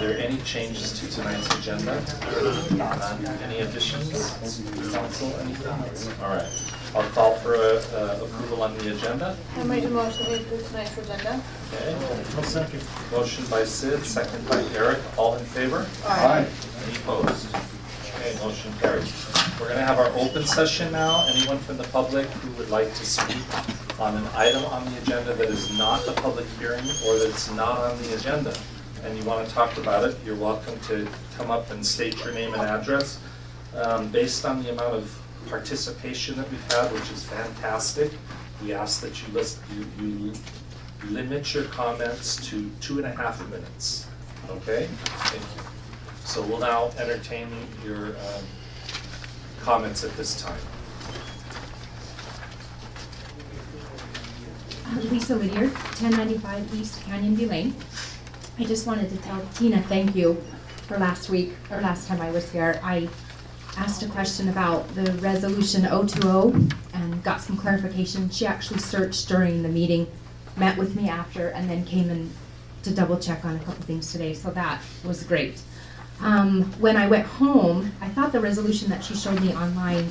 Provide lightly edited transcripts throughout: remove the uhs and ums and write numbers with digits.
there any changes to tonight's agenda? None. Any additions? Council, anything? All right. I'll call for approval on the agenda. I made a motion to approve tonight's agenda. Okay. I'll second. Motion by Sid, second by Eric. All in favor? Aye. Any opposed? Okay, motion carries. We're going to have our open session now. Anyone from the public who would like to speak on an item on the agenda that is not a public hearing or that's not on the agenda, and you want to talk about it, you're welcome to come up and state your name and address. Based on the amount of participation that we've had, which is fantastic, we ask that you limit your comments to 2.5 minutes. Okay? Thank you. So we'll now entertain your comments at this time. Lisa Whittier, 1095 East Canyon View Lane. I just wanted to tell Tina thank you for last week, or last time I was here. I asked a question about the resolution 020 and got some clarification. She actually searched during the meeting, met with me after, and then came in to double check on a couple things today, so that was great. When I went home, I thought the resolution that she showed me online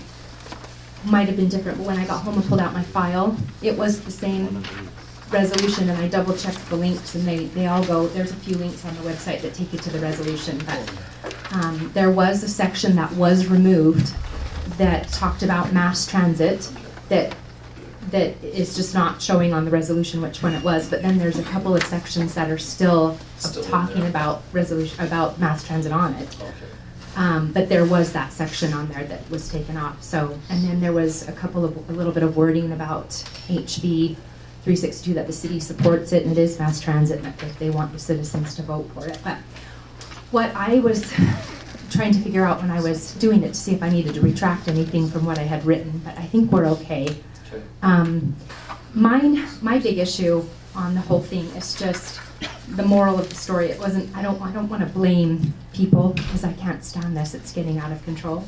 might have been different, but when I got home and pulled out my file, it was the same resolution, and I double checked the links, and they all go, there's a few links on the website that take you to the resolution, but there was a section that was removed that talked about mass transit that is just not showing on the resolution which one it was, but then there's a couple of sections that are still in talking there. about mass transit on it. Okay. But there was that section on there that was taken off. So, and then there was a little bit of wording about HB 362 that the city supports it, and it is mass transit, and that they want the citizens to vote for it. But what I was trying to figure out when I was doing it to see if I needed to retract anything from what I had written, but I think we're okay. My big issue on the whole thing is just the moral of the story. It wasn't, I don't want to blame people because I can't stand this. It's getting out of control.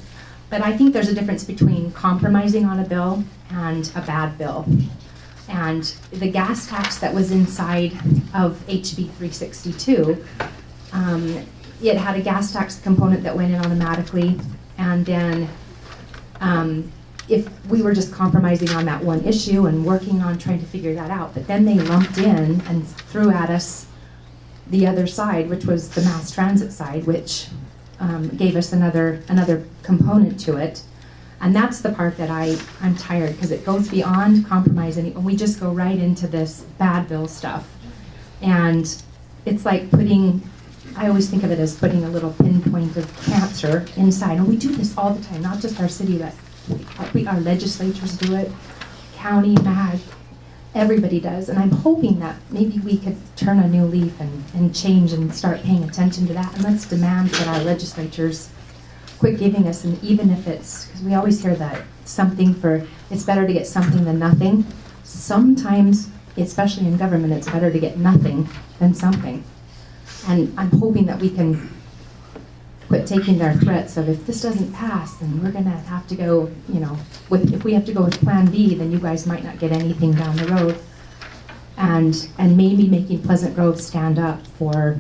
But I think there's a difference between compromising on a bill and a bad bill. And the gas tax that was inside of HB 362, it had a gas tax component that went in automatically, and then if we were just compromising on that one issue and working on trying to figure that out, but then they lumped in and threw at us the other side, which was the mass transit side, which gave us another component to it. And that's the part that I'm tired, because it goes beyond compromising, and we just go right into this bad bill stuff. And it's like I always think of it as putting a little pinpoint of cancer inside. And we do this all the time, not just our city, but our legislatures do it, county, MAG, everybody does. And I'm hoping that maybe we could turn a new leaf and change and start paying attention to that. And let's demand that our legislatures quit giving us, and even if it's, because we always hear that it's better to get something than nothing. Sometimes, especially in government, it's better to get nothing than something. And I'm hoping that we can quit taking their threats of, if this doesn't pass, then we're gonna have to go, if we have to go with Plan B, then you guys might not get anything down the road. And maybe making Pleasant Grove stand up for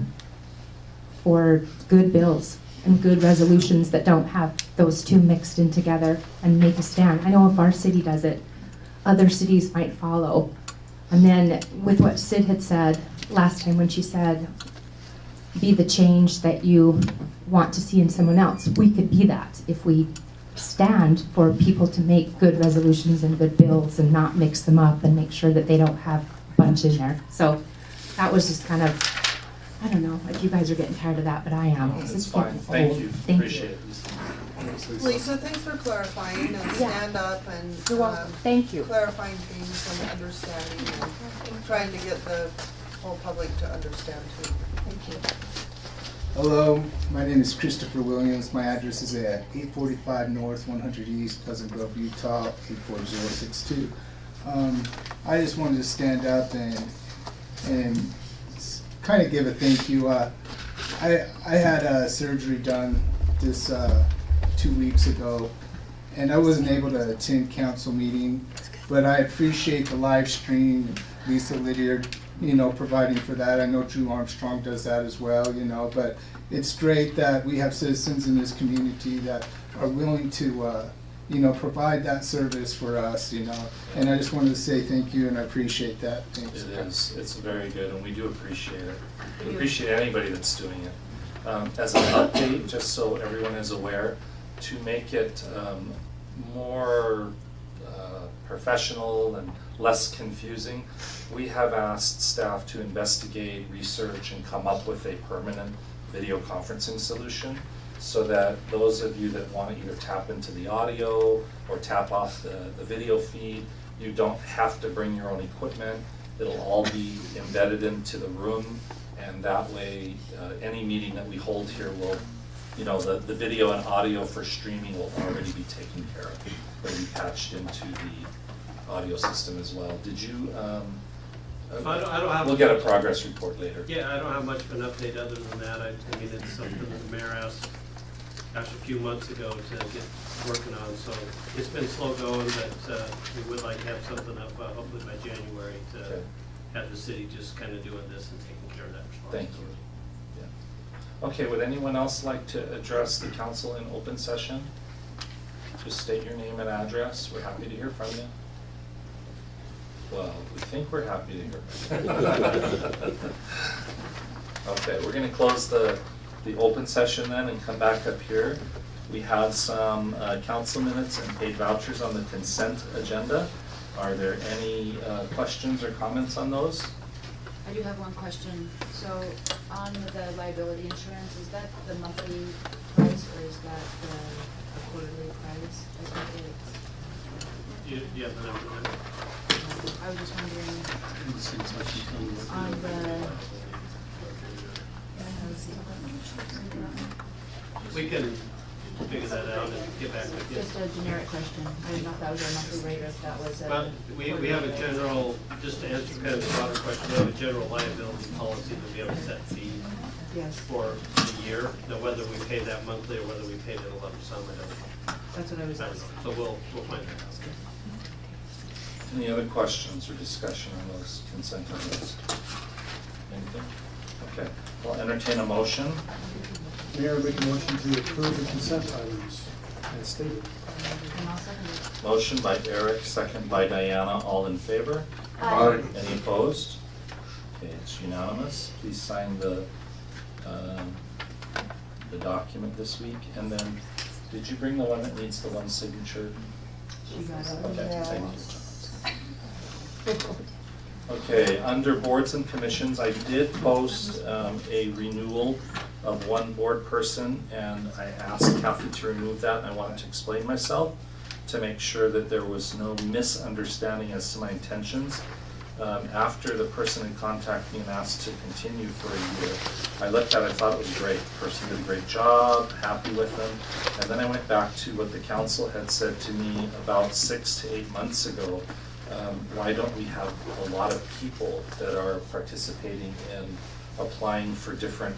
good bills and good resolutions that don't have those two mixed in together, and make a stand. I know if our city does it, other cities might follow. And then with what Sid had said last time when she said, be the change that you want to see in someone else, we could be that if we stand for people to make good resolutions and good bills and not mix them up and make sure that they don't have a bunch in there. So that was just kind of, I don't know if you guys are getting tired of that, but I am. That's fine. Thank you. Thank Appreciate you. it. Lisa, thanks for clarifying and stand up and You're welcome. Thank you. clarifying things and understanding and trying to get the whole public to understand too. Thank you. Hello, my name is Christopher Williams. My address is at 845 North, 100 East, Pleasant Grove, Utah, 84062. I just wanted to stand up and kind of give a thank you. I had surgery done this 2 weeks ago, and I wasn't able to attend council meeting, but I appreciate the live stream. Lisa Lydiard providing for that. I know Drew Armstrong does that as well, but it's great that we have citizens in this community that are willing to, provide that service for us, and I just wanted to say thank you and I appreciate that. Thanks. It is, it's very good, and we do appreciate it. We appreciate anybody that's doing it. As an update, just so everyone is aware, to make it more professional and less confusing, we have asked staff to investigate, research, and come up with a permanent video conferencing solution so that those of you that want to either tap into the audio or tap off the video feed, you don't have to bring your own equipment. It'll all be embedded into the room, and that way any meeting that we hold here will, the video and audio for streaming will already be taken care of. It'll be patched into the audio system as well. Did you, I don't have. we'll get a progress report later. Yeah, I don't have much of an update other than that. I mean, it's something that the mayor asked, a few months ago to get working on. So it's been slow going, but we would like to have something up hopefully by January to Okay. have the city just kind of doing this and taking care of that Thank responsibility. you. Yeah. Okay, would anyone else like to address the council in open session? Just state your name and address. We're happy to hear from you. Well, we think we're happy to hear from you. Okay, we're gonna close the open session then and come back up here. We have some council minutes and paid vouchers on the consent agenda. Are there any questions or comments on those? I do have one question. So on the liability insurance, is that the monthly price or is that the quarterly price? I think it's, You have the number there? I was just wondering on the, We can figure that out and get back with you. just a generic question. I didn't know if that was our monthly rate or if that was a. Well, we have a general, just to answer kind of the broader question, we have a general liability policy that we have a set fee Yes, for the year. Now, whether we pay that monthly or whether we pay it in a lump sum, that's what I was I don't know. asking. So we'll find that out. Any other questions or discussion on those consent items? Anything? Okay, I'll entertain a motion. Mayor, make a motion to approve the consent items as stated. And I'll second it. Motion by Eric, second by Diana, all in favor? Aye. Any opposed? Okay, it's unanimous. Please sign the document this week, and then, did you bring the one that needs the one signature? She got it. Okay, thank you. Okay, under boards and commissions, I did post a renewal of one board person, and I asked Kathy to remove that, and I wanted to explain myself to make sure that there was no misunderstanding as to my intentions. After the person had contacted me and asked to continue for a year, I looked at it, I thought it was great. The person did a great job, happy with them. And then I went back to what the council had said to me about 6 to 8 months ago. Why don't we have a lot of people that are participating in applying for different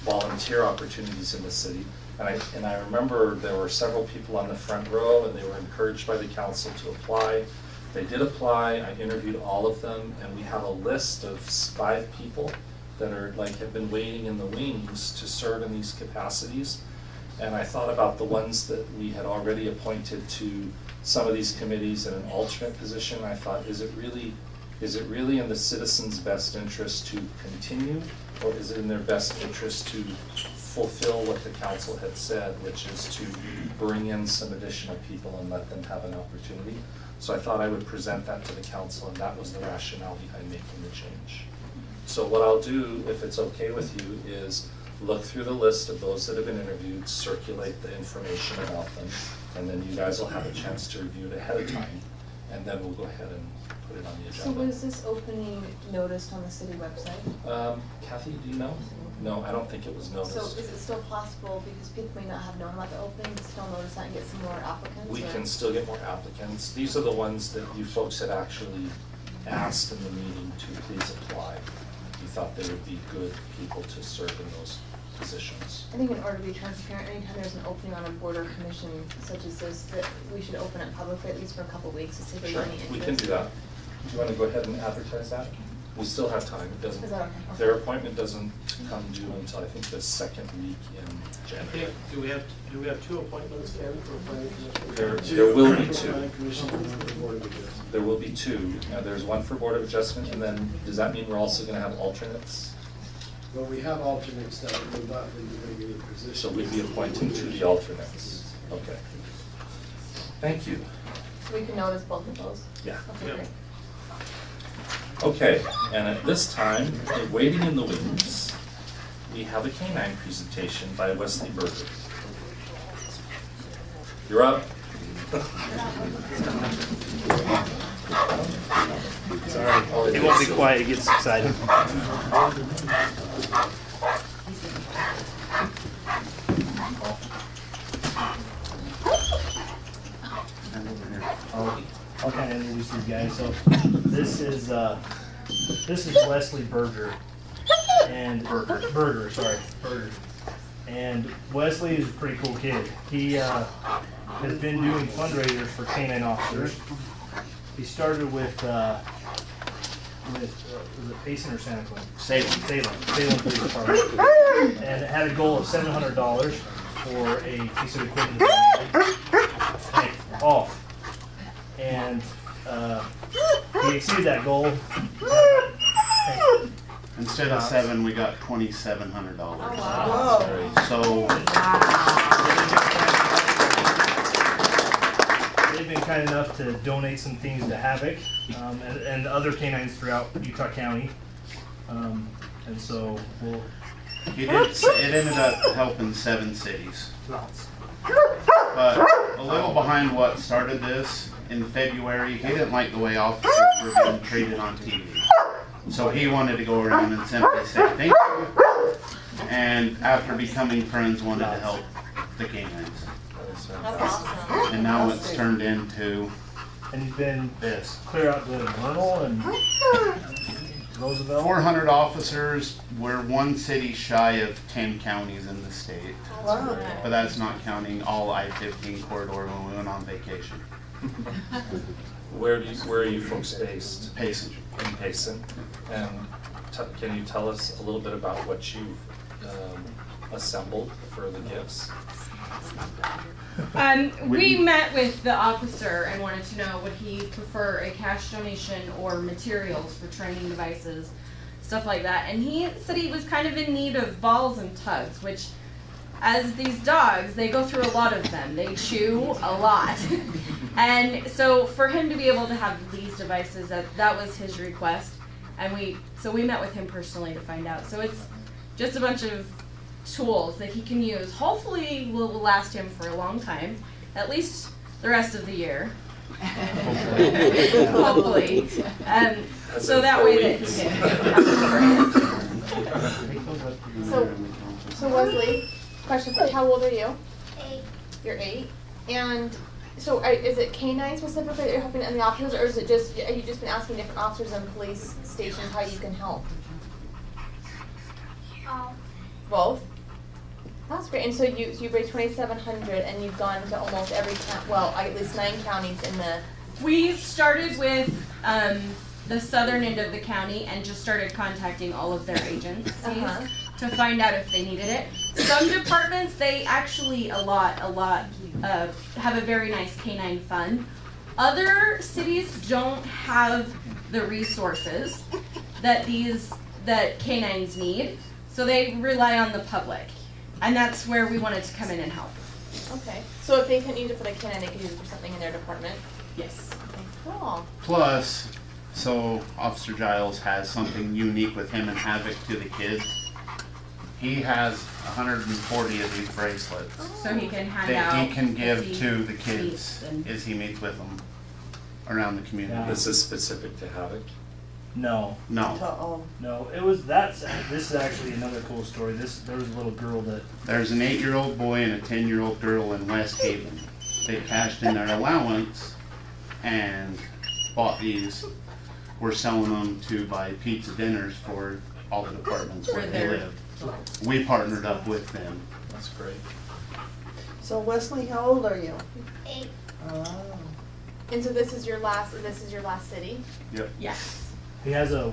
volunteer opportunities in the city? And I remember there were several people on the front row, and they were encouraged by the council to apply. They did apply. I interviewed all of them, and we have a list of 5 people that are have been waiting in the wings to serve in these capacities. And I thought about the ones that we had already appointed to some of these committees in an alternate position. I thought, is it really in the citizens' best interest to continue, or is it in their best interest to fulfill what the council had said, which is to bring in some additional people and let them have an opportunity? So I thought I would present that to the council, and that was the rationale behind making the change. So what I'll do, if it's okay with you, is look through the list of those that have been interviewed, circulate the information about them, and then you guys will have a chance to review it ahead of time, and then we'll go ahead and put it on the So agenda. was this opening noticed on the city website? Kathy, do you know? No, I don't think it was So noticed. is it still possible, because people may not have known about the opening, to still notice that and get some more applicants? We or- can still get more applicants. These are the ones that you folks had actually asked in the meeting to please apply. You thought they would be good people to serve in those positions. I think in order to be transparent, anytime there's an opening on a board or commission such as this, that we should open it publicly at least for a couple of weeks to see if there's Sure, any interest. we can do that. Do you want to go ahead and advertise that? We still have time. It doesn't, Is that okay? Okay. their appointment doesn't come due until I think the second week in January. Okay, do we have two appointments, Ken, for planning commission? There will be two. Planning Commission and one for Board of Adjustment. There will be two. There's one for Board of Adjustment, and then, does that mean we're also gonna have alternates? But we have alternates that will not be the regular position. So we'd be appointing to the alternates. Okay. Thank you. So we can notice both of those? Yeah. Okay, Yeah. great. Okay, and at this time, waiting in the wings, we have a canine presentation by Wesley Berger. You're up. Sorry, he won't be quiet, he gets excited. I'll kind of introduce these guys. So this is Wesley Berger and Berger. And Wesley is a pretty cool kid. He has been doing fundraisers for canine officers. He started with was it Payson or Santa Clara? Salem Police Department, and had a goal of $700 for a piece of equipment. Hey, off. And he exceeded that goal. Hey. Instead of 7, we got $2,700. Whoa. So They've been kind enough to donate some things to Havoc and other canines throughout Utah County. And so we'll. it ended up helping 7 cities. But a little behind what started this, in February, he didn't like the way officers were being treated on TV. So he wanted to go around and simply say thank you. And after becoming friends, wanted to help the canines. That's awesome. And now it's turned into And he's been this. clear out the Vernal and Roosevelt. 400 officers. We're 1 city shy of 10 counties in the state. Wow. But that's not counting all I-15 corridor when we went on vacation. Where are you folks based? Payson. In Payson. And can you tell us a little bit about what you've assembled for the gifts? We met with the officer and wanted to know would he prefer a cash donation or materials for training devices, stuff like that. And he said he was kind of in need of balls and tugs, which, as these dogs, they go through a lot of them. They chew a lot. And so for him to be able to have these devices, that was his request. And we met with him personally to find out. So it's just a bunch of tools that he can use. Hopefully will last him for a long time, at least the rest of the year. Hopefully. So that way that he can. So Wesley, question for you. How old are you? 8. You're 8. And so is it canine specifically that you're helping in the officers, or is it just, have you just been asking different officers and police stations how you can help? Both? That's great. And so you raised $2,700 and you've gone to almost every at least 9 counties in the. We started with the southern end of the county and just started contacting all of their agencies to find out if they needed it. Some departments, they actually a lot have a very nice canine fund. Other cities don't have the resources that canines need, so they rely on the public. And that's where we wanted to come in and help. Okay. So if they couldn't use it for the canine, they could use it for something in their department? Yes. Okay, cool. Plus, so Officer Giles has something unique with him and Havoc to the kids. He has 140 of these bracelets So he can hand that out. he can give as he to the meets kids and- as he meets with them around the community. This is specific to Havoc. No, No, this is actually another cool story. There was a little girl that there's an 8-year-old boy and a 10-year-old girl in West Haven. They cashed in their allowance and bought these. We're selling them to buy pizza dinners for all the departments where For they their- live. We partnered up with them. That's great. So Wesley, how old are you? 8. Oh. And so this is your last city? Yep. Yes. He has a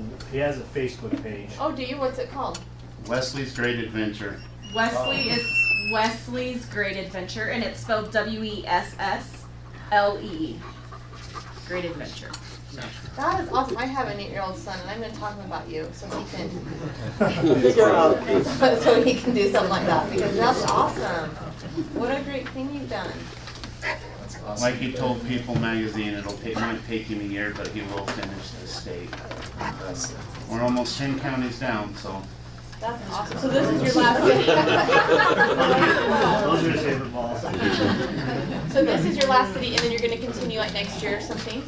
Facebook page. Oh, do you? What's it called? Wesley's Great Adventure. Wesley is Wesley's Great Adventure, and it's spelled WESSLE. Great Adventure. That is awesome. I have an 8-year-old son, and I'm going to talk to him about you so he can Figure out. so he can do something like that because that's awesome. What a great thing you've done. That's awesome. Like he told People Magazine, might take him a year, but he will finish the state. Impressive. We're almost 10 counties down, so. That's awesome. So this is your last city. Those are his favorite balls. So this is your last city, and then you're going to continue like next year or something.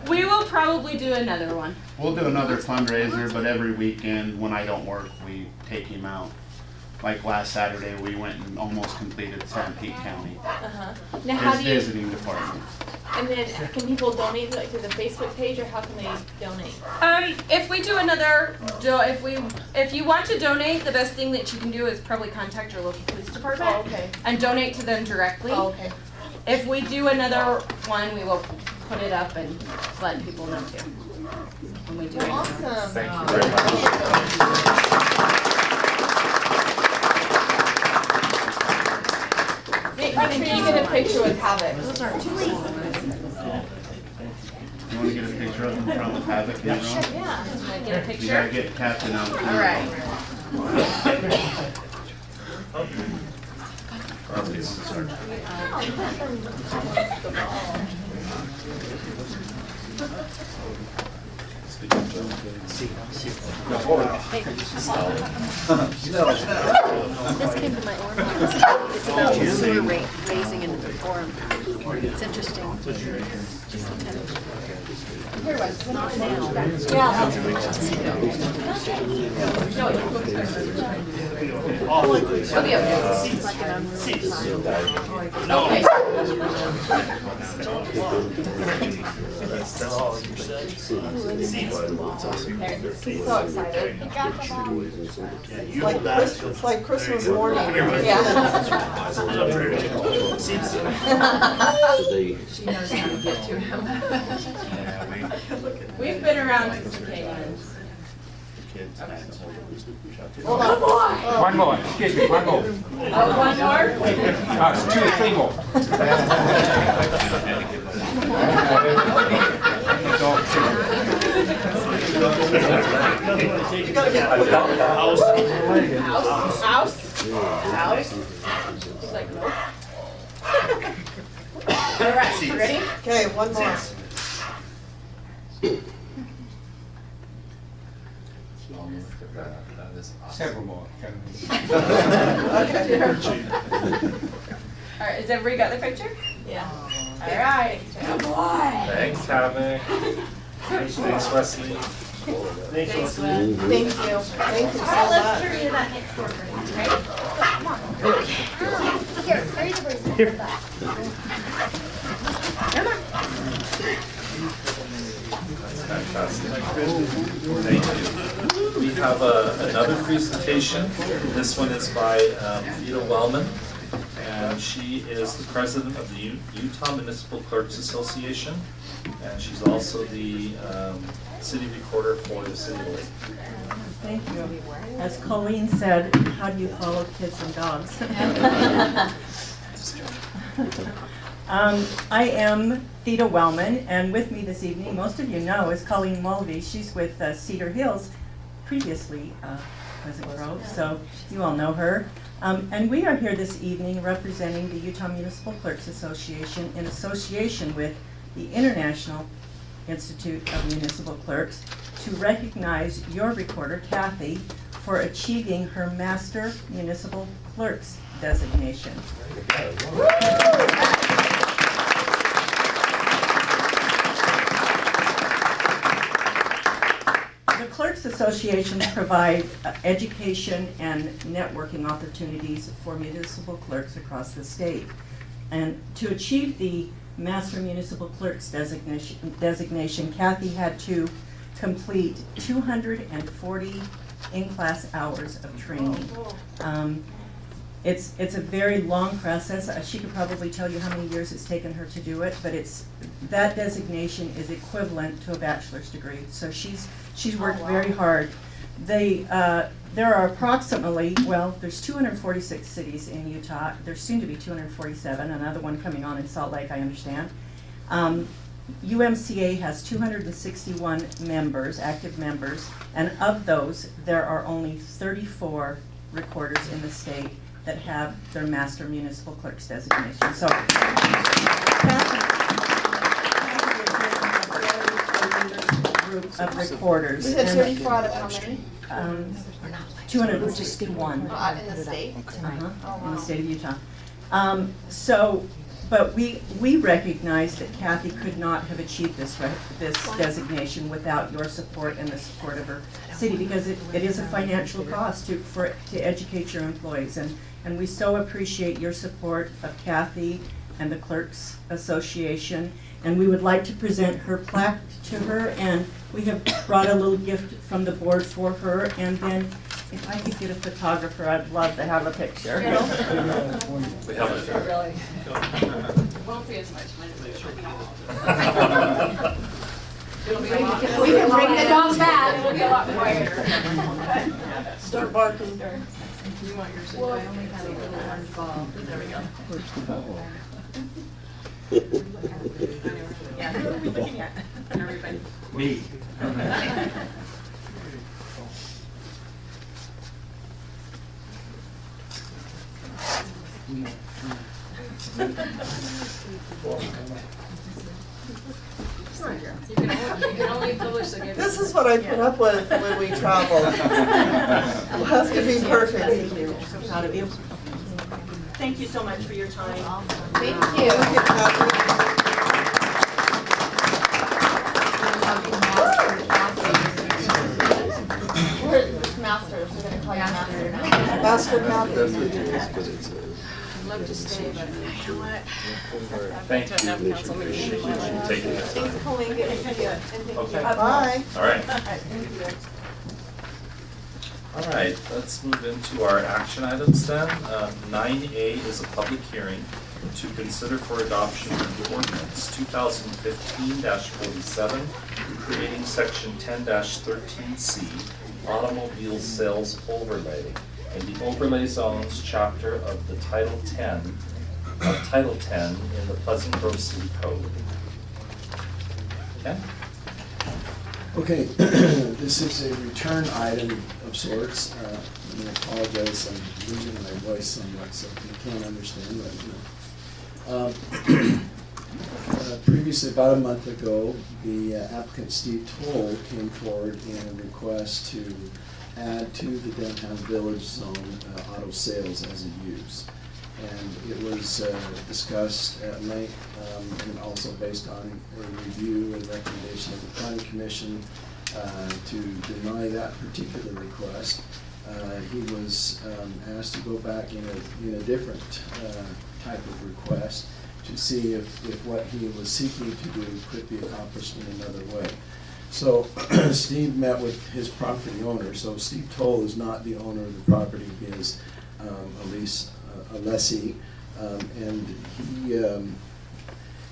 We will probably do another one. We'll do another fundraiser, but every weekend when I don't work, we take him out. Like last Saturday, we went and almost completed Sanpete County. Now, how His do you? visiting department. And then can people donate like to the Facebook page, or how can they donate? If we do another, if you want to donate, the best thing that you can do is probably contact your local police department Oh, okay. and donate to them directly. Oh, okay. If we do another one, we will put it up and let people know too. When we do it. Awesome. Thank you very much. Make sure you get a picture with Havoc. You want to get a picture of him from the Havoc? Yeah. Can I get a You picture? gotta get Captain out. All right. This came to my own office. It's about sewer rate raising in the forum. It's interesting. Just kind of. Here was not now. Yeah. Seems like an unruly file. Okay. So excited. It's like Christmas morning. Yeah. She knows how to get to him. We've been around since the Canyons. Hold on. One more, excuse me, one more. Oh, one more? 2 or 3 more. You gotta get House. He's like, nope. All right, you ready? Okay, one more. That is awesome. Several more. All right, has everybody got their picture? Yeah. All right. Good boy. Thanks, Havoc. Thanks, Wesley. Thanks, Wesley. Thank you. Thank you so All right, let's much. turn you that next door for you, right? Come on. Here, carry the bracelet. Come on. Fantastic. Thank you. We have another presentation. This one is by Vita Wellman, and she is the president of the Utah Municipal Clerks Association, and she's also the city recorder for the city of Lake. Thank you. As Colleen said, how do you follow kids and dogs? I am Theda Wellman, and with me this evening, most of you know, is Colleen Mulvey. She's with Cedar Hills, previously Pleasant Grove, so you all know her. And we are here this evening representing the Utah Municipal Clerks Association in association with the International Institute of Municipal Clerks to recognize your recorder, Kathy, for achieving her Master Municipal Clerks designation. The Clerks Associations provide education and networking opportunities for municipal clerks across the state. And to achieve the Master Municipal Clerks designation, Kathy had to complete 240 in-class hours of training. It's a very long process. She could probably tell you how many years it's taken her to do it, but that designation is equivalent to a bachelor's degree. So she's worked very hard. There are approximately, there's 246 cities in Utah. There's soon to be 247, another one coming on in Salt Lake, I understand. UMCA has 261 members, active members, and of those, there are only 34 recorders in the state that have their master municipal clerk's designation. So, group of recorders. We had 34 out of how many? 261. In the state? In the state of Utah. But we recognize that Kathy could not have achieved this designation without your support and the support of her city, because it is a financial cost to educate your employees, and we so appreciate your support of Kathy and the Clerks Association, and we would like to present her plaque to her, and we have brought a little gift from the board for her, and then if I could get a photographer, I'd love to have a picture. We have it. Really? Won't be as much money. It'll be a lot. We can bring the dog back. It'll be a lot quieter. Start barking. You want yours to I only had a little one ball. There we go. Yeah, who are we looking at? Everybody. Me. You can only publish the good. This is what I put up with when we travel. We'll have to be perfect. Thank you. So proud of you. Thank you so much for your time. Thank you. We're masters, we're gonna call you master now. Master Kathy. I'd love to stay, but you know what? Thank you. Enough council meetings. Appreciate you taking the Thanks, time. Colleen, good to see you. And thank you. Okay. Bye. All right. All right, let's move into our action items then. 9A is a public hearing to consider for adoption of ordinance 2015-47, creating section 10-13C, automobile sales overlay, and the overlay zones chapter of the Title 10 in the Pleasant Grove City Code. Ken? Okay, this is a return item of sorts. I apologize, I'm losing my voice somewhat, so you can't understand that. Previously, about a month ago, the applicant Steve Toll came forward in a request to add to the downtown village zone auto sales as a use. And it was discussed at length and also based on a review and recommendation of the Planning Commission to deny that particular request. He was asked to go back in a different type of request to see if what he was seeking to do could be accomplished in another way. So Steve met with his property owner. So Steve Toll is not the owner of the property. He is a lessee, and he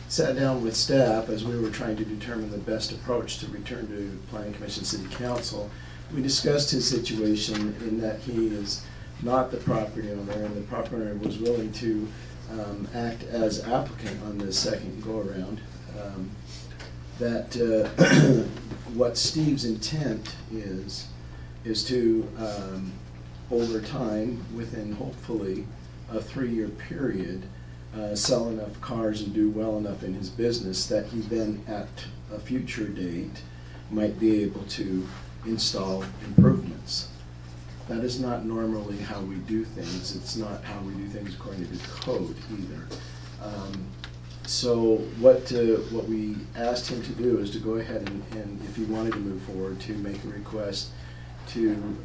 sat down with staff as we were trying to determine the best approach to return to Planning Commission City Council. We discussed his situation in that he is not the property owner, and the property owner was willing to act as applicant on this second go-around. What Steve's intent is to, over time, within hopefully a 3-year period, sell enough cars and do well enough in his business that he then, at a future date, might be able to install improvements. That is not normally how we do things. It's not how we do things according to the code either. So what we asked him to do is to go ahead and if he wanted to move forward, to make a request to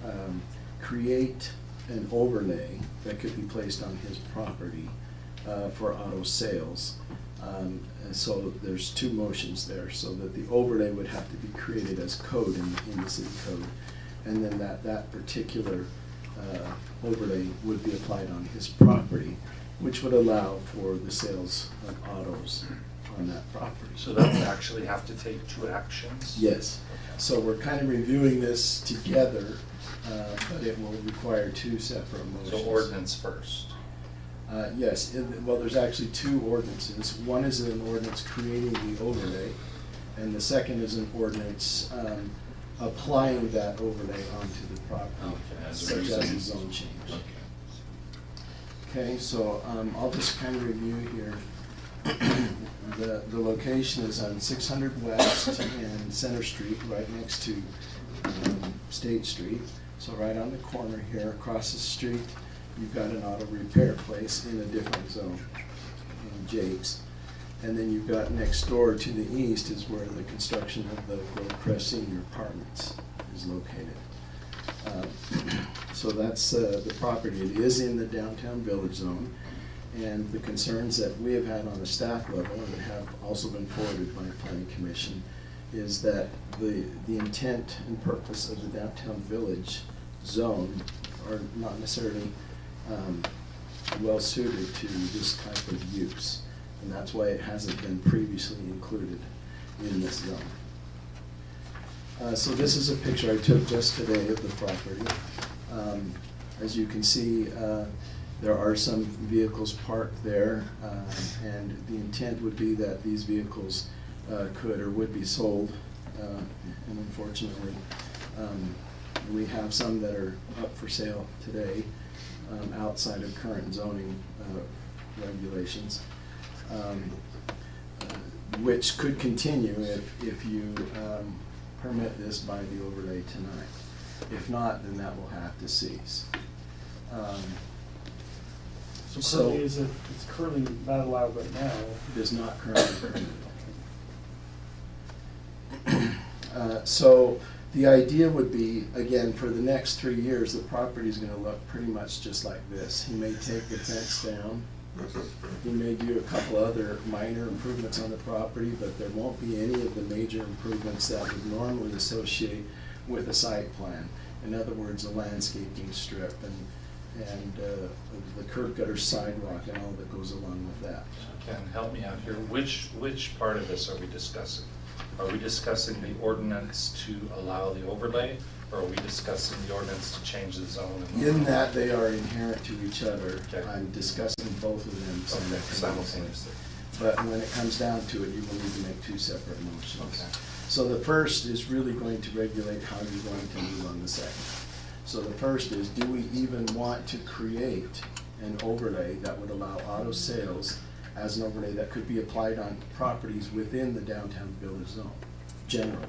create an overlay that could be placed on his property for auto sales. And so there's 2 motions there, so that the overlay would have to be created as code in the city code, and then that particular overlay would be applied on his property, which would allow for the sales of autos on that property. So that would actually have to take 2 actions? Yes. So we're kind of reviewing this together, but it will require 2 separate motions. So ordinance first. Yes, well, there's actually 2 ordinances. One is an ordinance creating the overlay, and the second is an ordinance applying that overlay onto the property, Okay, as a such as a result. zone change. Okay. Okay, so I'll just kind of review here. The location is on 600 West and Center Street, right next to State Street. So right on the corner here, across the street, you've got an auto repair place in a different zone, Jake's. And then you've got next door to the east is where the construction of the Gold Crest Senior Apartments is located. So that's the property. It is in the downtown village zone. And the concerns that we have had on the staff level and have also been forwarded by the Planning Commission is that the intent and purpose of the downtown village zone are not necessarily well suited to this type of use. And that's why it hasn't been previously included in this zone. So this is a picture I took just today of the property. As you can see, there are some vehicles parked there, and the intent would be that these vehicles could or would be sold. And unfortunately, we have some that are up for sale today outside of current zoning regulations, which could continue if you permit this by the overlay tonight. If not, then that will have to cease. So currently, it's currently not allowed right now. It is not currently permitted. So the idea would be, again, for the next 3 years, the property is going to look pretty much just like this. He may take the fence down. He may do a couple other minor improvements on the property, but there won't be any of the major improvements that would normally associate with a site plan. In other words, a landscaping strip and the curb gutter sidewalk and all that goes along with that. Ken, help me out here. Which part of this are we discussing? Are we discussing the ordinance to allow the overlay, or are we discussing the ordinance to change the zone? In that they are inherent to each other, Okay. I'm discussing both of them Simultaneously. But when it comes down to it, you will need to make 2 separate motions. Okay. So the first is really going to regulate how you're going to move on the second. So the first is, do we even want to create an overlay that would allow auto sales as an overlay that could be applied on properties within the downtown village zone, generally?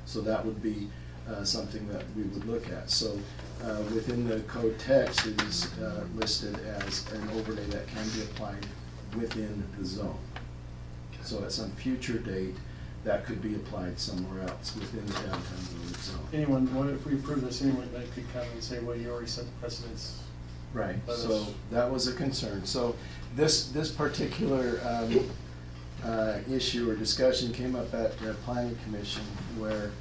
So that would be something that we would look at. So within the code text, it is listed as an overlay that can be applied within the zone. So at some future date, that could be applied somewhere else within the downtown village zone. What if we approve this, anyone that could come and say, well, you already set the precedence? Right, Let so us- that was a concern. So this particular issue or discussion came up at the Planning Commission where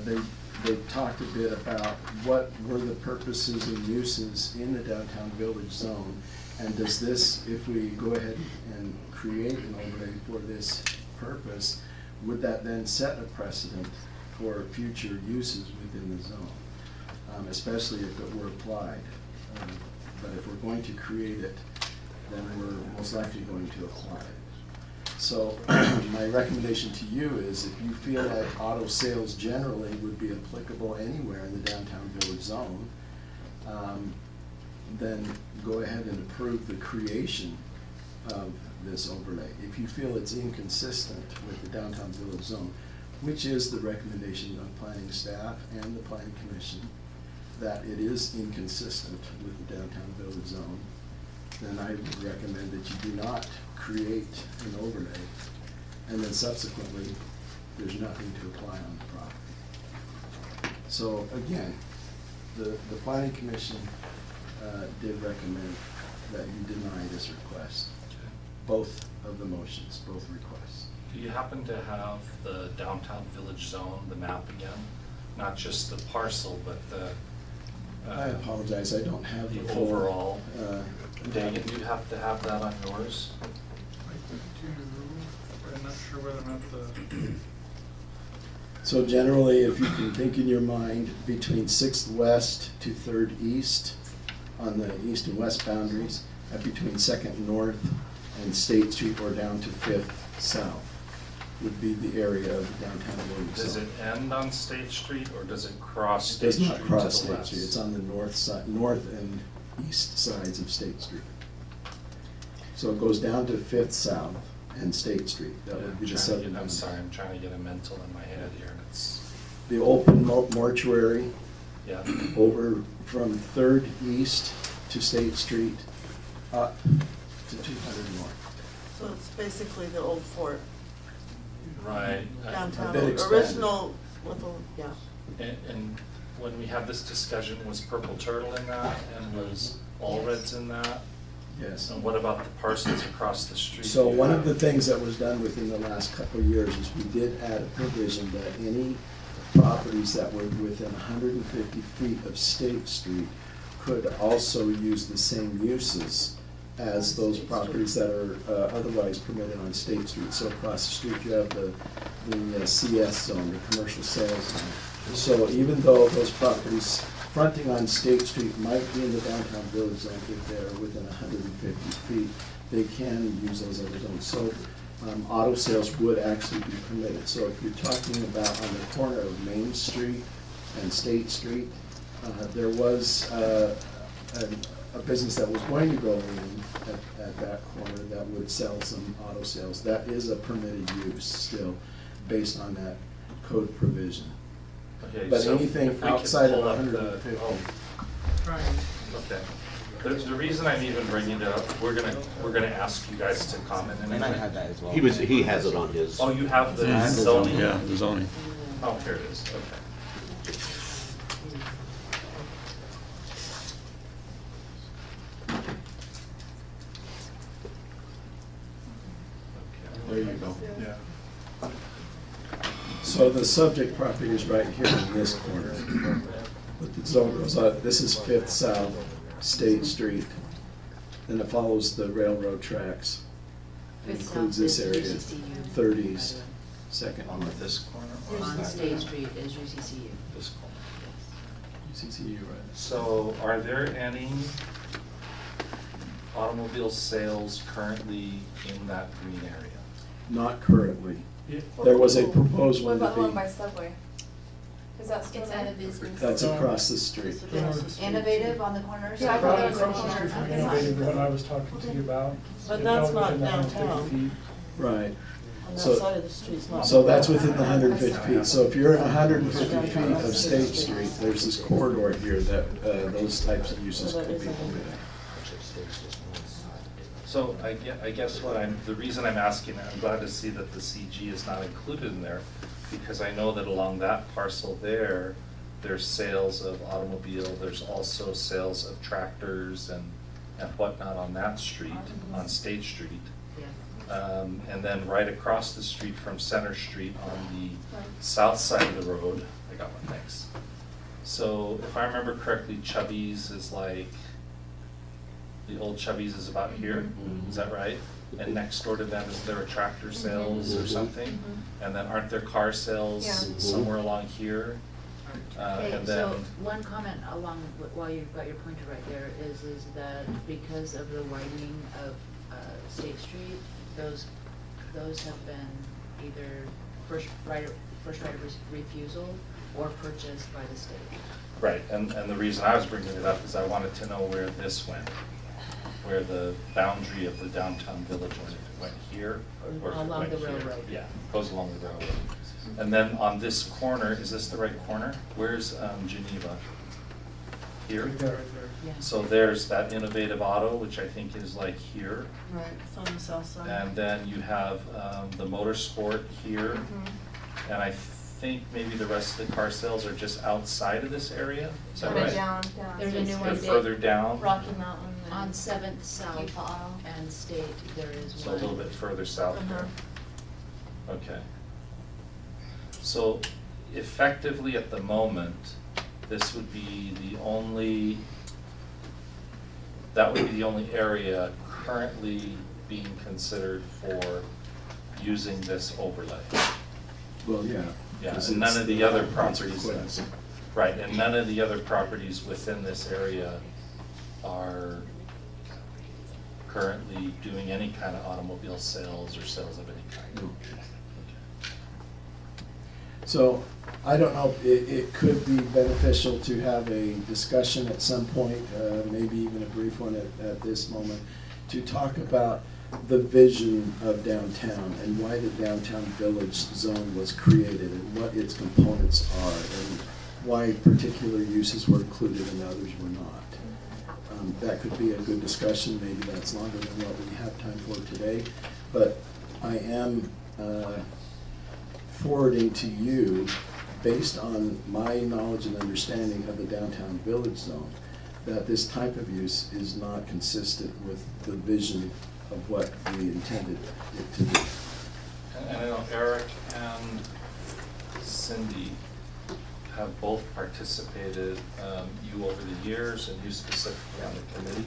they talked a bit about what were the purposes and uses in the downtown village zone. And does this, if we go ahead and create an overlay for this purpose, would that then set a precedent for future uses within the zone, especially if it were applied? But if we're going to create it, then we're most likely going to apply it. So my recommendation to you is if you feel like auto sales generally would be applicable anywhere in the downtown village zone, then go ahead and approve the creation of this overlay. If you feel it's inconsistent with the downtown village zone, which is the recommendation of planning staff and the planning commission, that it is inconsistent with the downtown village zone, then I would recommend that you do not create an overlay, and then subsequently, there's nothing to apply on the property. So again, the planning commission did recommend that you deny this request, both of the motions, both requests. Do you happen to have the downtown village zone, the map again? Not just the parcel, but the I apologize, I don't have the full. overall. uh, Dagan, do you have to have that on yours? I'm not sure whether or not the. So generally, if you can think in your mind, between 6th West to 3rd East on the east and west boundaries, and between 2nd North and State Street or down to 5th South would be the area of the downtown Williams Does zone. it end on State Street or does it cross It State does Street not to the cross west? State Street, it's on the north side, north and east sides of State Street. So it goes down to 5th South and State Street, that Yeah, would be the I'm subdivision. sorry, I'm trying to get a mental in my head here, and it's, The open mortuary yeah. over from 3rd East to State Street, up to 200 North. So it's basically the old fort Right. downtown, bit expanded. original with the, yeah. And when we had this discussion, was Purple Turtle in that, and was All Reds in that? Yes. And what about the parcels across the street? So one of the things that was done within the last couple of years is we did add a provision that any properties that were within 150 feet of State Street could also use the same uses as those properties that are otherwise permitted on State Street. So across the street, you have the CS zone, the commercial sales zone. So even though those properties fronting on State Street might be in the downtown village zone, if they're within 150 feet, they can use those other zones. So auto sales would actually be permitted. So if you're talking about on the corner of Main Street and State Street, there was a business that was going to go in at that corner that would sell some auto sales. That is a permitted use still, based on that code provision. Okay, But so anything if we could outside of pull up the- 150. Right. Okay. The reason I'm even bringing it up, we're gonna ask you guys to comment anyway. And I had that as well. He has it on his. Oh, you have the Yeah, zoning? yeah, the zoning. Oh, here it is, okay. There you go. Yeah. So the subject property is right here in this corner. But the zone goes out, this is 5th South, State Street. Then it follows the railroad tracks. It Fifth includes South this is area, UCCU. 3rd East, 2nd On North. this corner or On that State corner? Street is UCCU. This corner. UCCU, right? So are there any automobile sales currently in that green area? Not currently. There was a proposed What one about the one to by Subway? Is that still It's there? out of business. be, that's across the street. Innovative on the corner. Yeah, I thought that Right was across the the street from corner. Innovative, what I was talking to you about. But It that's fell not within the 150 downtown. feet. Right. On that So- side of the street's not. So that's within the 150 feet. So if you're at 150 feet of State Street, there's this corridor here that those types of uses could be permitted. So I guess the reason I'm asking, I'm glad to see that the CG is not included in there, because I know that along that parcel there's sales of automobile, there's also sales of tractors and whatnot on that street, on State Street. Yeah. And then right across the street from Center Street on the south side of the road, I got one, thanks. So if I remember correctly, Chubby's is like, the old Chubby's is about here, is that right? And next door to them, is there a tractor sales or something? And then aren't there car sales Yeah. somewhere along here? Okay, And so then, one comment along, while you've got your pointer right there, is that because of the widening of State Street, those have been either first right of refusal or purchased by the state. right, and the reason I was bringing it up is I wanted to know where this went, where the boundary of the downtown village went, if it went here or if it Along went the here. railroad. Yeah, goes along the railroad. And then on this corner, is this the right corner? Where's Geneva? Here? Right there, right Yeah. So there's that Innovative Auto, which I think is like here. Right, it's on the south side. And then you have the Motorsport here. Mhm. And I think maybe the rest of the car sales are just outside of this area? Is that Further right? down. There's a new They're one further down? Rocky Mountain. and On 7th South Utah Auto. and State, there is one. So a little bit further south there. Uh-huh. Okay. So effectively at the moment, this would be that would be the only area currently being considered for using this overlay. Well, yeah. Yeah, because and none it's of the other it's properties, request. right, and none of the other properties within this area are currently doing any kind of automobile sales or sales of any kind. No. So, I don't know, it could be beneficial to have a discussion at some point, maybe even a brief one at this moment, to talk about the vision of downtown and why the downtown village zone was created and what its components are and why particular uses were included and others were not. That could be a good discussion, maybe that's longer than what we have time for today, but I am forwarding to you, based on my knowledge and understanding of the downtown village zone, that this type of use is not consistent with the vision of what we intended it to be. And I know Eric and Cindy have both participated, you over the years and you specifically on the committee,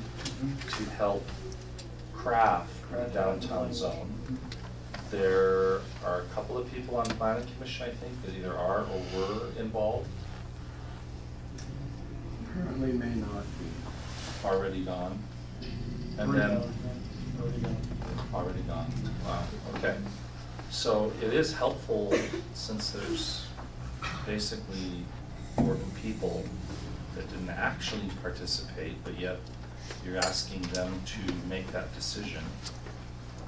to help craft the downtown zone. There are a couple of people on the planning commission, I think, that either are or were involved. Currently may not be. Already gone. And then, already gone. Wow, okay. So it is helpful, since there's basically 40 people that didn't actually participate, but yet you're asking them to make that decision.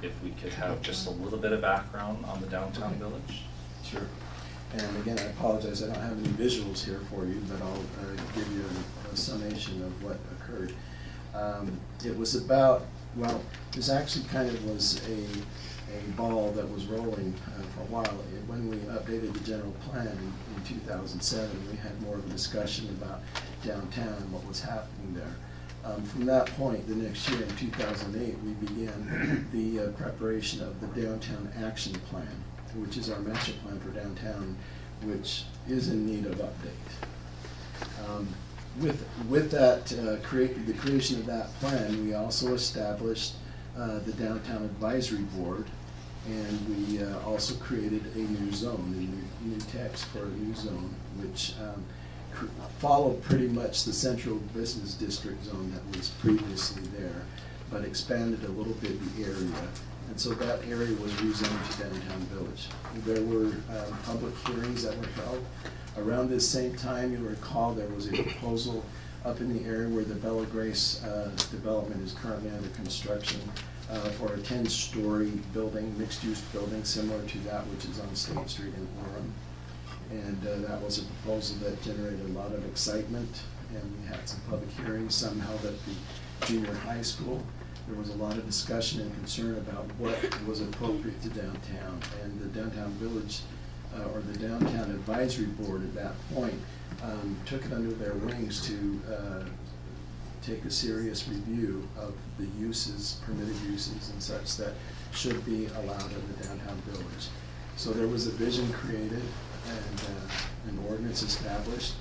If we could have just a little bit of background on the downtown village? Sure. And again, I apologize, I don't have any visuals here for you, but I'll give you a summation of what occurred. It was about, well, this actually kind of was a ball that was rolling for a while. When we updated the general plan in 2007, we had more of a discussion about downtown and what was happening there. From that point, the next year in 2008, we began the preparation of the Downtown Action Plan, which is our master plan for downtown, which is in need of update. With that, the creation of that plan, we also established the Downtown Advisory Board, and we also created a new zone, a new text for a new zone, which followed pretty much the central business district zone that was previously there, but expanded a little bit the area. And so that area was rezoned to downtown village. There were public hearings that were held. Around this same time, you'll recall there was a proposal up in the area where the Bella Grace development is currently under construction for a 10-story building, mixed-use building, similar to that which is on State Street in Orem. And that was a proposal that generated a lot of excitement, and we had some public hearings, some held at the junior high school. There was a lot of discussion and concern about what was appropriate to downtown, and the downtown village, or the downtown advisory board at that point, took it under their wings to take a serious review of the uses, permitted uses and such that should be allowed in the downtown village. So there was a vision created and an ordinance established,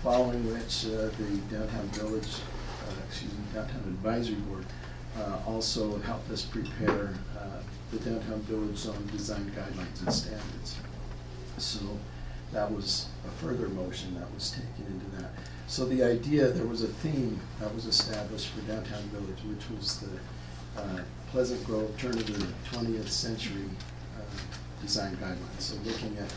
following which the downtown village, downtown advisory board also helped us prepare the downtown village zone design guidelines and standards. So that was a further motion that was taken into that. So the idea, there was a theme that was established for downtown village, which was the Pleasant Grove turn of the 20th century design guidelines. So looking at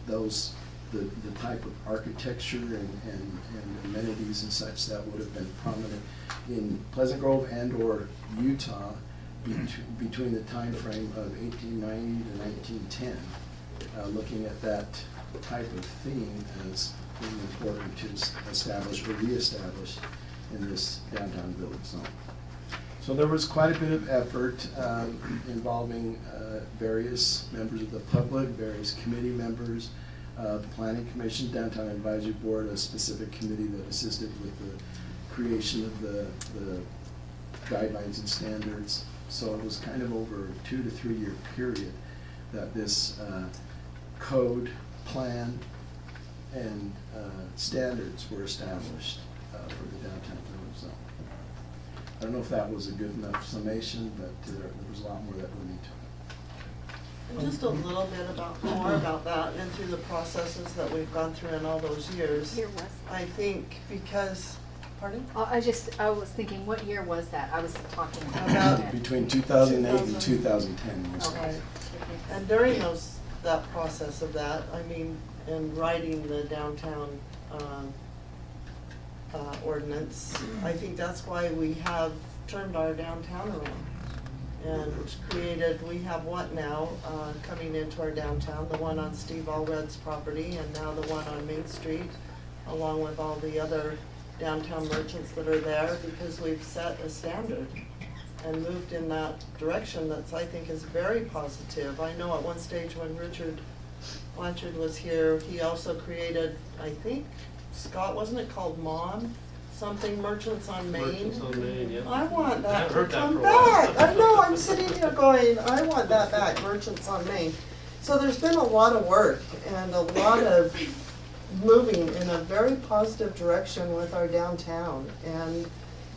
those, the type of architecture and amenities and such that would have been prominent in Pleasant Grove and or Utah between the time frame of 1890 to 1910, looking at that type of theme as being important to establish or reestablish in this downtown village zone. So there was quite a bit of effort involving various members of the public, various committee members, the Planning Commission, Downtown Advisory Board, a specific committee that assisted with the creation of the guidelines and standards. So it was kind of over a 2 to 3 year period that this code, plan, and standards were established for the downtown village zone. I don't know if that was a good enough summation, but there was a lot more that went into it. And just a little bit more about that and through the processes that we've gone through in all those years. Year was? I think because, pardon? I was thinking, what year was that? I was talking About Between 2008 and 2010. was- Okay. And during that process of that, I mean, in writing the downtown ordinance, I think that's why we have turned our downtown around. And created, we have what now, coming into our downtown, the one on Steve Allred's property, and now the one on Main Street, along with all the other downtown merchants that are there, because we've set a standard and moved in that direction that's, I think, is very positive. I know at one stage when Richard Blanchard was here, he also created, I think, Scott, wasn't it called MON? Something, Merchants on Main? Merchants on Main, yeah. I want that I've to heard that come for a while. back. I know, I'm sitting here going, I want that back, Merchants on Main. So there's been a lot of work and a lot of moving in a very positive direction with our downtown and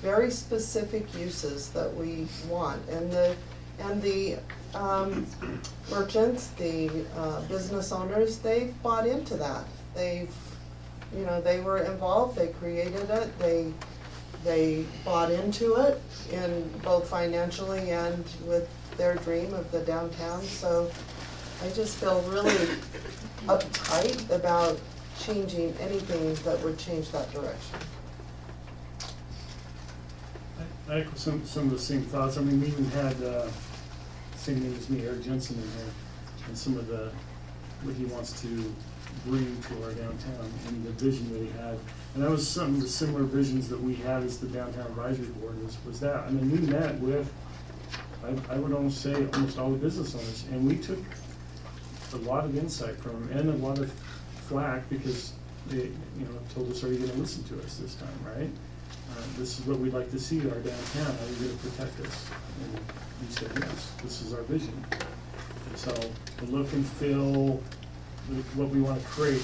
very specific uses that we want. And the merchants, the business owners, they've bought into that. They were involved, they created it, they bought into it, in both financially and with their dream of the downtown. So I just feel really uptight about changing anything that would change that direction. I echo some of the same thoughts. I mean, we even had, same name as me, Eric Jensen in here, and some of what he wants to bring to our downtown and the vision that he had. And that was some of the similar visions that we had as the Downtown Advisory Board was that. I mean, we met with, I would almost say, almost all the business owners, and we took a lot of insight from them and a lot of flack because they, told us, are you gonna listen to us this time, right? This is what we'd like to see in our downtown, how are you gonna protect us? And we said, yes, this is our vision. And so the look and feel, what we want to create,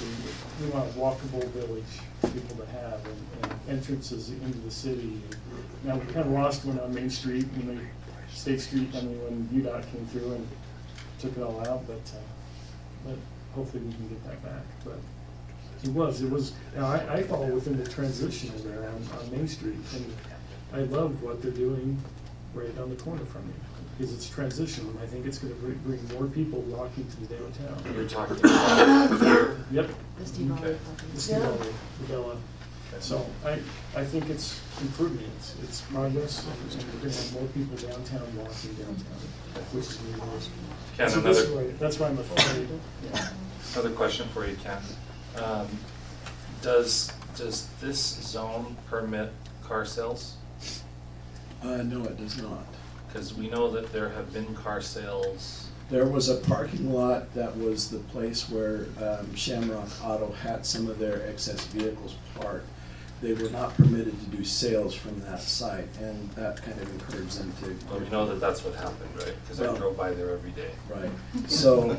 we want a walkable village for people to have and entrances into the city. Now, we kind of lost one on Main Street, State Street, when UDOT came through and took it all out, but hopefully we can get that back. But it was, now I fall within the transition there on Main Street, and I love what they're doing right on the corner from me. Because it's transition, and I think it's gonna bring more people walking to the downtown. You're talking about here? Yep. The Steve Okay. The Steve Allred, the Bella. So I think it's improvement, it's progress, and we're gonna have more people downtown walking downtown, which is really nice. Ken, So that's why I'm afraid, yeah. Another question for you, Ken. Does this zone permit car sales? No, it does not. Because we know that there have been car sales. There was a parking lot that was the place where Shamrock Auto had some of their excess vehicles parked. They were not permitted to do sales from that site, and that kind of encouraged them to. Well, we know that that's what happened, right? Because I drove by there every day. Right. So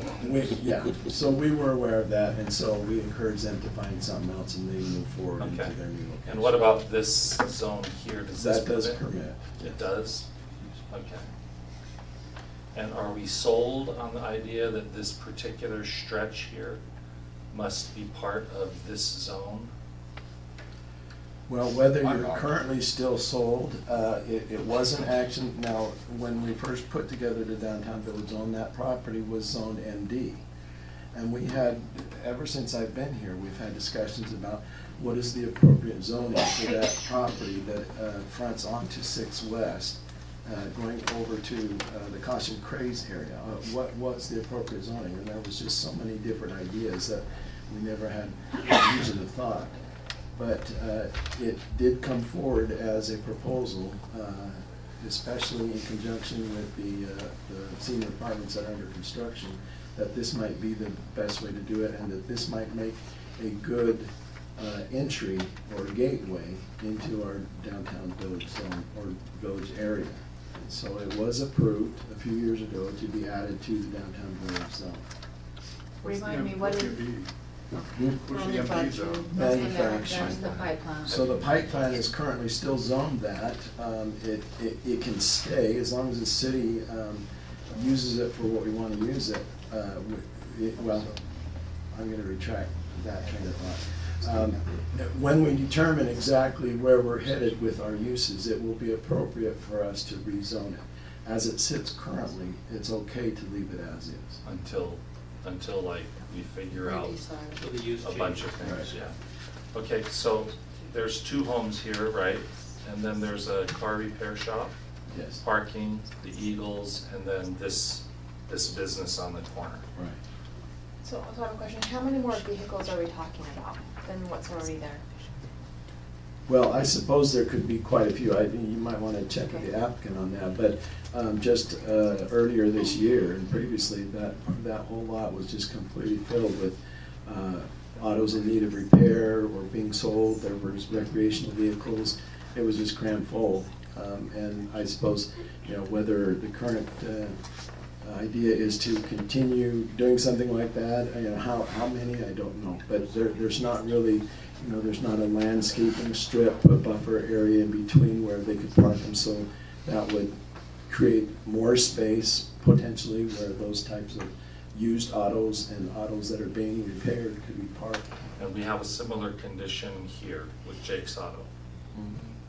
we were aware of that, and so we encouraged them to find something else, and they moved forward into Okay. their new location. And what about this zone here? Does this That does permit. It does? Okay. And are we sold on the idea that this particular stretch here must be part of this zone? Well, whether you're currently still sold, it wasn't action. Now, when we first put together the downtown village zone, that property was zoned MD. And we had, ever since I've been here, we've had discussions about what is the appropriate zoning for that property that fronts onto 6 West, going over to the Caution Craze area. What was the appropriate zoning? And there was just so many different ideas that we never had vision of thought. But it did come forward as a proposal, especially in conjunction with the senior apartments that are under construction, that this might be the best way to do it, and that this might make a good entry or gateway into our downtown village zone or village area. And so it was approved a few years ago to be added to the downtown village zone. Remind me, what is, Manufacturing. Manufacturing. That's the pipeline. So the pipe plant is currently still zoned that. It can stay as long as the city uses it for what we want to use it. Well, I'm going to retract that kind of thought. When we determine exactly where we're headed with our uses, it will be appropriate for us to rezone it. As it sits currently, it's okay to leave it as is. Until like we figure out So the use a bunch of change. things, yeah. Okay, so there's 2 homes here, right? And then there's a car repair shop, Yes. parking, the Eagles, and then this business on the corner. Right. So I have a question, how many more vehicles are we talking about than what's already there? Well, I suppose there could be quite a few. You might want to check with the applicant on that, but just earlier this year and previously, that whole lot was just completely filled with autos in need of repair or being sold. There was recreational vehicles. It was just crammed full. And I suppose, whether the current idea is to continue doing something like that, how many, I don't know. But there's not really, there's not a landscaping strip, a buffer area in between where they could park them, so that would create more space potentially where those types of used autos and autos that are being repaired could be parked. And we have a similar condition here with Jake's Auto.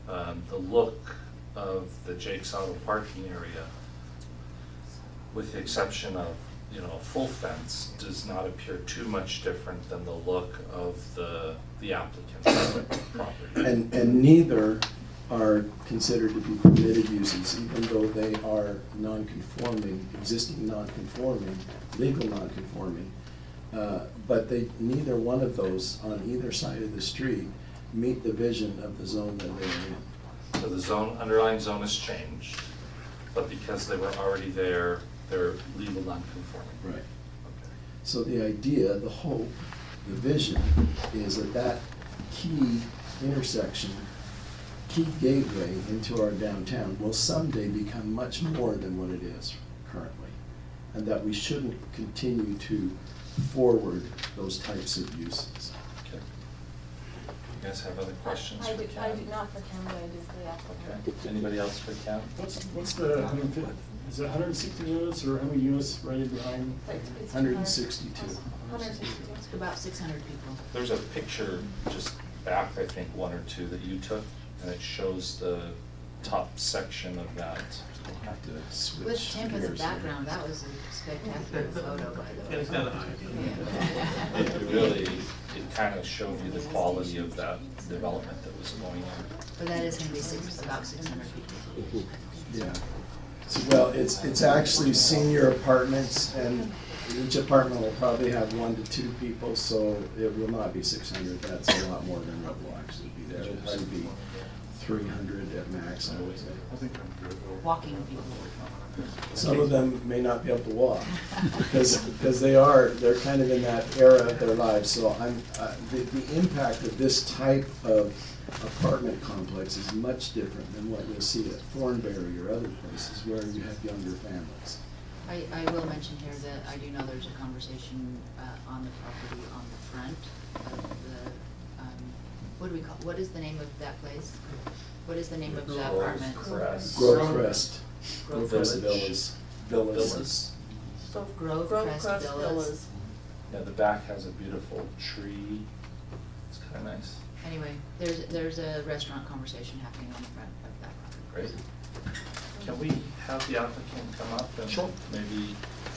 The look of the Jake's Auto parking area, with the exception of, a full fence, does not appear too much different than the look of the applicant's property. And neither are considered to be permitted uses, even though they are non-conforming, existing non-conforming, legal non-conforming. But neither one of those on either side of the street meet the vision of the zone that they're in. So the underlying zone has changed, but because they were already there, they're legal non-conforming. Right. Okay. So the idea, the hope, the vision is that key intersection, key gateway into our downtown will someday become much more than what it is currently. And that we shouldn't continue to forward those types of uses. Okay. You guys have other questions I for do Ken? not for Ken, but I do for the applicant. Okay. Anybody else for Ken? What's the 150, is it 160 units or how many units right in behind? It's 162. 162. It's about 600 people. There's a picture just back, I think, 1 or 2 that you took, and it shows the top section of that. We'll have to switch With Tim as a gears background, that was a spectacular photo, by the way. It's got It really, it kind of showed you the quality of that development that was going on. But that is gonna be about 600 people. Yeah. Well, it's actually senior apartments, and each apartment will probably have 1 to 2 people, so it will not be 600. That's a lot more than what will actually be there. It'll probably be 300 at max, I would say. Walking people. Some of them may not be able to walk, because they're kind of in that era of their lives. So the impact of this type of apartment complex is much different than what you'll see at Thornberry or other places where you have younger families. I will mention here that I do know there's a conversation on the property on the front of the, what is the name of that place? What is the name of that apartment? Grove Crest. Grove Crest Village. Villas. So Grove Crest Villas. Yeah, the back has a beautiful tree. It's kind of nice. Anyway, there's a restaurant conversation happening on the front of that property. Great. Can we have the applicant come up and maybe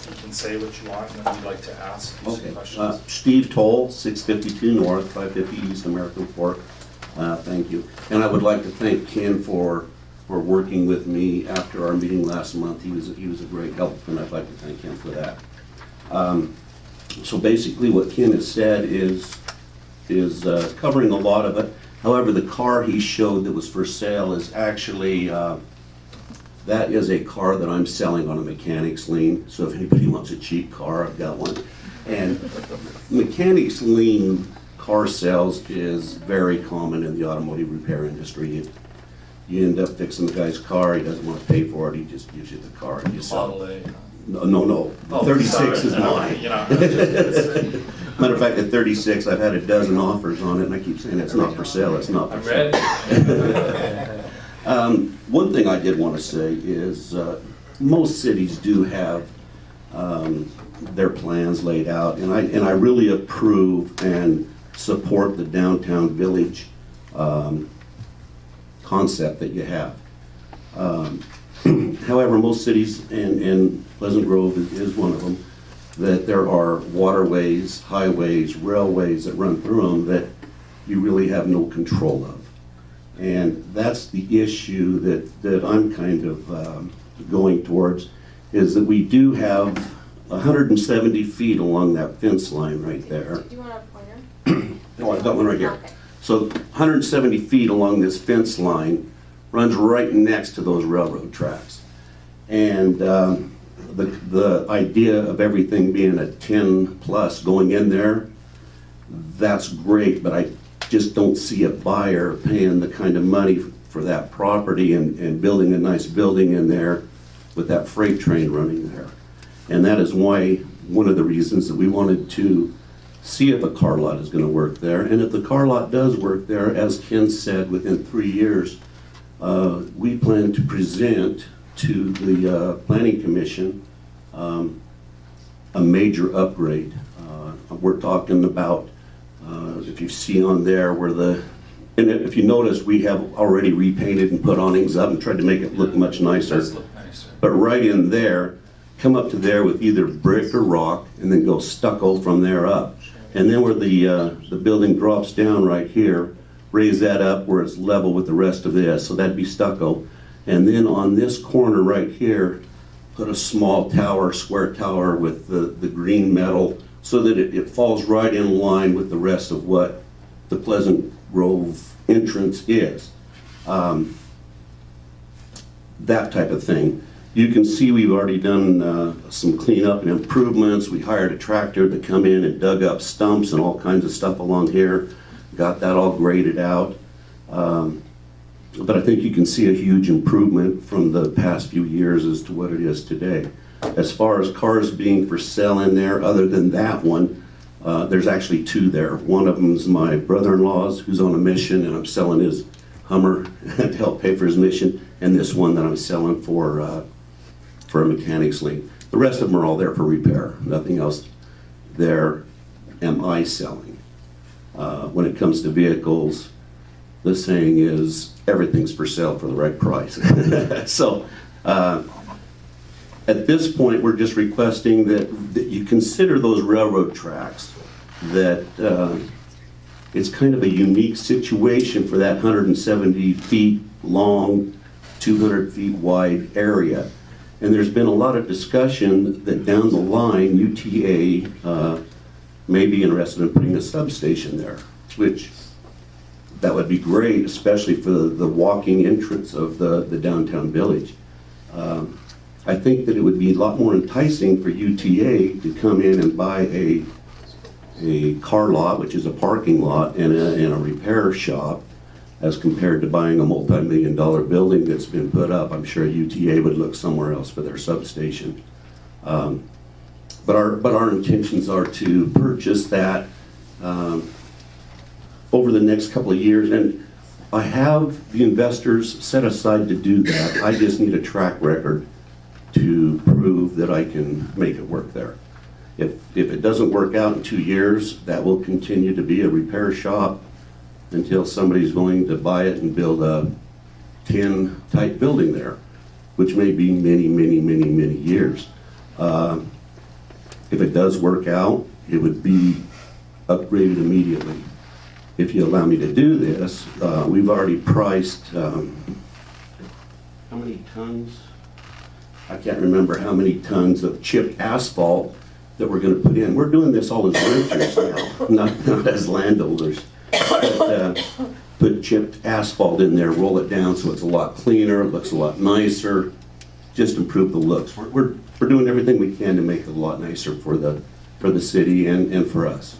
you can say what you want and then we'd like to ask you some questions? Steve Toll, 652 North, 550 East American Fork. Thank you. And I would like to thank Ken for working with me after our meeting last month. He was a great help, and I'd like to thank him for that. So basically what Ken has said is covering a lot of it. However, the car he showed that was for sale is actually, that is a car that I'm selling on a mechanics lien. So if anybody wants a cheap car, I've got one. And mechanics lien car sales is very common in the automotive repair industry. You end up fixing the guy's car, he doesn't want to pay for it, he just gives you the car and you sell Model it. A. No, the 36 is mine. You know, Matter of fact, at 36, I've had a dozen offers on it, and I keep saying it's not for sale, it's not for I'm sale. ready. One thing I did want to say is most cities do have their plans laid out, and I really approve and support the downtown village concept that you have. However, most cities, and Pleasant Grove is one of them, that there are waterways, highways, railways that run through them that you really have no control of. And that's the issue that I'm kind of going towards, is that we do have 170 feet along that fence line right there. Do you want a pointer? Oh, I've got one right here. Okay. So 170 feet along this fence line runs right next to those railroad tracks. And the idea of everything being a 10 plus going in there, that's great, but I just don't see a buyer paying the kind of money for that property and building a nice building in there with that freight train running there. And that is why, one of the reasons that we wanted to see if a car lot is going to work there. And if the car lot does work there, as Ken said, within 3 years, we plan to present to the Planning Commission a major upgrade. We're talking about, if you see on there where and if you notice, we have already repainted and put awnings up and tried to make it look much nicer. It does look nicer. But right in there, come up to there with either brick or rock, and then go stucco from there up. And then where the building drops down right here, raise that up where it's level with the rest of this, so that'd be stucco. And then on this corner right here, put a small tower, square tower with the green metal, so that it falls right in line with the rest of what the Pleasant Grove entrance is. That type of thing. You can see we've already done some cleanup and improvements. We hired a tractor to come in and dug up stumps and all kinds of stuff along here. Got that all graded out. But I think you can see a huge improvement from the past few years as to what it is today. As far as cars being for sale in there, other than that one, there's actually two there. One of them is my brother-in-law's, who's on a mission, and I'm selling his Hummer to help pay for his mission, and this one that I'm selling for a mechanics lien. The rest of them are all there for repair. Nothing else there am I selling. When it comes to vehicles, the saying is everything's for sale for the right price. So at this point, we're just requesting that you consider those railroad tracks, that it's kind of a unique situation for that 170 feet long, 200 feet wide area. And there's been a lot of discussion that down the line, UTA may be interested in putting a substation there, which that would be great, especially for the walking entrance of the downtown village. I think that it would be a lot more enticing for UTA to come in and buy a car lot, which is a parking lot, and a repair shop, as compared to buying a multi-million-dollar building that's been put up. I'm sure UTA would look somewhere else for their substation. But our intentions are to purchase that over the next couple of years, and I have the investors set aside to do that. I just need a track record to prove that I can make it work there. If it doesn't work out in 2 years, that will continue to be a repair shop until somebody's willing to buy it and build a 10 type building there, which may be many, many, many, many years. If it does work out, it would be upgraded immediately. If you allow me to do this, we've already priced, how many tons? I can't remember how many tons of chipped asphalt that we're going to put in. We're doing this all as renters now, not as landowners. But, put chipped asphalt in there, roll it down so it's a lot cleaner, it looks a lot nicer, just improve the looks. We're doing everything we can to make it a lot nicer for the city and for us.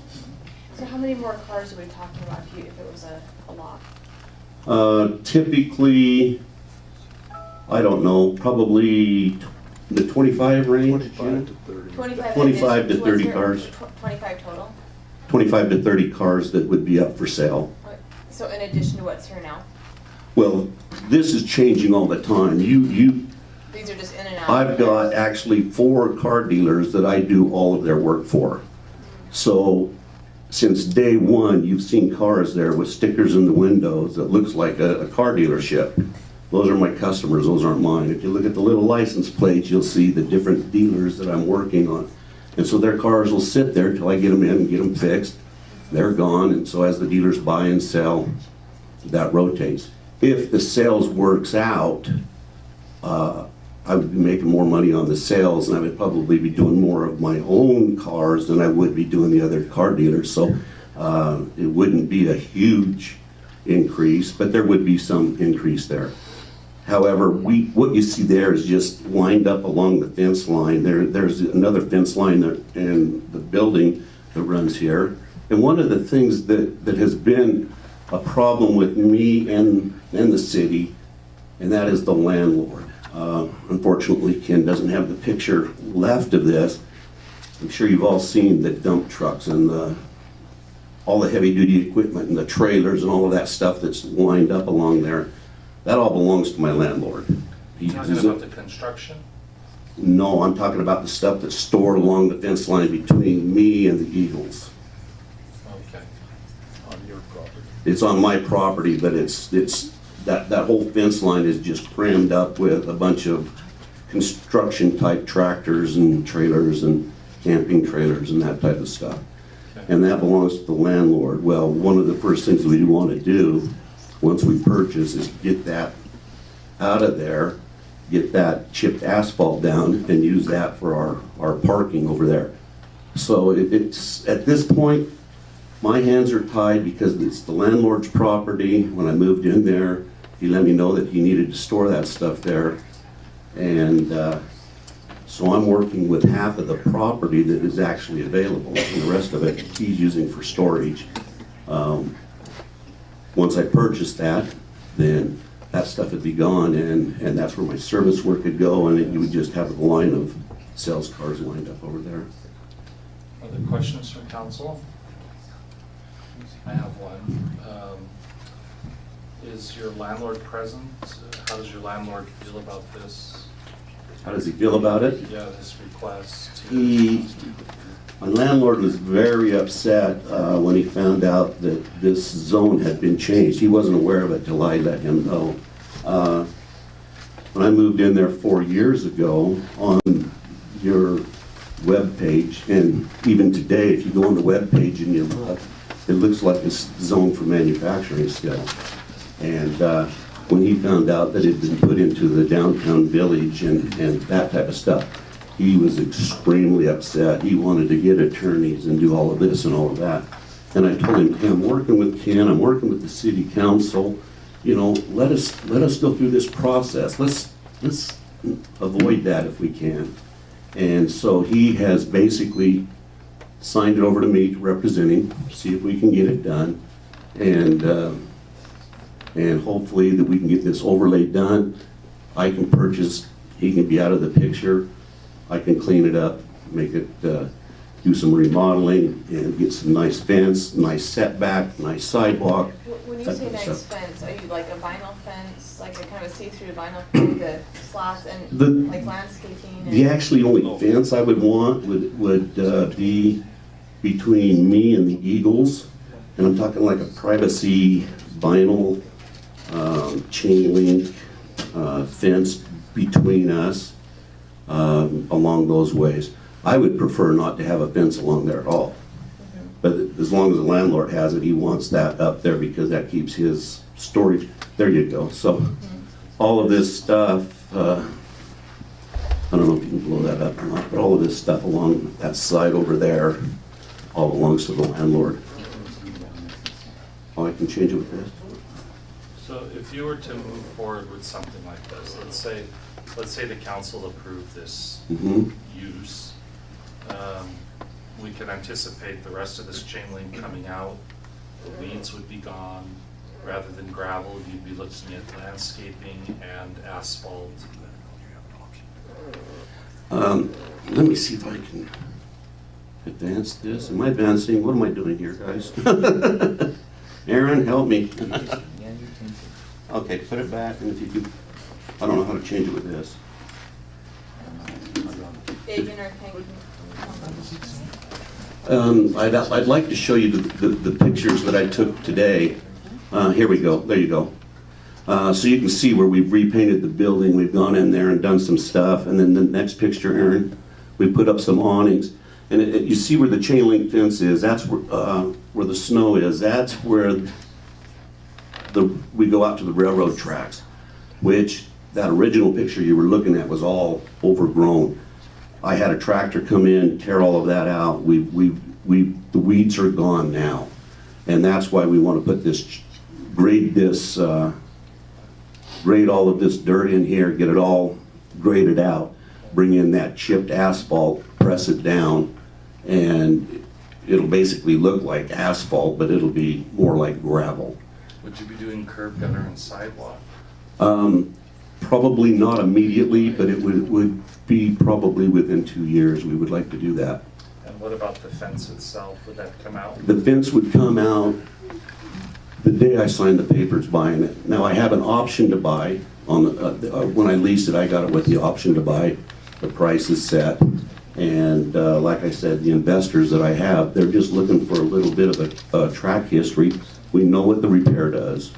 So how many more cars are we talking about if it was a lot? Typically, I don't know, probably the 25 range. 25 25 to 30 what's your- cars. 25 total? 25 to 30 cars that would be up for sale. So in addition to what's here now? Well, this is changing all the time. These are just in and out? I've got actually 4 car dealers that I do all of their work for. So since day one, you've seen cars there with stickers in the windows that looks like a car dealership. Those are my customers, those aren't mine. If you look at the little license plates, you'll see the different dealers that I'm working on. And so their cars will sit there till I get them in and get them fixed. They're gone, and so as the dealers buy and sell, that rotates. If the sales works out, I would be making more money on the sales, and I would probably be doing more of my own cars than I would be doing the other car dealers. So it wouldn't be a huge increase, but there would be some increase there. However, what you see there is just lined up along the fence line. There's another fence line there in the building that runs here. And one of the things that has been a problem with me and the city, and that is the landlord. Unfortunately, Ken doesn't have the picture left of this. I'm sure you've all seen the dump trucks and all the heavy-duty equipment and the trailers and all of that stuff that's lined up along there. That all belongs to my landlord. You're talking about the construction? No, I'm talking about the stuff that's stored along the fence line between me and the Eagles. Okay. On your property. It's on my property, but it's that whole fence line is just crammed up with a bunch of construction type tractors and trailers and camping trailers and that type of stuff. Okay. And that belongs to the landlord. Well, one of the first things we want to do once we purchase is get that out of there, get that chipped asphalt down and use that for our parking over there. So it's at this point, my hands are tied because it's the landlord's property. When I moved in there, he let me know that he needed to store that stuff there. And so I'm working with half of the property that is actually available, and the rest of it he's using for storage. Once I purchased that, then that stuff would be gone, and that's where my service work could go, and you would just have a line of sales cars lined up over there. Other questions from council? I have one. Is your landlord present? How does your landlord feel about this? How does he feel about it? Yeah, this request. My landlord was very upset when he found out that this zone had been changed. He wasn't aware of it till I let him know. When I moved in there 4 years ago, on your webpage, and even today, if you go on the webpage and you look, it looks like it's zoned for manufacturing still. And when he found out that it had been put into the downtown village and that type of stuff, he was extremely upset. He wanted to get attorneys and do all of this and all of that. And I told him, hey, I'm working with Ken, I'm working with the city council, you know, let us go through this process. Let's avoid that if we can. And so he has basically signed it over to me to represent him, see if we can get it done. And hopefully that we can get this overlay done. I can purchase, he can be out of the picture. I can clean it up, make it, do some remodeling and get some nice fence, nice setback, nice sidewalk. When you say nice fence, are you like a vinyl fence, like a kind of see-through vinyl with the slats and like landscaping? The actually only fence I would want would be between me and the Eagles. And I'm talking like a privacy vinyl chain link fence between us along those ways. I would prefer not to have a fence along there at all. But as long as the landlord has it, he wants that up there because that keeps his storage. There you go. So all of this stuff, I don't know if you can blow that up or not, but all of this stuff along that side over there all belongs to the landlord. Oh, I can change it with this. So if you were to move forward with something like this, let's say the council approved this use, we can anticipate the rest of this chain link coming out, the weeds would be gone, rather than gravel, you'd be looking at landscaping and asphalt. Let me see if I can advance this. Am I advancing? What am I doing here, guys? Aaron, help me. Okay, put it back, and if you could, I don't know how to change it with this. Bacon or pink? I'd like to show you the pictures that I took today. Here we go, there you go. So you can see where we've repainted the building, we've gone in there and done some stuff, and then the next picture, Aaron, we put up some awnings. And you see where the chain link fence is, that's where the snow is, that's where we go out to the railroad tracks, which that original picture you were looking at was all overgrown. I had a tractor come in, tear all of that out. The weeds are gone now. And that's why we want to put this, grade all of this dirt in here, get it all graded out, bring in that chipped asphalt, press it down, and it'll basically look like asphalt, but it'll be more like gravel. Would you be doing curb, gutter, and sidewalk? Probably not immediately, but it would be probably within 2 years. We would like to do that. And what about the fence itself? Would that come out? The fence would come out the day I signed the papers buying it. Now, I have an option to buy. When I leased it, I got it with the option to buy. The price is set. And like I said, the investors that I have, they're just looking for a little bit of a track history. We know what the repair does.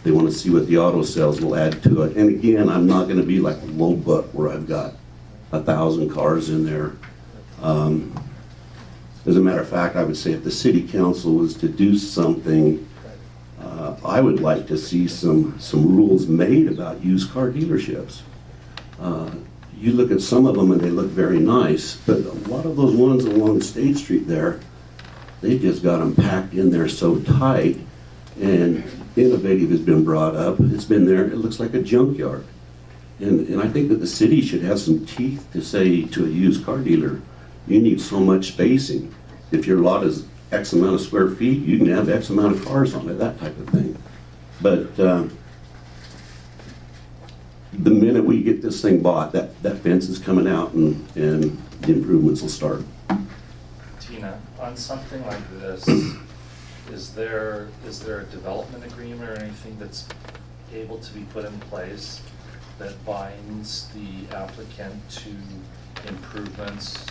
They want to see what the auto sales will add to it. And again, I'm not going to be like a low book where I've got 1,000 cars in there. As a matter of fact, I would say if the city council was to do something, I would like to see some rules made about used car dealerships. You look at some of them and they look very nice, but a lot of those ones along State Street there, they just got them packed in there so tight. And Innovative has been brought up. It's been there. It looks like a junkyard. And I think that the city should have some teeth to say to a used car dealer, you need so much spacing. If your lot is X amount of square feet, you can have X amount of cars on it, that type of thing. But the minute we get this thing bought, that fence is coming out and the improvements will start. Tina, on something like this, is there a development agreement or anything that's able to be put in place that binds the applicant to improvements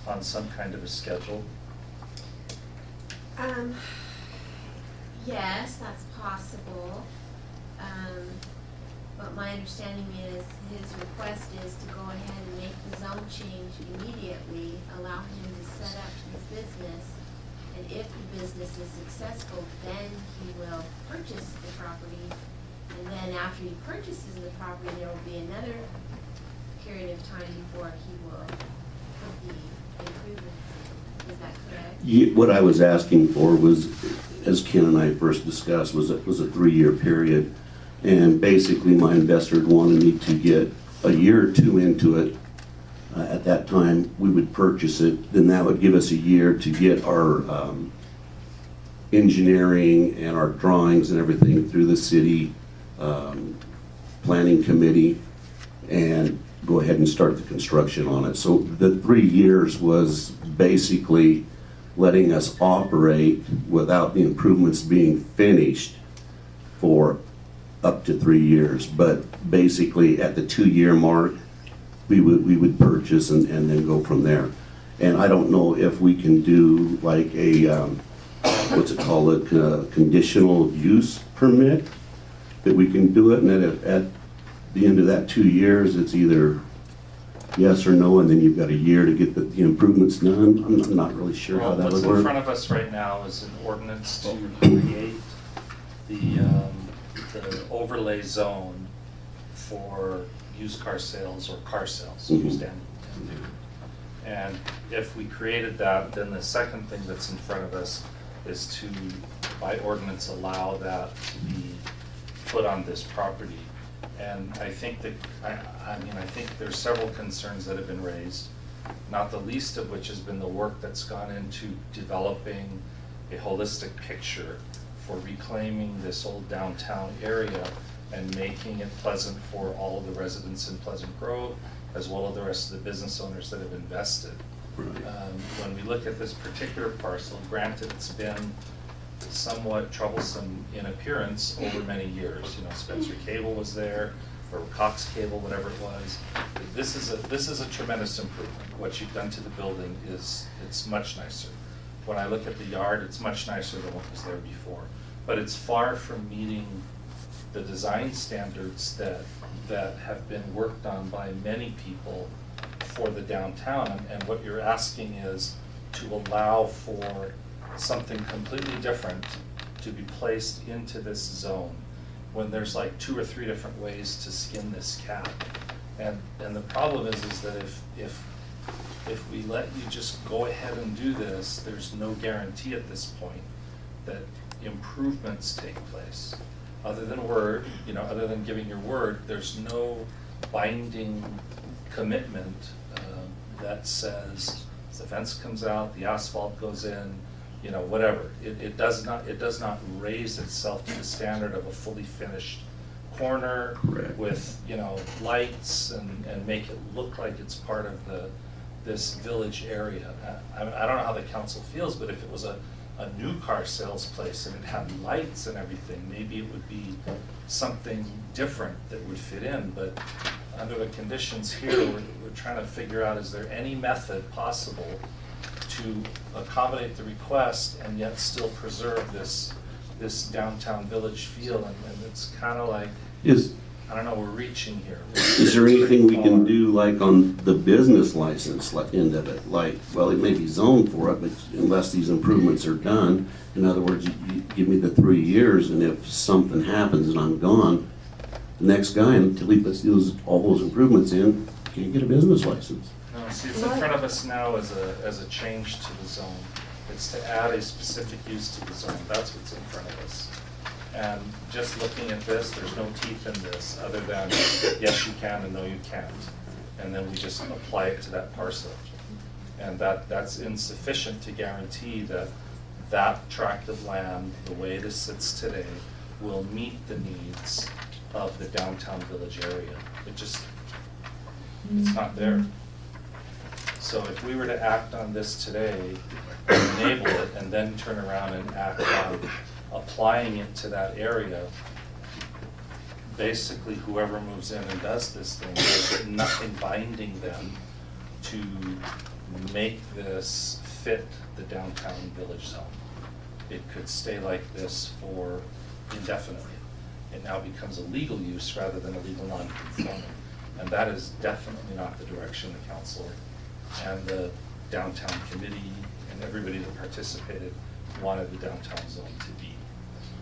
on some kind of a schedule? Yes, that's possible. But my understanding is his request is to go ahead and make the zone change immediately, allow him to set up his business. And if the business is successful, then he will purchase the property. And then after he purchases the property, there will be another period of time before he will put the improvements in. Is that correct? What I was asking for was, as Ken and I first discussed, was a 3-year period. And basically my investor had wanted me to get a year or two into it. At that time, we would purchase it. Then that would give us a year to get our engineering and our drawings and everything through the city planning committee and go ahead and start the construction on it. So the 3 years was basically letting us operate without the improvements being finished for up to 3 years. But basically at the 2-year mark, we would purchase and then go from there. And I don't know if we can do like a, what's it called, a conditional use permit, that we can do it, and at the end of that 2 years, it's either yes or no, and then you've got a year to get the improvements done. I'm not really sure how that would What's work. in front of us right now is an ordinance to create the overlay zone for used car sales or car sales, used and new. And if we created that, then the second thing that's in front of us is to, by ordinance, allow that to be put on this property. And I think that, I think there's several concerns that have been raised, not the least of which has been the work that's gone into developing a holistic picture for reclaiming this old downtown area and making it pleasant for all of the residents in Pleasant Grove, as well as the rest of the business owners that have invested. When we look at this particular parcel, granted, it's been somewhat troublesome in appearance over many years. You know, Spencer Cable was there, or Cox Cable, whatever it was. This is a tremendous improvement. What you've done to the building it's much nicer. When I look at the yard, it's much nicer than what was there before. But it's far from meeting the design standards that have been worked on by many people for the downtown. And what you're asking is to allow for something completely different to be placed into this zone when there's like 2 or 3 different ways to skin this cat. And the problem is that if we let you just go ahead and do this, there's no guarantee at this point that improvements take place. Other than word, you know, other than giving your word, there's no binding commitment that says the fence comes out, the asphalt goes in, you know, whatever. It does not raise itself to the standard of a fully finished corner. Correct. With, you know, lights and make it look like it's part of this village area. I don't know how the council feels, but if it was a new car sales place and it had lights and everything, maybe it would be something different that would fit in. But under the conditions here, we're trying to figure out, is there any method possible to accommodate the request and yet still preserve this downtown village feel? And it's kind of like, I don't know, we're reaching here. Is there anything we can do, like on the business license end of it? Like, well, it may be zoned for it, but unless these improvements are done, in other words, you give me the 3 years, and if something happens and I'm gone, the next guy, until he puts all those improvements in, can't get a business license. No, see, it's in front of us now as a change to the zone. It's to add a specific use to the zone. That's what's in front of us. And just looking at this, there's no teeth in this other than yes, you can and no, you can't. And then we just apply it to that parcel. And that's insufficient to guarantee that that tract of land, the way it sits today, will meet the needs of the downtown village area. It's not there. So if we were to act on this today, enable it, and then turn around and act on applying it to that area, basically whoever moves in and does this thing, there's nothing binding them to make this fit the downtown village zone. It could stay like this for indefinitely. It now becomes a legal use rather than a legal non-conforming. And that is definitely not the direction the council and the downtown committee and everybody that participated wanted the downtown zone to be.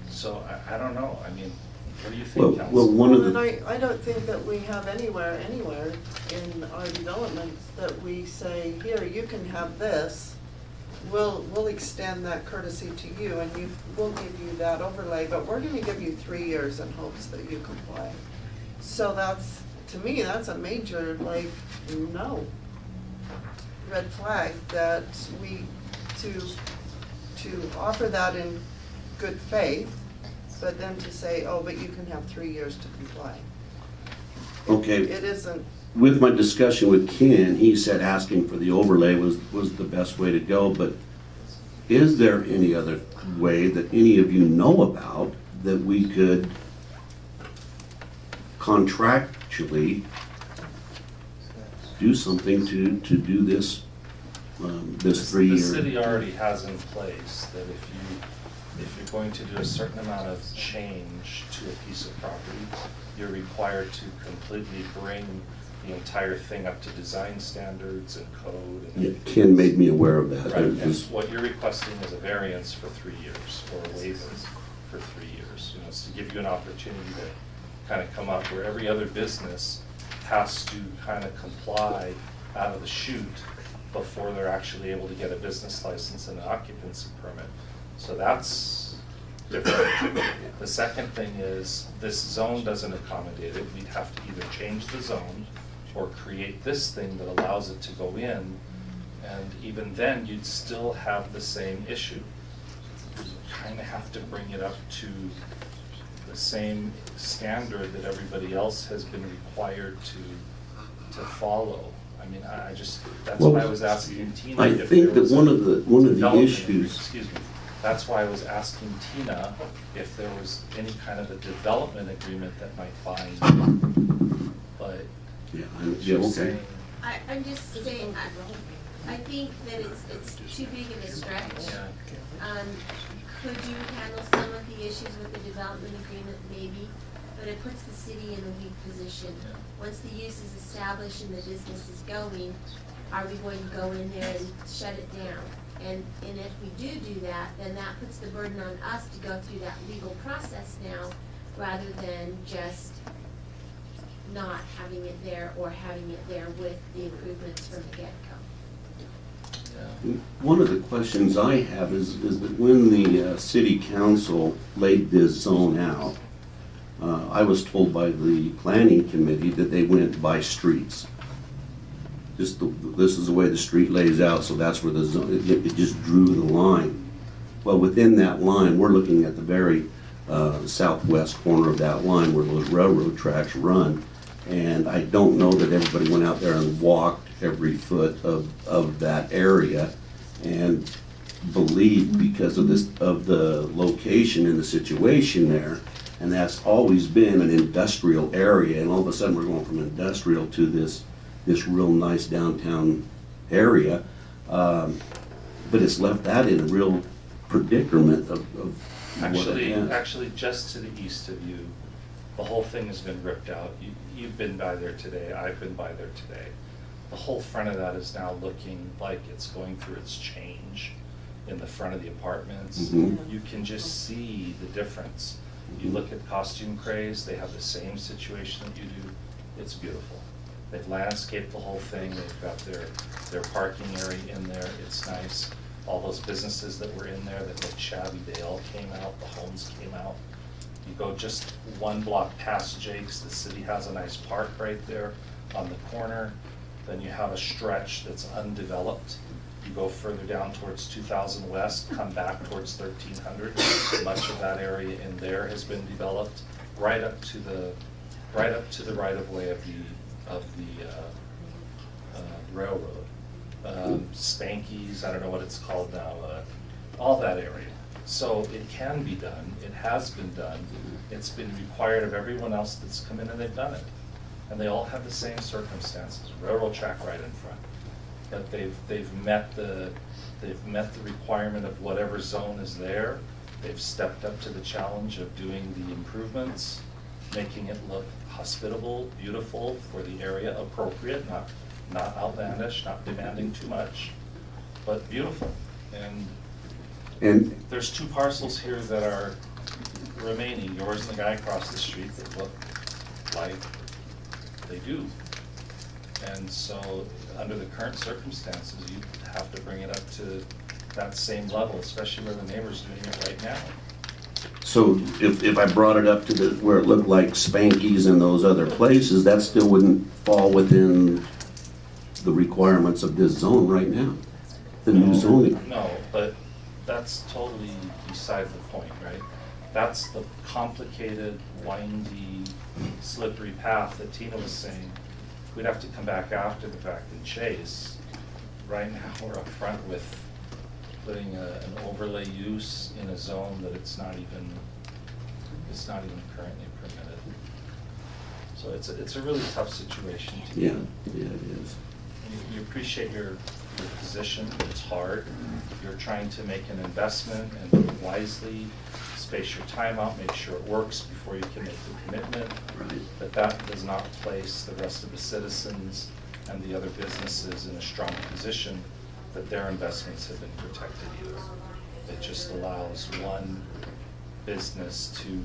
So I don't know. I mean, what do you think, council? Well, one of the... I don't think that we have anywhere in our developments that we say, here, you can have this. We'll extend that courtesy to you, and we'll give you that overlay, but we're gonna give you 3 years in hopes that you comply. So that's, to me, that's a major, like, no. Red flag that to offer that in good faith, but then to say, oh, but you can have 3 years to comply. Okay. It isn't. With my discussion with Ken, he said asking for the overlay was the best way to go, but is there any other way that any of you know about that we could contractually do something to do this, this 3 year? The city already has in place that if you're going to do a certain amount of change to a piece of property, you're required to completely bring the entire thing up to design standards and code. And Yeah, Ken made me aware of that. right, It and was- what you're requesting is a variance for 3 years, or a waiver for 3 years. You know, it's to give you an opportunity to kind of come up where every other business has to kind of comply out of the chute before they're actually able to get a business license and an occupancy permit. So that's different. The second thing is, this zone doesn't accommodate it. We'd have to either change the zone or create this thing that allows it to go in, and even then, you'd still have the same issue. You kind of have to bring it up to the same standard that everybody else has been required to follow. I mean, I just, that's Well, why I was asking Tina. I if think there that was a one of the development issues. agreement, excuse me, that's why I was asking Tina if there was any kind of a development agreement that might bind you. But Yeah, she was okay. saying, I'm just saying, I think that it's too big of a stretch. yeah, Could you handle some of the issues with the development agreement? Maybe, but it puts the city in a weak position. Once the use is established and the business is going, are we going to go in there and shut it down? And if we do that, then that puts the burden on us to go through that legal process now, rather than just not having it there or having it there with the improvements from the get-go. One of the questions I have is that when the city council laid this zone out, I was told by the planning committee that they went by streets. This is the way the street lays out, so that's where the zone, it just drew the line. Well, within that line, we're looking at the very southwest corner of that line where those railroad tracks run. And I don't know that everybody went out there and walked every foot of that area, and believed because of the location and the situation there, and that's always been an industrial area, and all of a sudden we're going from industrial to this real nice downtown area, but it's left that in a real predicament of what it has. actually, just to the east of you, the whole thing has been ripped out. You've been by there today, I've been by there today. The whole front of that is now looking like it's going through its change in the front of the apartments. Mhm. You can just see the difference. You look at Costume Craze, they have the same situation that you do. It's beautiful. They've landscaped the whole thing, they've got their parking area in there, it's nice. All those businesses that were in there that looked shabby, they all came out, the homes came out. You go just one block past Jake's, the city has a nice park right there on the corner. Then you have a stretch that's undeveloped. You go further down towards 2000 West, come back towards 1300. Much of that area in there has been developed, right up to the right of way of the railroad. Spanky's, I don't know what it's called now, all that area. So it can be done, it has been done, it's been required of everyone else that's come in and they've done it. And they all have the same circumstances, railroad track right in front. But they've met the requirement of whatever zone is there. They've stepped up to the challenge of doing the improvements, making it look hospitable, beautiful for the area, appropriate, not outlandish, not demanding too much, but beautiful. And there's two parcels here that are remaining, yours and the guy across the street, that look like they do. And so, under the current circumstances, you have to bring it up to that same level, especially where the neighbor's doing it right now. So if I brought it up to where it looked like Spanky's and those other places, that still wouldn't fall within the requirements of this zone right now, the new zoning. No, but that's totally beside the point, right? That's the complicated, windy, slippery path that Tina was saying. We'd have to come back after the fact and chase. Right now, we're up front with putting an overlay use in a zone that it's not even currently permitted. So it's a really tough situation to be in. Yeah, it is. You appreciate your position, it's hard. You're trying to make an investment and do it wisely, space your time out, make sure it works before you can make the commitment. Right. But that does not place the rest of the citizens and the other businesses in a strong position that their investments have been protected either. It just allows one business to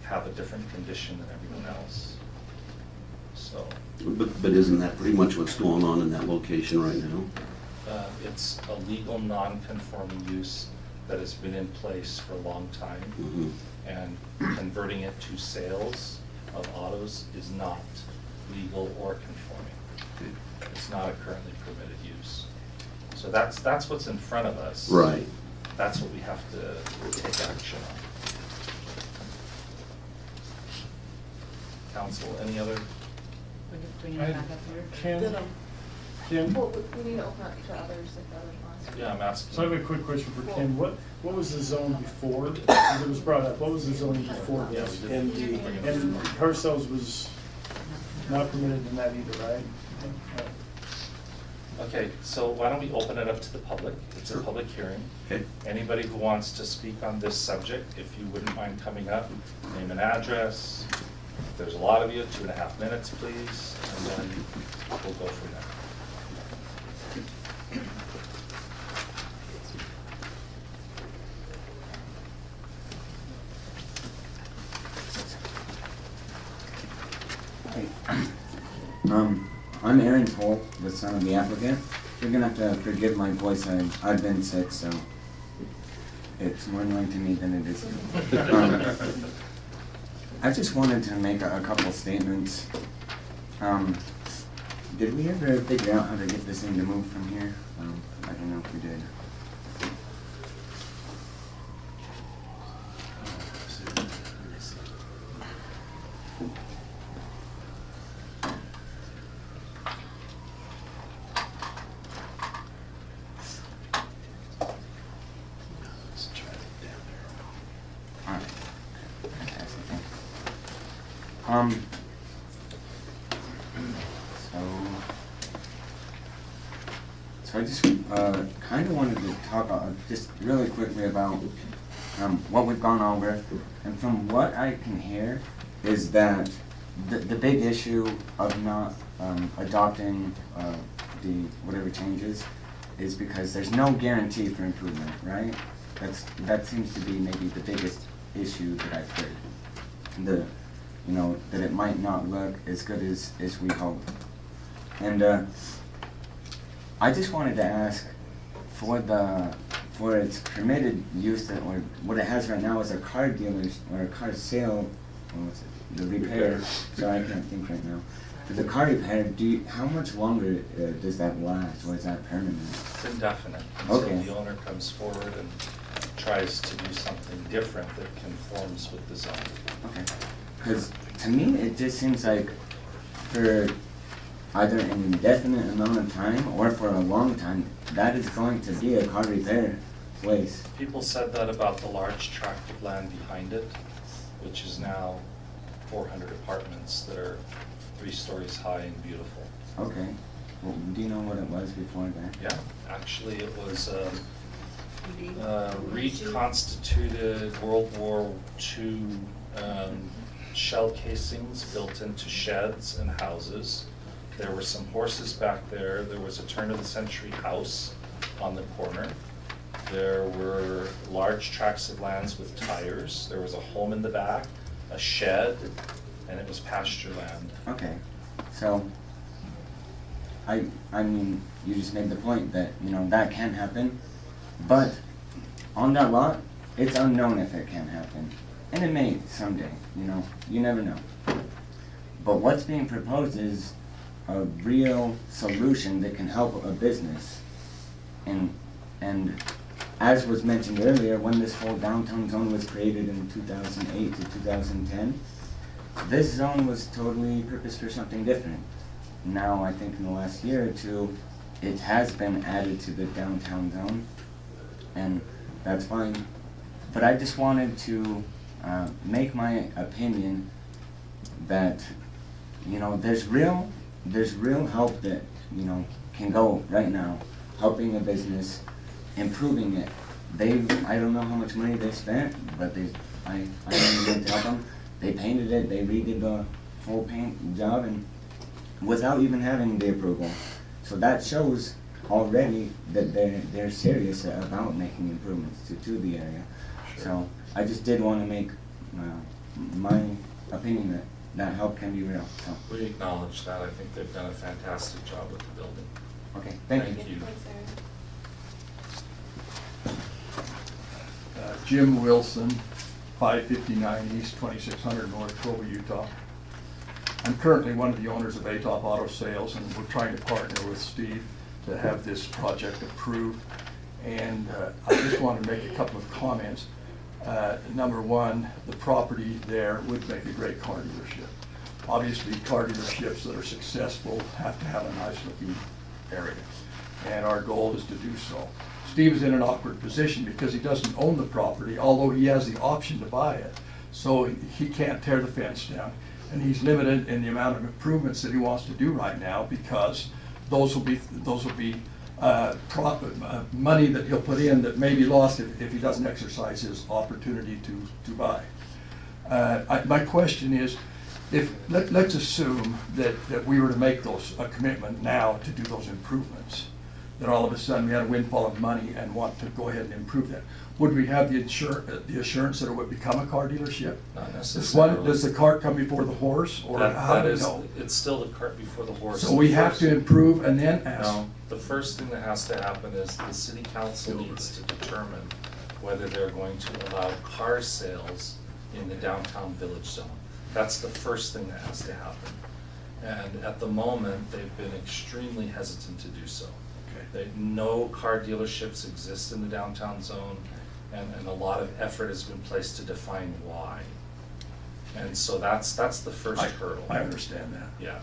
have a different condition than everyone else. So. But isn't that pretty much what's going on in that location right now? It's a legal non-conforming use that has been in place for a long time. Mm-hmm. And converting it to sales of autos is not legal or conforming. It's not a currently permitted use. So that's what's in front of us. Right. That's what we have to take action on. Council, any other Bringing it back up here. Ken, Well, we need to open up to others if others want to. Yeah, I'm asking. so I have a quick question for Ken. What was the zone before? Because it was brought up. What was the zone before this? MD. And car sales was not permitted in that either, right? Okay, so why don't we open it up to the public? It's a public hearing. Okay. Anybody who wants to speak on this subject, if you wouldn't mind coming up, name and address. If there's a lot of you, 2.5 minutes, please, and then we'll go from there. I'm Aaron Toll, the son of the applicant. You're gonna have to forgive my voice. I've been sick, so it's more annoying to me than it is to you. I just wanted to make a couple statements. Did we ever figure out how to get this thing to move from here? I don't know if we did. So I just kind of wanted to talk just really quickly about what we've gone over, and from what I can hear is that the big issue of not adopting the whatever changes is because there's no guarantee for improvement, right? That seems to be maybe the biggest issue that I've heard. That it might not look as good as we hope. And I just wanted to ask for its permitted use, or what it has right now is a car dealer's or a car sale, the repair. Sorry, I can't think right now. For the car repair, how much longer does that last, or is that permanent? It's indefinite until Okay. the owner comes forward and tries to do something different that conforms with the zone. Okay. Because to me, it just seems like for either an indefinite amount of time or for a long time, that is going to be a car repair place. People said that about the large tract of land behind it, which is now 400 apartments that are 3 stories high and beautiful. Okay. Well, do you know what it was before that? Yeah, actually it was reconstituted World War II shell casings built into sheds and houses. There were some horses back there. There was a turn-of-the-century house on the corner. There were large tracts of lands with tires. There was a home in the back, a shed, and it was pasture land. Okay. So, I mean, you just made the point that, that can happen, but on that lot, it's unknown if it can happen. And it may someday, you never know. But what's being proposed is a real solution that can help a business. And as was mentioned earlier, when this whole downtown zone was created in 2008 to 2010, this zone was totally purposed for something different. Now, I think in the last year or two, it has been added to the downtown zone, and that's fine. But I just wanted to make my opinion that, there's real help that, can go right now, helping a business, improving it. I don't know how much money they spent, but I didn't help them. They painted it, they redid the full paint job, and without even having the approval. So that shows already that they're serious about making improvements to the area. So I just did want to make my opinion that help can be real. So. We acknowledge that. I think they've done a fantastic job with the building. Okay, thank you. Jim Wilson, 559 East, 2600 North, Provo, Utah. I'm currently one of the owners of ATOP Auto Sales, and we're trying to partner with Steve to have this project approved. And I just want to make a couple of comments. Number one, the property there would make a great car dealership. Obviously, car dealerships that are successful have to have a nice looking area, and our goal is to do so. Steve is in an awkward position because he doesn't own the property, although he has the option to buy it. So he can't tear the fence down, and he's limited in the amount of improvements that he wants to do right now because those will be money that he'll put in that may be lost if he doesn't exercise his opportunity to buy. My question is, let's assume that we were to make a commitment now to do those improvements, that all of a sudden we had a windfall of money and want to go ahead and improve that. Would we have the assurance that it would become a car dealership? Not necessarily. Does the cart come before the horse, or how do we know? It's still the cart before the horse. So we have to improve and then ask? No, the first thing that has to happen is the city council needs to determine whether they're going to allow car sales in the downtown village zone. That's the first thing that has to happen. And at the moment, they've been extremely hesitant to do so. No car dealerships exist in the downtown zone, and a lot of effort has been placed to define why. And so that's the first hurdle. I understand that. Yeah.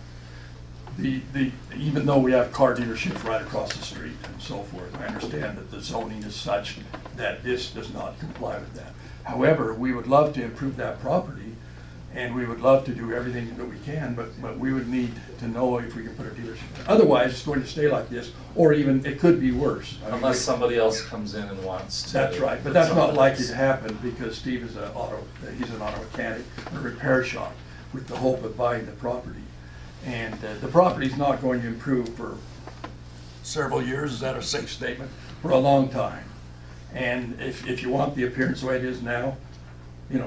Even though we have car dealerships right across the street and so forth, I understand that the zoning is such that this does not comply with that. However, we would love to improve that property, and we would love to do everything that we can, but we would need to know if we can put a dealership there. Otherwise, it's going to stay like this, or even it could be worse. Unless somebody else comes in and wants to. That's right, but that's not likely to happen because Steve is he's an auto mechanic, a repair shop, with the hope of buying the property. And the property's not going to improve for several years. Is that a safe statement? For a long time. And if you want the appearance the way it is now,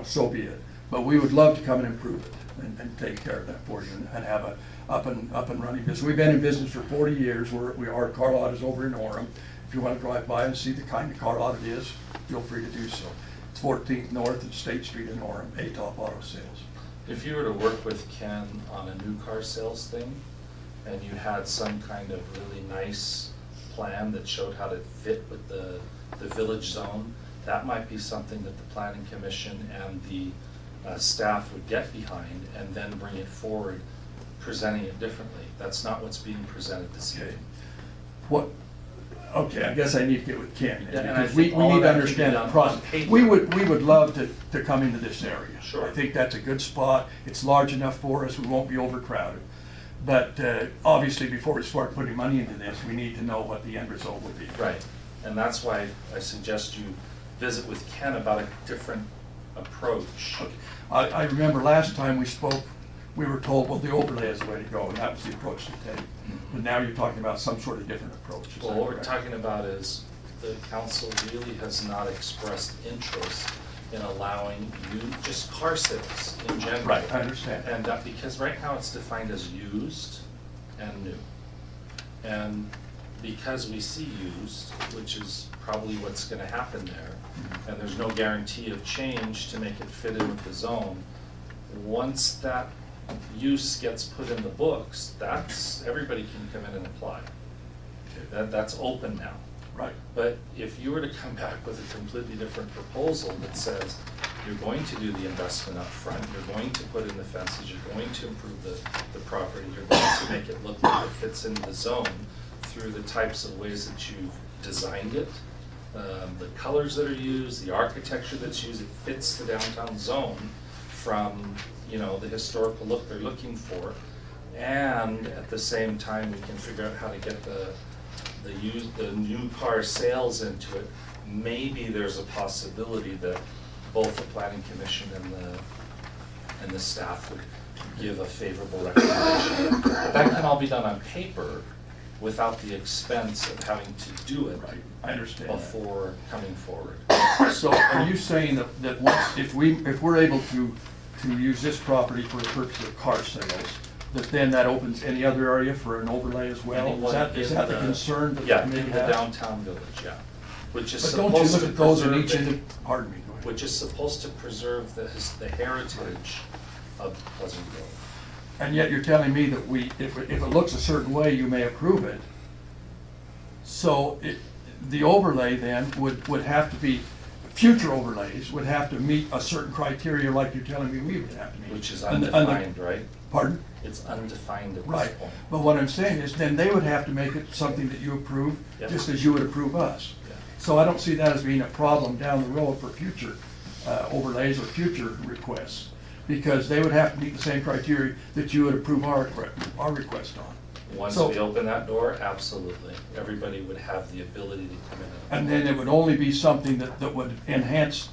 so be it. But we would love to come and improve it and take care of that for you and have a up and running business. We've been in business for 40 years. Our car lot is over in Orem. If you want to drive by and see the kind of car lot it is, feel free to do so. It's 14th North and State Street in Orem, ATOP Auto Sales. If you were to work with Ken on a new car sales thing, and you had some kind of really nice plan that showed how to fit with the village zone, that might be something that the Planning Commission and the staff would get behind and then bring it forward, presenting it differently. That's not what's being presented this evening. Okay, I guess I need to get with Ken, Yeah, and I because we think all need of to that can be understand done the on process. paper. We would love to come into this area. Sure. I think that's a good spot. It's large enough for us. We won't be overcrowded. But obviously, before we start putting money into this, we need to know what the end result will be. Right, and that's why I suggest you visit with Ken about a different approach. Okay. I remember last time we spoke, we were told, well, the overlay is the way to go, and that was the approach to take. But now you're talking about some sort of different approach. Is Well, that what we're correct? talking about is the council really has not expressed interest in allowing just car sales in general. Right, I understand. And because right now it's defined as used and new. And because we see used, which is probably what's gonna happen there, and there's no guarantee of change to make it fit in with the zone, once that use gets put in the books, everybody can come in and apply. That's open now. Right. But if you were to come back with a completely different proposal that says you're going to do the investment up front, you're going to put in the fences, you're going to improve the property, you're going to make it look like it fits into the zone through the types of ways that you've designed it, the colors that are used, the architecture that's used, it fits the downtown zone from the historical look they're looking for, and at the same time we can figure out how to get the new car sales into it. Maybe there's a possibility that both the Planning Commission and the staff would give a favorable recommendation. But that can all be done on paper without the expense of having to do it. Right, I understand before coming forward. So are you saying that once, if we're able to use this property for the purpose of car sales, then that opens any other area for an overlay as well? Is that the concern that the committee has? Yeah, in the downtown village, yeah. Which is But don't you supposed look to at those in preserve each, pardon me, go ahead. which is supposed to preserve the heritage of Pleasant Grove. And yet you're telling me that if it looks a certain way, you may approve it. So the overlay then would have to be future overlays would have to meet a certain criteria like you're telling me we would have to meet. Which is And the- undefined, right? Pardon? It's undefined at this Right, point. but what I'm saying is then they would have to make it something that you approve, Yep. just as you would approve us. Yeah. So I don't see that as being a problem down the road for future overlays or future requests, because they would have to meet the same criteria that you would approve our request on. Once So- we open that door, absolutely. Everybody would have the ability to come in. And then it would only be something that would enhance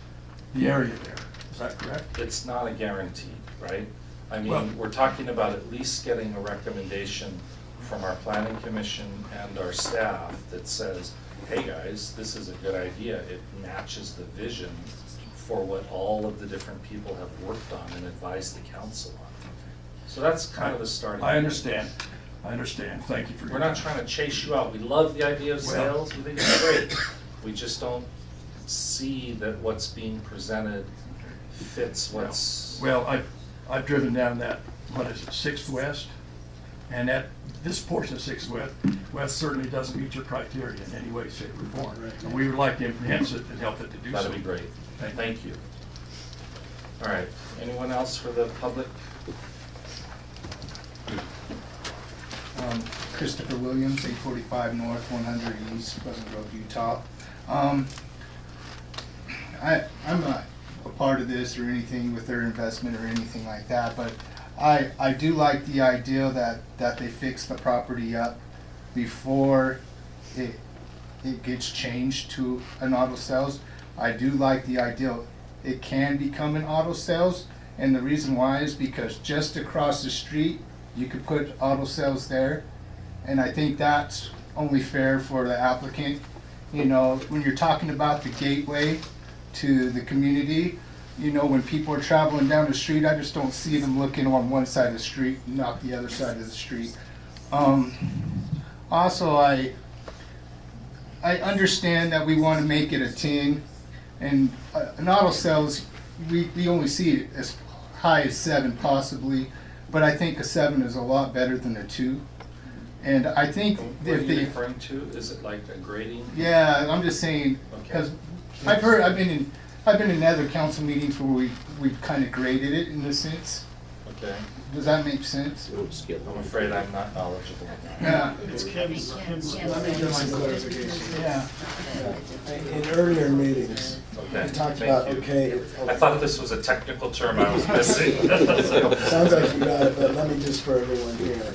the area there. Is that correct? It's not a guarantee, right? I Well- mean, we're talking about at least getting a recommendation from our planning commission and our staff that says, hey guys, this is a good idea. It matches the vision for what all of the different people have worked on and advised the council on. So that's kind of the starting. I understand. I understand. Thank you for your We're not time. trying to chase you out. We love the idea of Well- sales. We think it's great. We just don't see that what's being presented fits what's. Well, I've driven down that, what is it, Sixth West? And this portion of Sixth West certainly doesn't meet your criteria in any way, shape, or form. And we would like to enhance it and help it to do so. That'd be great. Thank you. All right, anyone else for the public? Christopher Williams, 845 North, 100 East, Pleasant Grove, Utah. I'm not a part of this or anything with their investment or anything like that, but I do like the idea that they fix the property up before it gets changed to an auto sales. I do like the idea it can become an auto sales, and the reason why is because just across the street, you could put auto sales there, and I think that's only fair for the applicant. You know, when you're talking about the gateway to the community, you know, when people are traveling down the street, I just don't see them looking on one side of the street, not the other side of the street. Also, I understand that we want to make it a 10, and an auto sales, we only see it as high as 7 possibly, but I think a 7 is a lot better than a 2. And I think What are if you they, referring to? Is it like a grading? yeah, I'm just saying, because I've been in other council meetings where we've kind of graded it in a sense. Okay. Does that make sense? I'm afraid I'm not knowledgeable. Yeah. It's Ken's. Let me just some clarification. Yeah. In earlier meetings, Okay, we talked thank about, you. okay. I thought this was a technical term I was missing. Sounds like you got it, but let me just for everyone here,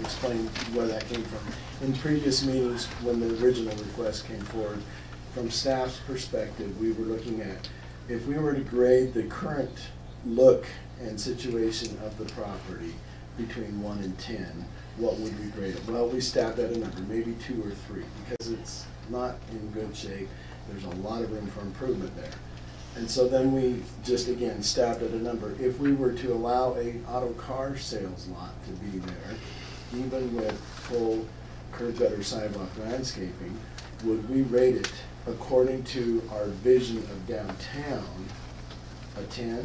explain where that came from. In previous meetings, when the original request came forward, from staff's perspective, we were looking at, if we were to grade the current look and situation of the property between 1 and 10, what would we grade it? Well, we stabbed at a number, maybe 2 or 3, because it's not in good shape. There's a lot of room for improvement there. And so then we just, again, stabbed at a number. If we were to allow a auto car sales lot to be there, even with full curb gutter sidewalk landscaping, would we rate it according to our vision of downtown, a 10?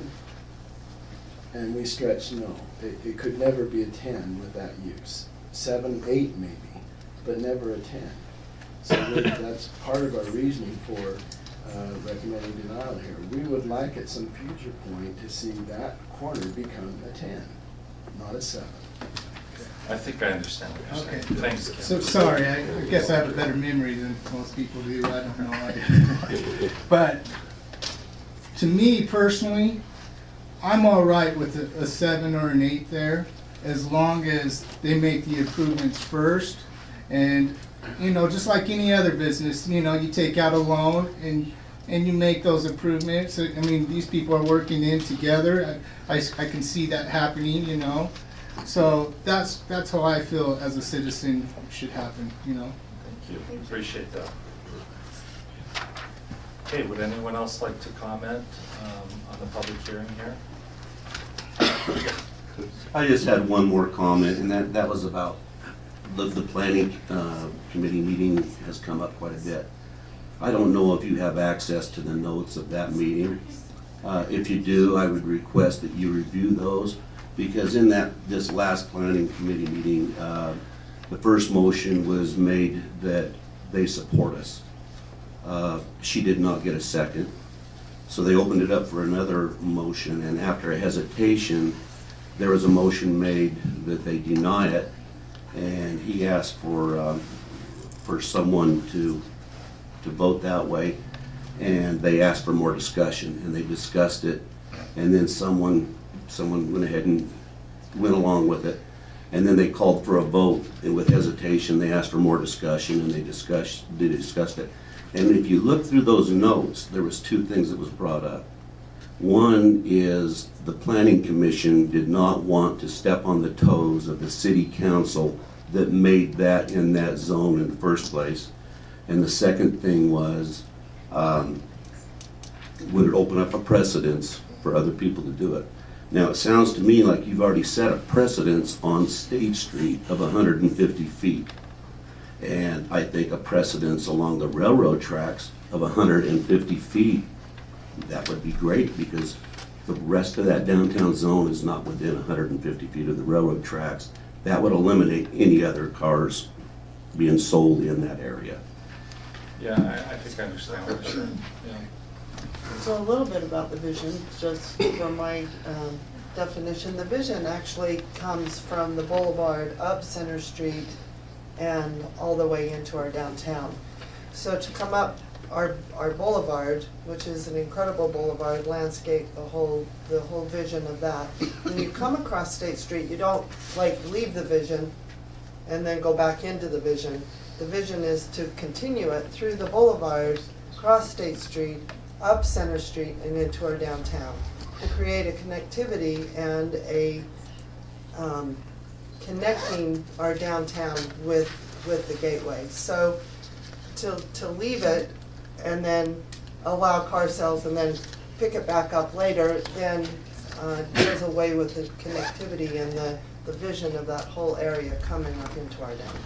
And we stretched no. It could never be a 10 with that use. 7, 8 maybe, but never a 10. So that's part of our reasoning for recommending denial here. We would like at some future point to see that corner become a 10, not a 7. I think I understand what you're Okay. saying. Thanks, Ken. So sorry, I guess I have a better memory than most people do. I don't know. But to me personally, I'm all right with a 7 or an 8 there, as long as they make the improvements first. And, you know, just like any other business, you know, you take out a loan and you make those improvements. I mean, these people are working in together. I can see that happening, you know. So that's how I feel as a citizen should happen, you know. Thank you, appreciate that. Okay, would anyone else like to comment on the public hearing here? I just had one more comment, and that was about the planning committee meeting has come up quite a bit. I don't know if you have access to the notes of that meeting. If you do, I would request that you review those, because in this last planning committee meeting, the first motion was made that they support us. She did not get a second. So they opened it up for another motion, and after a hesitation, there was a motion made that they deny it, and he asked for someone to vote that way, and they asked for more discussion, and they discussed it, and then someone went ahead and went along with it, and then they called for a vote, and with hesitation, they asked for more discussion, and they discussed it. And if you look through those notes, there was two things that was brought up. One is the Planning Commission did not want to step on the toes of the city council that made that in that zone in the first place. And the second thing was, would it open up a precedence for other people to do it? Now, it sounds to me like you've already set a precedence on State Street of 150 feet. And I think a precedence along the railroad tracks of 150 feet, that would be great, because the rest of that downtown zone is not within 150 feet of the railroad tracks. That would eliminate any other cars being sold in that area. Yeah, I think I understand what you're saying, yeah. So a little bit about the vision, just for my definition. The vision actually comes from the boulevard up Center Street and all the way into our downtown. So to come up our boulevard, which is an incredible boulevard, landscape, the whole vision of that. When you come across State Street, you don't like leave the vision and then go back into the vision. The vision is to continue it through the boulevard, across State Street, up Center Street, and into our downtown, to create a connectivity and a connecting our downtown with the gateway. So to leave it and then allow car sales and then pick it back up later, then does away with the connectivity and the vision of that whole area coming up into our downtown.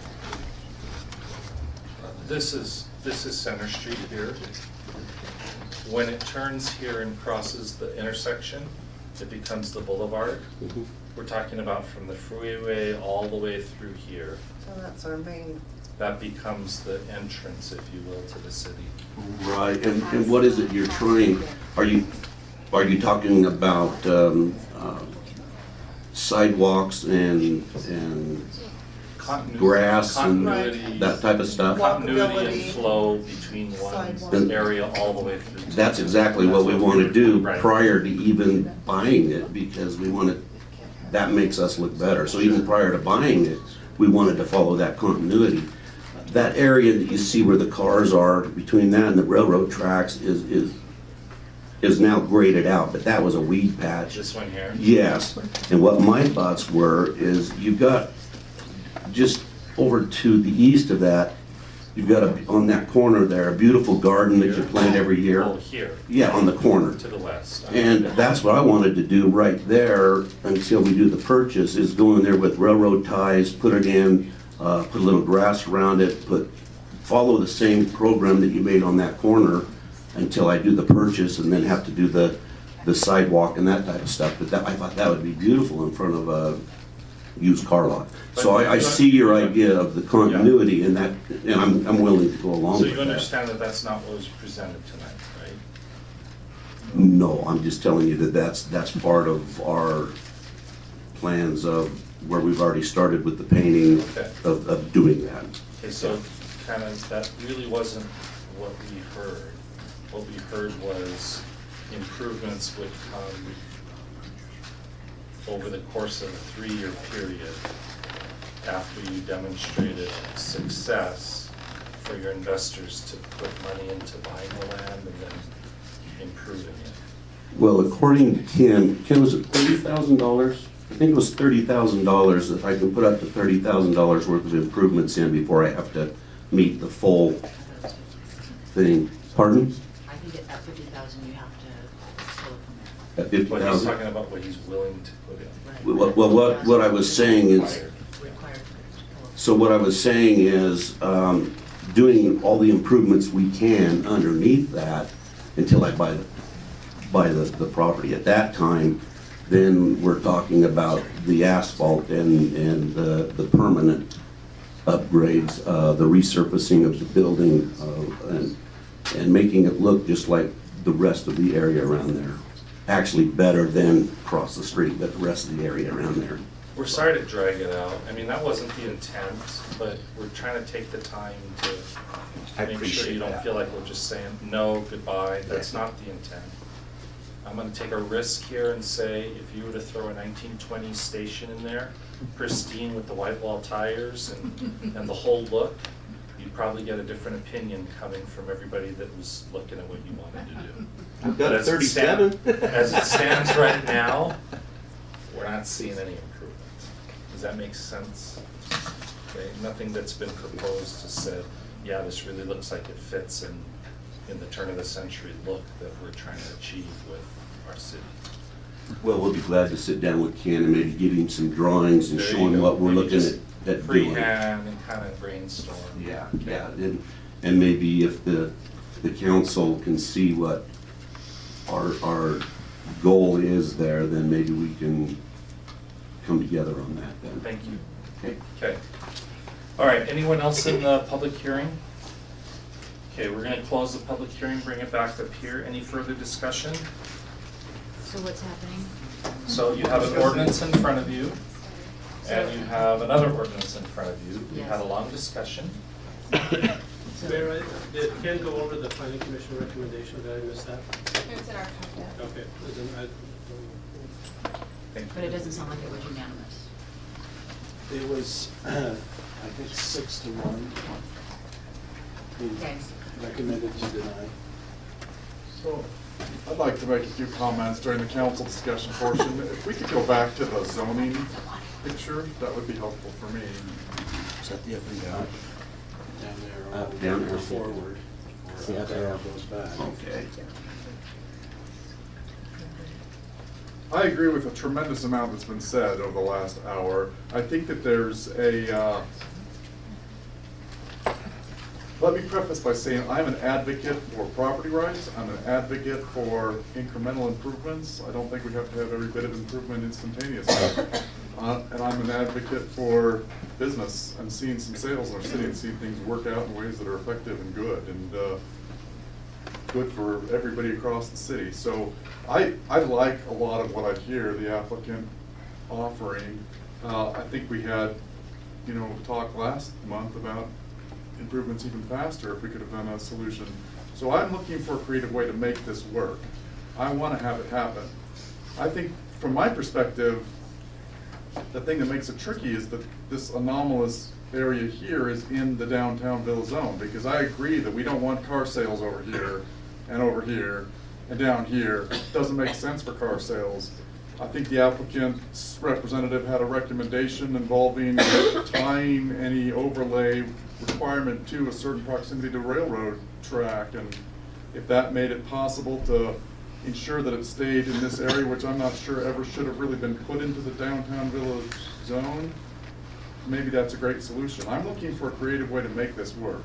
This is Center Street here. When it turns here and crosses the intersection, it becomes the boulevard. Mm-hmm. We're talking about from the freeway all the way through here. So that's our main. That becomes the entrance, if you will, to the city. Right, and what is it you're trying, are you talking about sidewalks and grass and Continuity. that type of stuff? Continuity and flow between one area all the way through. to That's the- exactly what we want to do Right. prior to even buying it, because we want to, that makes us look better. So even prior to buying it, we wanted to follow that continuity. That area that you see where the cars are, between that and the railroad tracks is now graded out, but that was a weed patch. This one here? Yes, and what my thoughts were is you've got just over to the east of that, you've got on that corner there, a beautiful garden that you plant every year. Oh, here. Yeah, on the corner. To the west. And that's what I wanted to do right there until we do the purchase, is go in there with railroad ties, put it in, put a little grass around it, follow the same program that you made on that corner until I do the purchase, and then have to do the sidewalk and that type of stuff. But I thought that would be beautiful in front of a used car lot. So I see your idea of the continuity in that, and I'm willing to go along So with you that. understand that that's not what was presented tonight, right? No, I'm just telling you that that's part of our plans of where we've already started with the painting Okay. of doing that. Okay, so kind of, that really wasn't what we heard. What we heard was improvements would come over the course of a 3-year period after you demonstrated success for your investors to put money into buying the land and then improving it. Well, according to Ken, was it $30,000? I think it was $30,000, that I can put up to $30,000 worth of improvements in before I have to meet the full thing. Pardon? I think at 50,000 you have to pull a permit. At 50,000? But he's talking about what he's willing to put in. Well, what I was saying is, so what I was saying is, doing all the improvements we can underneath that until I buy the property. At that time, then we're talking about the asphalt and the permanent upgrades, the resurfacing of the building, and making it look just like the rest of the area around there. Actually better than across the street, but the rest of the area around there. We're sorry to drag it out. I mean, that wasn't the intent, but we're trying to take the time to I make sure appreciate you don't that. feel like we're just saying, no, goodbye. That's not the intent. I'm gonna take a risk here and say, if you were to throw a 1920s station in there, pristine with the white wall tires and the whole look, you'd probably get a different opinion coming from everybody that was looking at what you wanted to do. I've got But a as it 37. as it stands right now, we're not seeing any improvements. Does that make sense? Okay, nothing that's been proposed has said, yeah, this really looks like it fits in the turn of the century look that we're trying to achieve with our city. Well, we'll be glad to sit down with Ken and maybe give him some drawings and There show you him go. what we're Maybe looking just at doing. freehand and kind of brainstorm. Yeah, yeah, and maybe if the council can see what our goal is there, then maybe we can come together on that then. Thank you. Okay. Okay. All right, anyone else in the public hearing? Okay, we're gonna close the public hearing, bring it back up here. Any further discussion? So what's happening? So you have an ordinance in front of you, and you have another ordinance in front of you. We had a long discussion. Mayor, did Ken go over the planning commission recommendation? Did I miss that? It's in our packet. Okay, then Thank you. But it doesn't sound like it was unanimous. It was, I think, 6-1. Okay. Recommended to deny. So, I'd like to make a few comments during the council discussion portion. If we could go back to the zoning picture, that would be helpful for me. Is that the up and down? Down there, Up, down, or up. forward. See, Or up, down. goes back. Okay. I agree with a tremendous amount that's been said over the last hour. I think that there's a, let me preface by saying I'm an advocate for property rights. I'm an advocate for incremental improvements. I don't think we have to have every bit of improvement instantaneously. And I'm an advocate for business and seeing some sales in our city and seeing things work out in ways that are effective and good for everybody across the city. So I like a lot of what I hear the applicant offering. I think we had, talk last month about improvements even faster if we could have done a solution. So I'm looking for a creative way to make this work. I want to have it happen. I think from my perspective, the thing that makes it tricky is that this anomalous area here is in the downtown Villa zone, because I agree that we don't want car sales over here and down here. It doesn't make sense for car sales. I think the applicant's representative had a recommendation involving tying any overlay requirement to a certain proximity to railroad track, and if that made it possible to ensure that it stayed in this area, which I'm not sure ever should have really been put into the downtown Villa zone, maybe that's a great solution. I'm looking for a creative way to make this work.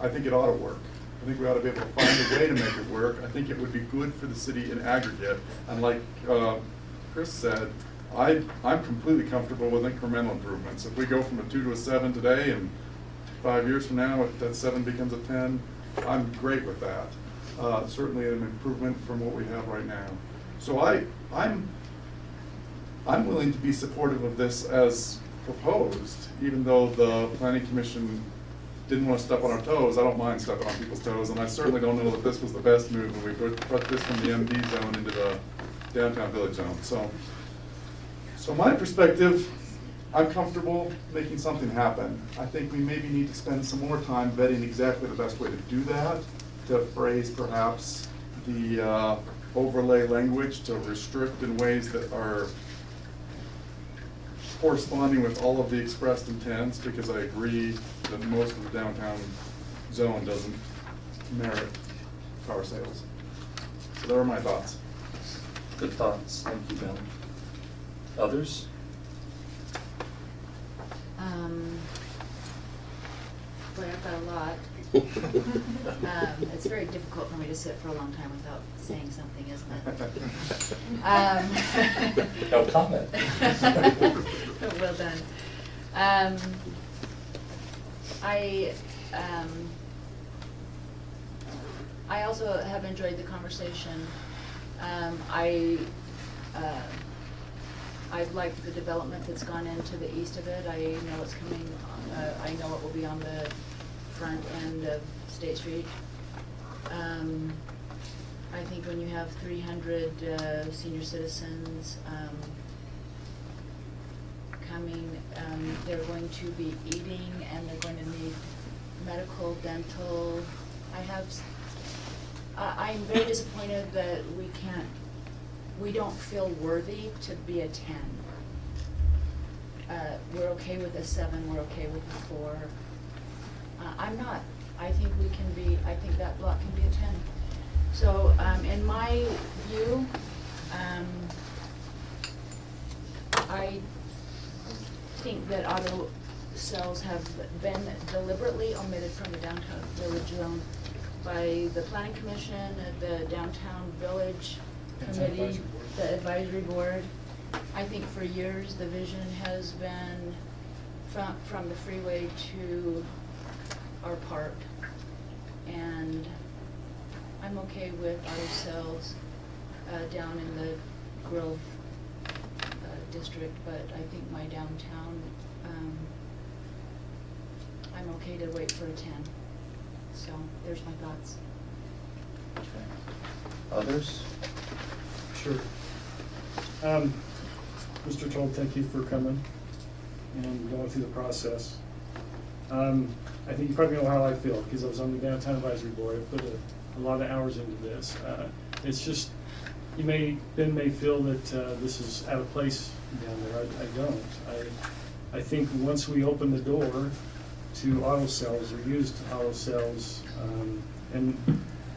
I think it ought to work. I think we ought to be able to find a way to make it work. I think it would be good for the city in aggregate. And like Chris said, I'm completely comfortable with incremental improvements. If we go from a 2 to a 7 today, and 5 years from now, if that 7 becomes a 10, I'm great with that. Certainly an improvement from what we have right now. So I'm willing to be supportive of this as proposed, even though the planning commission didn't want to step on our toes. I don't mind stepping on people's toes, and I certainly don't know that this was the best move when we put this from the MD zone into the downtown village zone. So my perspective, I'm comfortable making something happen. I think we maybe need to spend some more time vetting exactly the best way to do that, to phrase perhaps the overlay language to restrict in ways that are corresponding with all of the expressed intents, because I agree that most of the downtown zone doesn't merit car sales. So there are my thoughts. Good thoughts. Thank you, Ben. Others? Boy, I've got a lot. It's very difficult for me to sit for a long time without saying something, isn't it? No comment. Well done. I also have enjoyed the conversation. I've liked the development that's gone into the east of it. I know it's coming, I know it will be on the front end of State Street. I think when you have 300 senior citizens coming, they're going to be eating and they're going to need medical, dental. I'm very disappointed that we don't feel worthy to be a 10. We're okay with a 7, we're okay with a 4. I'm not. I think I think that block can be a 10. So, in my view, I think that auto sales have been deliberately omitted from the downtown village zone by the planning commission, the downtown village committee, the advisory board. I think for years the vision has been from the freeway to our park, and I'm okay with auto sales down in the Grove district, but I think my downtown, I'm okay to wait for a 10. So there's my thoughts. Others? Sure. Mr. Toll, thank you for coming and going through the process. I think you probably know how I feel, because I was on the Downtown Advisory Board. I put a lot of hours into this. It's just, Ben may feel that this is out of place down there. I don't. I think once we open the door to auto sales or used auto sales, and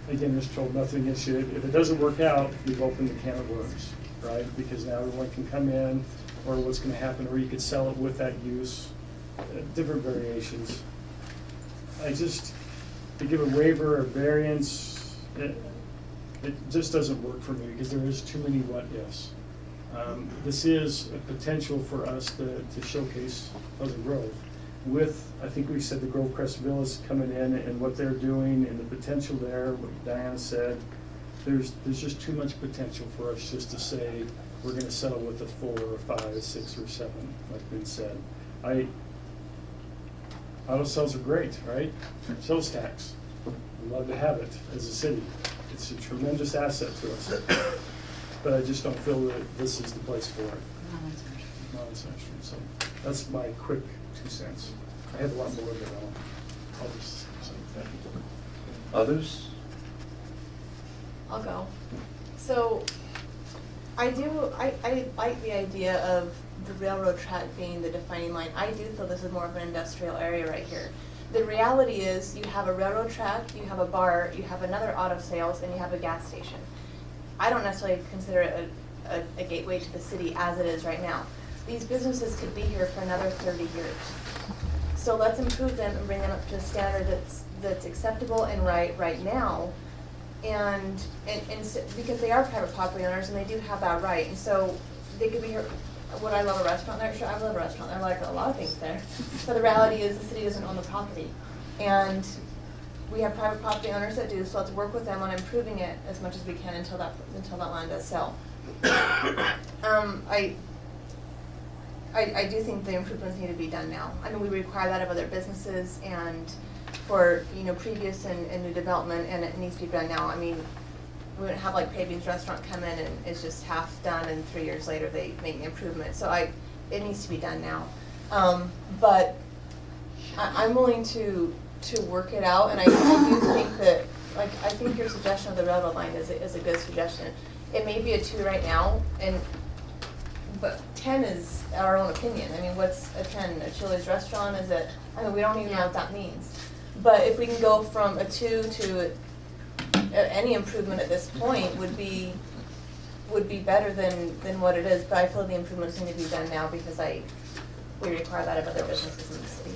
again, Mr. Toll, nothing issue. If it doesn't work out, we've opened the can of worms, right? Because now everyone can come in, or what's going to happen, or you could sell it with that use, different variations. To give a waiver or variance, it just doesn't work for me, because there is too many what ifs. This is a potential for us to showcase Pleasant Grove. With, I think we said the Grove Crest Villas coming in and what they're doing and the potential there, what Diana said, there's just too much potential for us just to say we're going to settle with a 4 or 5, 6 or 7, like Ben said. Auto sales are great, right? Sales tax, we love to have it as a city. It's a tremendous asset to us, but I just don't feel that this is the place for it. Non-essential. So that's my quick 2 cents. I have a lot more of it on. I'll just say thank you. Others? I'll go. So, I like the idea of the railroad track being the defining line. I do feel this is more of an industrial area right here. The reality is you have a railroad track, you have a bar, you have another auto sales, and you have a gas station. I don't necessarily consider it a gateway to the city as it is right now. These businesses could be here for another 30 years. So let's improve them and bring them up to a standard that's acceptable and right now. And because they are private property owners and they do have that right. And so they could be here. Would I love a restaurant there? Sure, I love a restaurant. I like a lot of things there. But the reality is the city doesn't own the property. And we have private property owners that do, so let's work with them on improving it as much as we can until that land does sell. I do think the improvements need to be done now. I mean, we require that of other businesses and for, previous and new development, and it needs to be done now. I mean, we wouldn't have like Paving's restaurant come in and it's just half done and 3 years later they make an improvement. So it needs to be done now. But I'm willing to work it out, and I do think that, I think your suggestion of the railroad line is a good suggestion. It may be a 2 right now, but 10 is our own opinion. I mean, what's a 10? A Chili's restaurant? Is it? I mean, we don't even know what that means. But if we can go from a 2 to any improvement at this point would be better than what it is. But I feel the improvements need to be done now because we require that of other businesses in the city.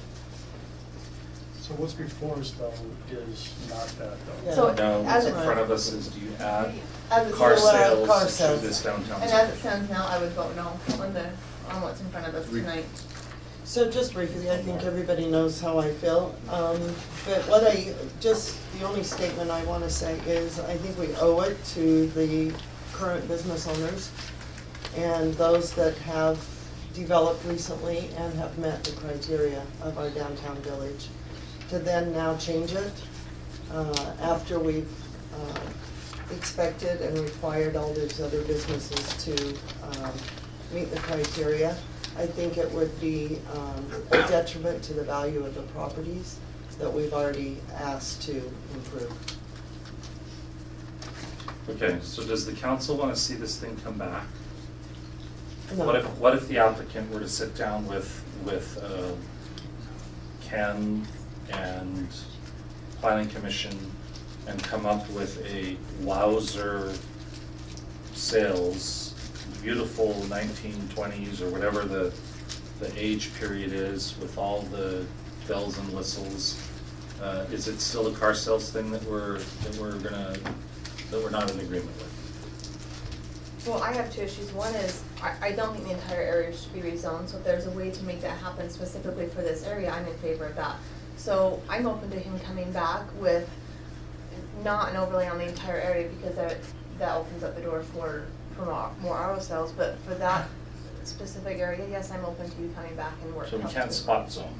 So what's before us though is not that though. Yeah. So No, as what's in it- front of us is, do you add As it car stands- sales to this downtown And zone? as it stands now, I would vote no on what's in front of us tonight. So just briefly, I think everybody knows how I feel. But the only statement I want to say is I think we owe it to the current business owners and those that have developed recently and have met the criteria of our downtown village to then now change it after we've expected and required all these other businesses to meet the criteria. I think it would be a detriment to the value of the properties that we've already asked to improve. Okay, so does the council want to see this thing come back? No. What if the applicant were to sit down with Ken and Planning Commission and come up with a Wowzer sales, beautiful 1920s or whatever the age period is with all the bells and whistles? Is it still a car sales thing that we're not in agreement with? Well, I have two issues. One is, I don't think the entire area should be rezoned, so if there's a way to make that happen specifically for this area, I'm in favor of that. So I'm open to him coming back with not an overlay on the entire area, because that opens up the door for more auto sales, but for that specific area, yes, I'm open to you coming back and working. So we can't spot zone.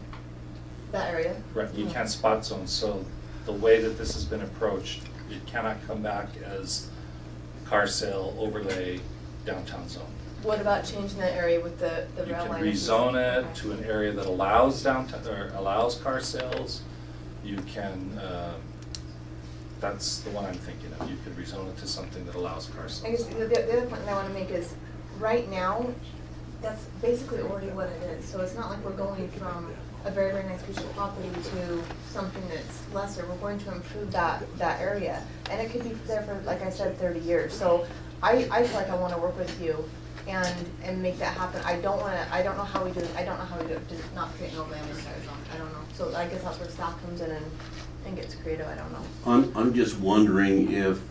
That area? Right, you can't spot zone, so the way that this has been approached, it cannot come back as car sale overlay downtown zone. What about changing that area with the rail line? You can rezone it to an area that allows downtown, or allows car sales. You can, that's the one I'm thinking of, you could rezone it to something that allows car sales. I guess the other point that I want to make is, right now, that's basically already what it is. So it's not like we're going from a very, very nice piece of property to something that's lesser. We're going to improve that area. And it could be there for, like I said, 30 years. So I feel like I want to work with you and make that happen. I don't know how we do it. To not create an overlay on the entire zone. I don't know. So I guess that's where staff comes in and gets creative. I don't know. I'm just wondering if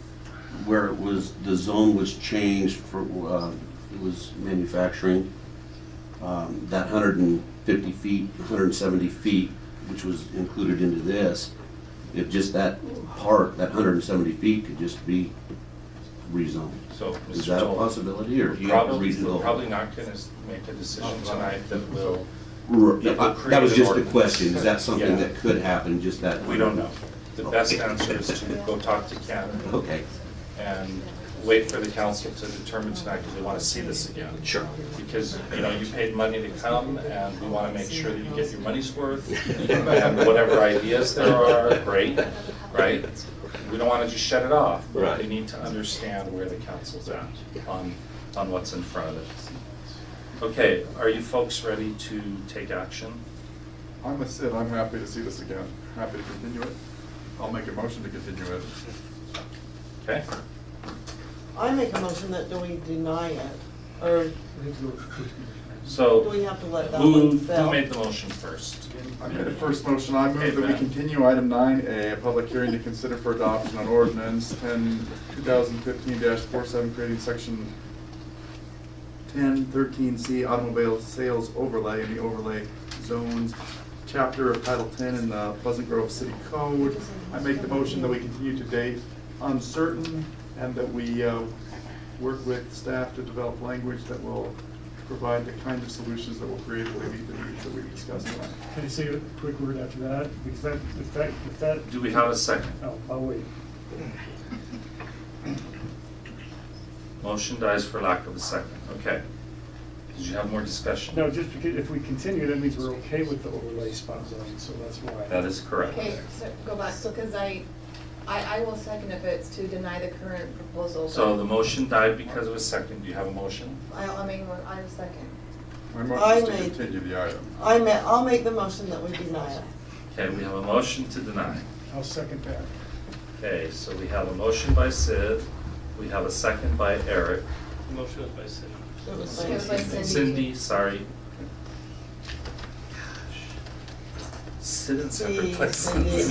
where it was, the zone was changed for, it was manufacturing, that 150 feet, 170 feet, which was included into this, if just that part, that 170 feet could just be rezoned. So, Is Mr. that a Toll, possibility, or do you have a reason to we're go? probably not gonna make a decision tonight that will. That was just a create an question, is that something Yeah. that could happen, just that? We don't know. The best answer is to go talk to Ken. Okay. And wait for the council to determine tonight, because we want to see this again. Sure. Because, you paid money to come, and we want to make sure that you get your money's worth. And whatever ideas there are, great, right? We don't want to just shut it off. Right. They need to understand where the council's at on what's in front of it. Okay, are you folks ready to take action? I'm happy to see this again, happy to continue it. I'll make a motion to continue it. Okay? I make a motion that we deny it, or So, do we have to let that who one fail? made the motion first? I made the first motion. I Okay, move that we Ben. continue item 9A, a public hearing to consider for adoption on ordinance 2015-47, creating section 1013C automobile sales overlay in the overlay zones chapter of Title 10 in the Pleasant Grove City Code. I make the motion that we continue to date uncertain, and that we work with staff to develop language that will provide the kind of solutions that will creatively meet the needs that we've discussed tonight. Can I say a quick word after that? Because if that. Do we have a second? Oh, I'll wait. Motion dies for lack of a second. Okay. Did you have more discussion? No, just because if we continue, that means we're okay with the overlay spot zone, so that's why. That is correct. Okay, so go back. So, because I will second if it's to deny the current proposal. So the motion died because of a second. Do you have a motion? I mean, I will second. My motion is to continue the item. I'll make the motion that we deny it. Okay, we have a motion to deny. I'll second that. Okay, so we have a motion by Sid. We have a second by Eric. Motion is by Sid. It was by Cindy. Cindy, sorry. Sit in separate places.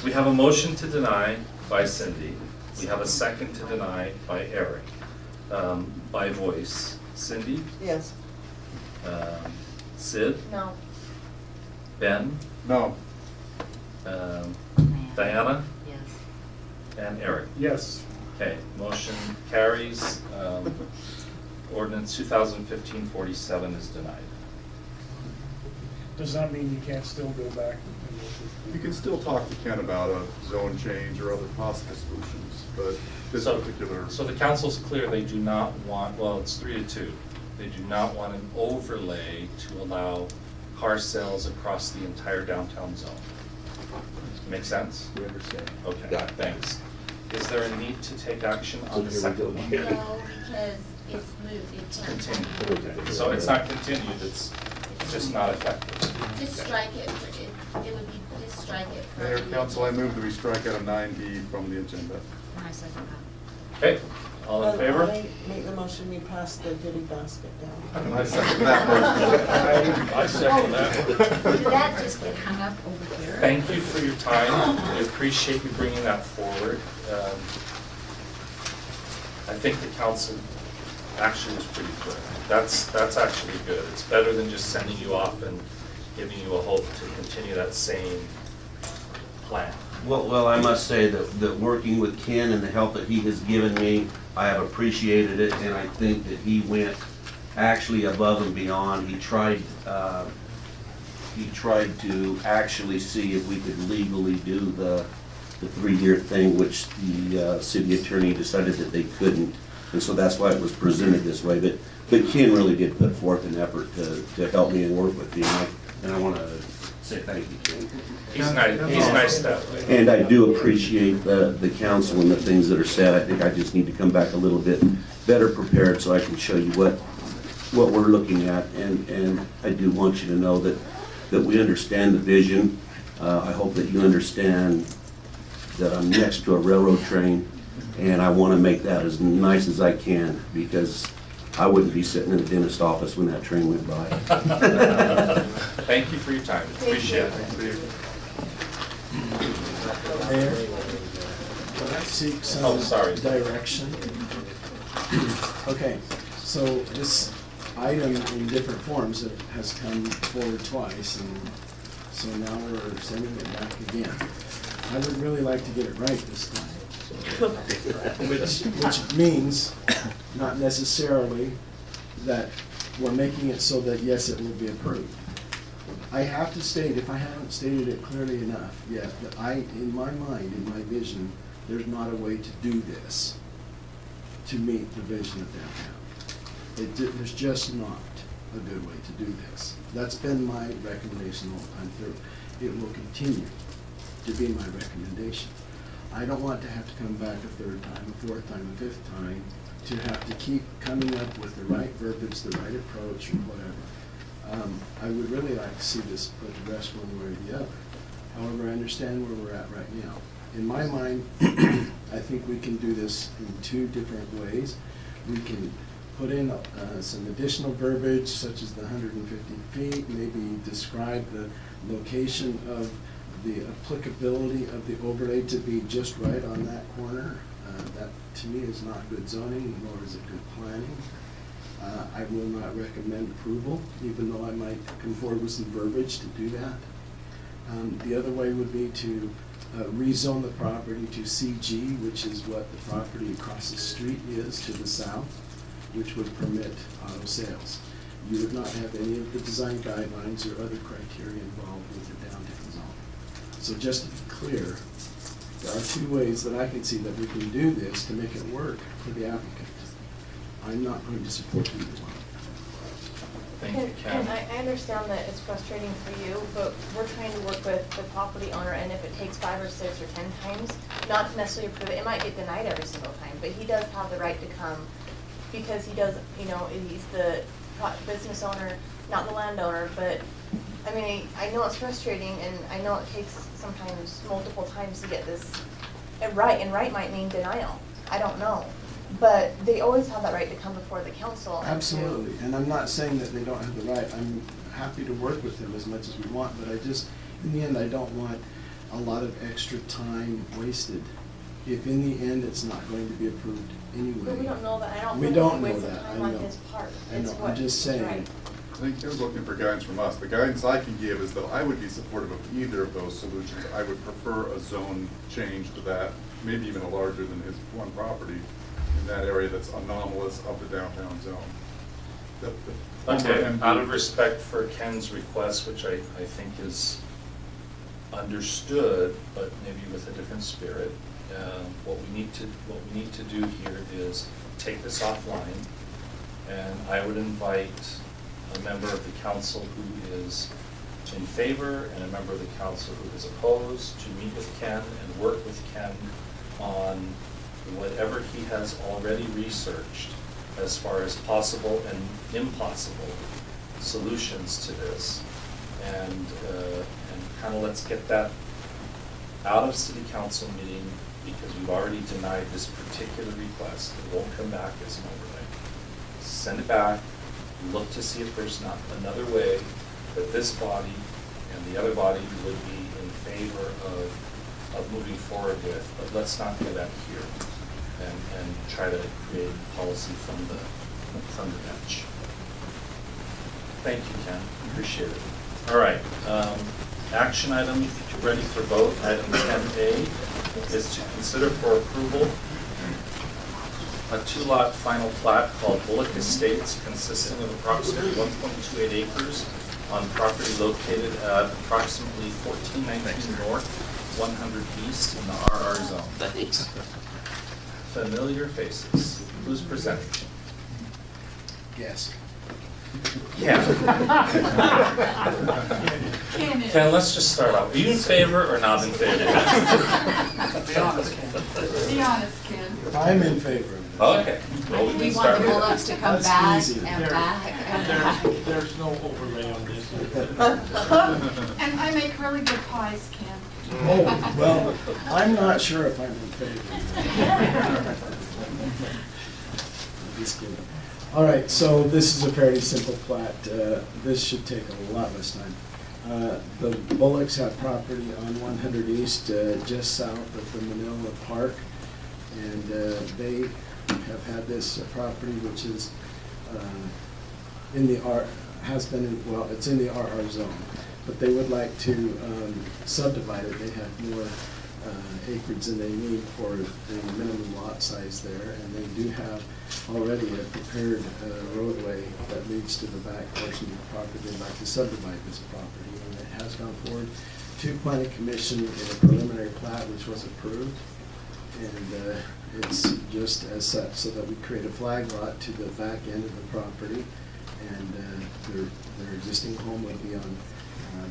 We have a motion to deny by Cindy. We have a second to deny by Eric. By voice, Cindy, Yes. Sid? No. Ben? No. Diana? Yes. And Eric? Yes. Okay, motion carries. Ordinance 2015-47 is denied. Does that mean you can't still go back? You can still talk to Ken about a zone change or other possible solutions, but this particular. So the council's clear, they do not want, well, it's 3-2. They do not want an overlay to allow car sales across the entire downtown zone. Make sense? We understand. Okay, thanks. Is there a need to take action on the second one? No, because it's moved, it can't. Continued, okay. So it's not continued, it's just not effective. Just strike it, it would be, just strike it. from Mayor, the council, I agenda. move that we strike out a 9B from the agenda. And I second that. Okay, all in favor? I make the motion, we pass the goodie basket down. And I second that motion. I second that. Did that just get hung up over here? Thank you for your time. We appreciate you bringing that forward. I think the council actually was pretty clear. That's actually good. It's better than just sending you off and giving you a hope to continue that same plan. Well, I must say that working with Ken and the help that he has given me, I have appreciated it, and I think that he went actually above and beyond. He tried to actually see if we could legally do the 3-year thing, which the city attorney decided that they couldn't, and so that's why it was presented this way. But Ken really did put forth an effort to help me and work with me, and I want to say thank you, Ken. He's nice that way. And I do appreciate the council and the things that are said. I think I just need to come back a little bit better prepared so I can show you what we're looking at. And I do want you to know that we understand the vision. I hope that you understand that I'm next to a railroad train, and I want to make that as nice as I can, because I wouldn't be sitting in the dentist office when that train went by. Thank you for your time. Appreciate it. Mayor, can I seek some direction? Okay, so this item in different forms has come forward twice, and so now we're sending it back again. I would really like to get it right this time. Which means not necessarily that we're making it so that, yes, it will be approved. I have to state, if I haven't stated it clearly enough yet, that in my mind, in my vision, there's not a way to do this to meet the vision of downtown. There's just not a good way to do this. That's been my recommendation all the time through. It will continue to be my recommendation. I don't want to have to come back a third time, a fourth time, a fifth time, to have to keep coming up with the right verbiage, the right approach, or whatever. I would really like to see this put to rest one way or the other. However, I understand where we're at right now. In my mind, I think we can do this in 2 different ways. We can put in some additional verbiage, such as the 150 feet, maybe describe the location of the applicability of the overlay to be just right on that corner. That, to me, is not good zoning, nor is it good planning. I will not recommend approval, even though I might come forward with some verbiage to do that. The other way would be to rezone the property to CG, which is what the property across the street is to the south, which would permit auto sales. You would not have any of the design guidelines or other criteria involved with the downtown zone. So just to be clear, there are 2 ways that I can see that we can do this to make it work for the applicant. I'm not going to support either one. Thank you, Ken. And I understand that it's frustrating for you, but we're trying to work with the property owner, and if it takes 5 or 6 or 10 times, not to necessarily approve it, it might get denied every single time, but he does have the right to come, because he does, he's the business owner, not the landowner, but, I mean, I know it's frustrating, and I know it takes sometimes multiple times to get this right, and right might mean denial, I don't know. But they always have that right to come before the council. And absolutely, and I'm not saying that they don't have the right. I'm happy to work with them as much as we want, but in the end, I don't want a lot of extra time wasted if in the end it's not going to be approved anyway. But we don't know that. I don't We think don't we know wasted that. time I on know. his part. I It's know. what I'm just is saying right. think Kim's looking for guidance from us. The guidance I can give is that I would be supportive of either of those solutions. I would prefer a zone change to that, maybe even a larger than his one property in that area that's anomalous of the downtown zone. Okay, out of respect for Ken's request, which I think is understood, but maybe with a different spirit, what we need to do here is take this offline, and I would invite a member of the council who is in favor and a member of the council who is opposed to meet with Ken and work with Ken on whatever he has already researched as far as possible and impossible solutions to this, and kind of let's get that out of city council meeting, because we've already denied this particular request. It won't come back as an overlay. Send it back, look to see if there's not another way that this body and the other body would be in favor of moving forward with, but let's not do that here and try to create policy from the bench. Thank you, Ken, appreciate it. All right, action item ready for vote. Item 10A is to consider for approval a two-lot final plat called Bullock Estates, consisting of approximately 1.28 acres on property located at approximately 1419 North, 100 East in the RR zone. Thanks. Familiar faces. Who's presenting? Yes. Ken, let's just start out. Are you in favor or not in favor? Be honest, Ken. Be honest, Ken. I'm in favor of it. Okay. Well, we We can want start the with Bullocks to come That's back easy. and back and back. There's no overlay on this. And I make really good pies, Ken. Oh, well, I'm not sure if I'm in favor. Just kidding. All right, so this is a fairly simple plat. This should take a lot less time. The Bullocks have property on 100 East, just south of the Manila Park, and they have had this property, which is in the it's in the RR zone, but they would like to subdivide it. They have more acreage than they need for the minimum lot size there, and they do have already a prepared roadway that leads to the back portion of the property. They'd like to subdivide this property, and it has gone forward to Planning Commission in a preliminary plat, which was approved, and it's just as such, so that we create a flag lot to the back end of the property, and their existing home would be on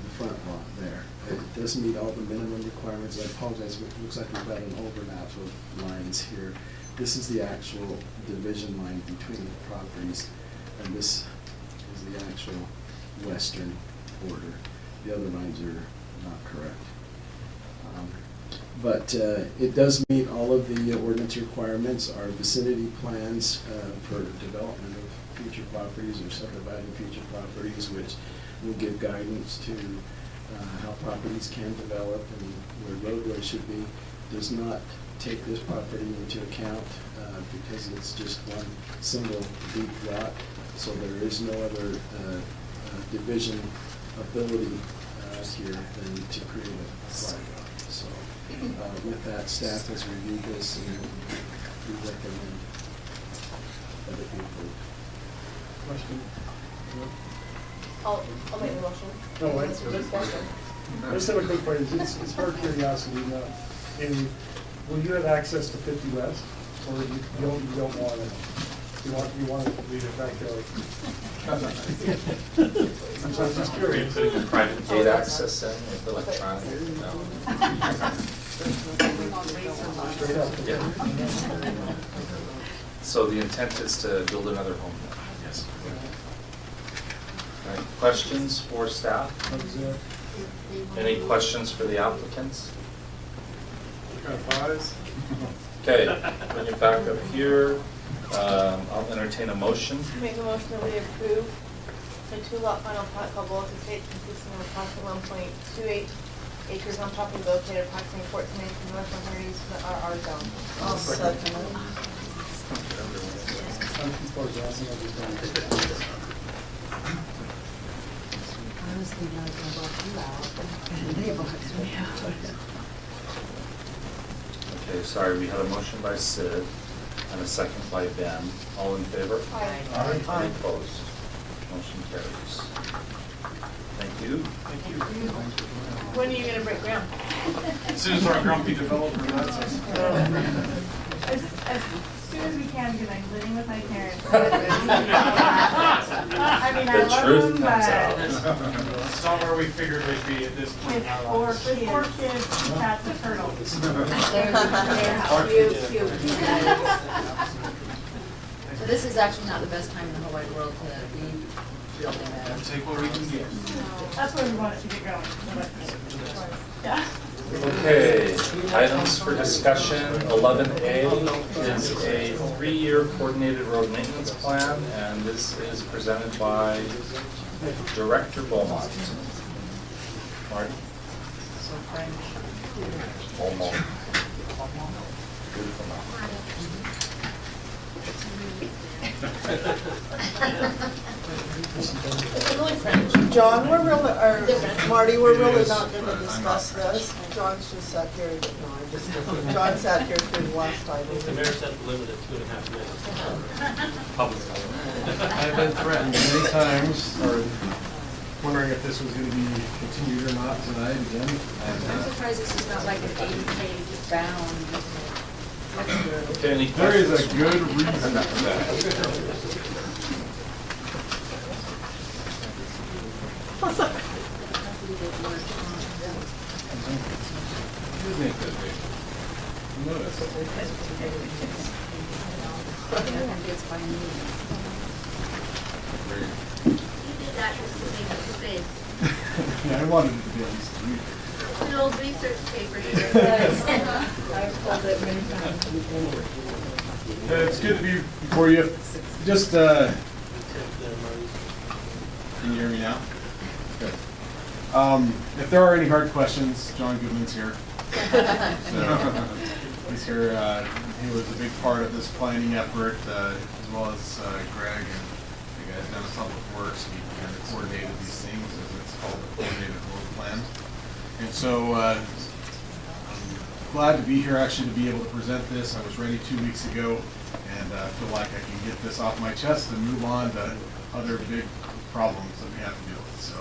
the front lot there. It doesn't meet all the minimum requirements. I apologize, it looks like we've got an overlap of lines here. This is the actual division line between the properties, and this is the actual western border. The other lines are not correct. But it does meet all of the ordinance requirements. Our vicinity plans for development of future properties or subdividing future properties, which will give guidance to how properties can develop and where roadways should be, does not take this property into account because it's just one single deep lot, so there is no other division ability here than to create a flag lot. So with that, staff has reviewed this and we recommend that it be approved. Question? I'll make the motion. No, wait. Let's do discussion. I just have a quick question. It's for curiosity. Will you have access to 50 West, or you don't want it? You want to leave it back there? I'm just curious. Putting a private gate access in with electronic, no. Straight up. Yeah. So the intent is to build another home there? Yes. All right, questions for staff? Any questions for the applicants? Okay, bring it back up here. I'll entertain a motion. Make a motion that we approve a two-lot final plat called Bullock Estates, consisting of approximately 1.28 acres on property located approximately 14 acres north of 100 East in the RR zone. I'll second it. was thinking I was gonna block you out, and they blocked me out. Okay, sorry, we had a motion by Sid and a second by Ben. All in favor? Aye. Any opposed? Motion carries. Thank you. Thank you. When are you gonna break ground? As soon as our grumpy developer lets us. As soon as we can, because I'm living with my parents. I mean, I The love truth them, comes out. but It's not where we figured we'd be at this point with in our four lives. kids, 2 cats, a turtle. They're cute. So this is actually not the best time in the whole wide world to be building that. Take what we can get. That's where we want it to get going. Yeah. Okay, items for discussion. 11A is a 3-year coordinated road maintenance plan, and this is presented by Director Beaumont. Marty? Beaumont. Beautiful mouth. John, we're really, or Marty, we're really not gonna discuss this. John's just sat here, no, I'm just kidding. John sat here through the last time. The mayor set the limit at 2.5 minutes. Public. I've been threatened many times, or wondering if this was going to be continued or not tonight again. I'm surprised this is not like an 80-page bound. Okay, any There is questions? a good reason for that. You did that just to make it space. Yeah, I wanted it to be at least 3. It's an old research paper here. I've pulled it many times. It's good to be before you. Just, can you hear me now? Good. If there are any hard questions, John Goodman's here. So, he's here. He was a big part of this planning effort, as well as Greg and the guys down at Public Works. He kind of coordinated these things, as it's called, the coordinated road plan. And so, I'm glad to be here, actually, to be able to present this. I was ready 2 weeks ago, and I feel like I can get this off my chest and move on to other big problems that we have to deal with. So,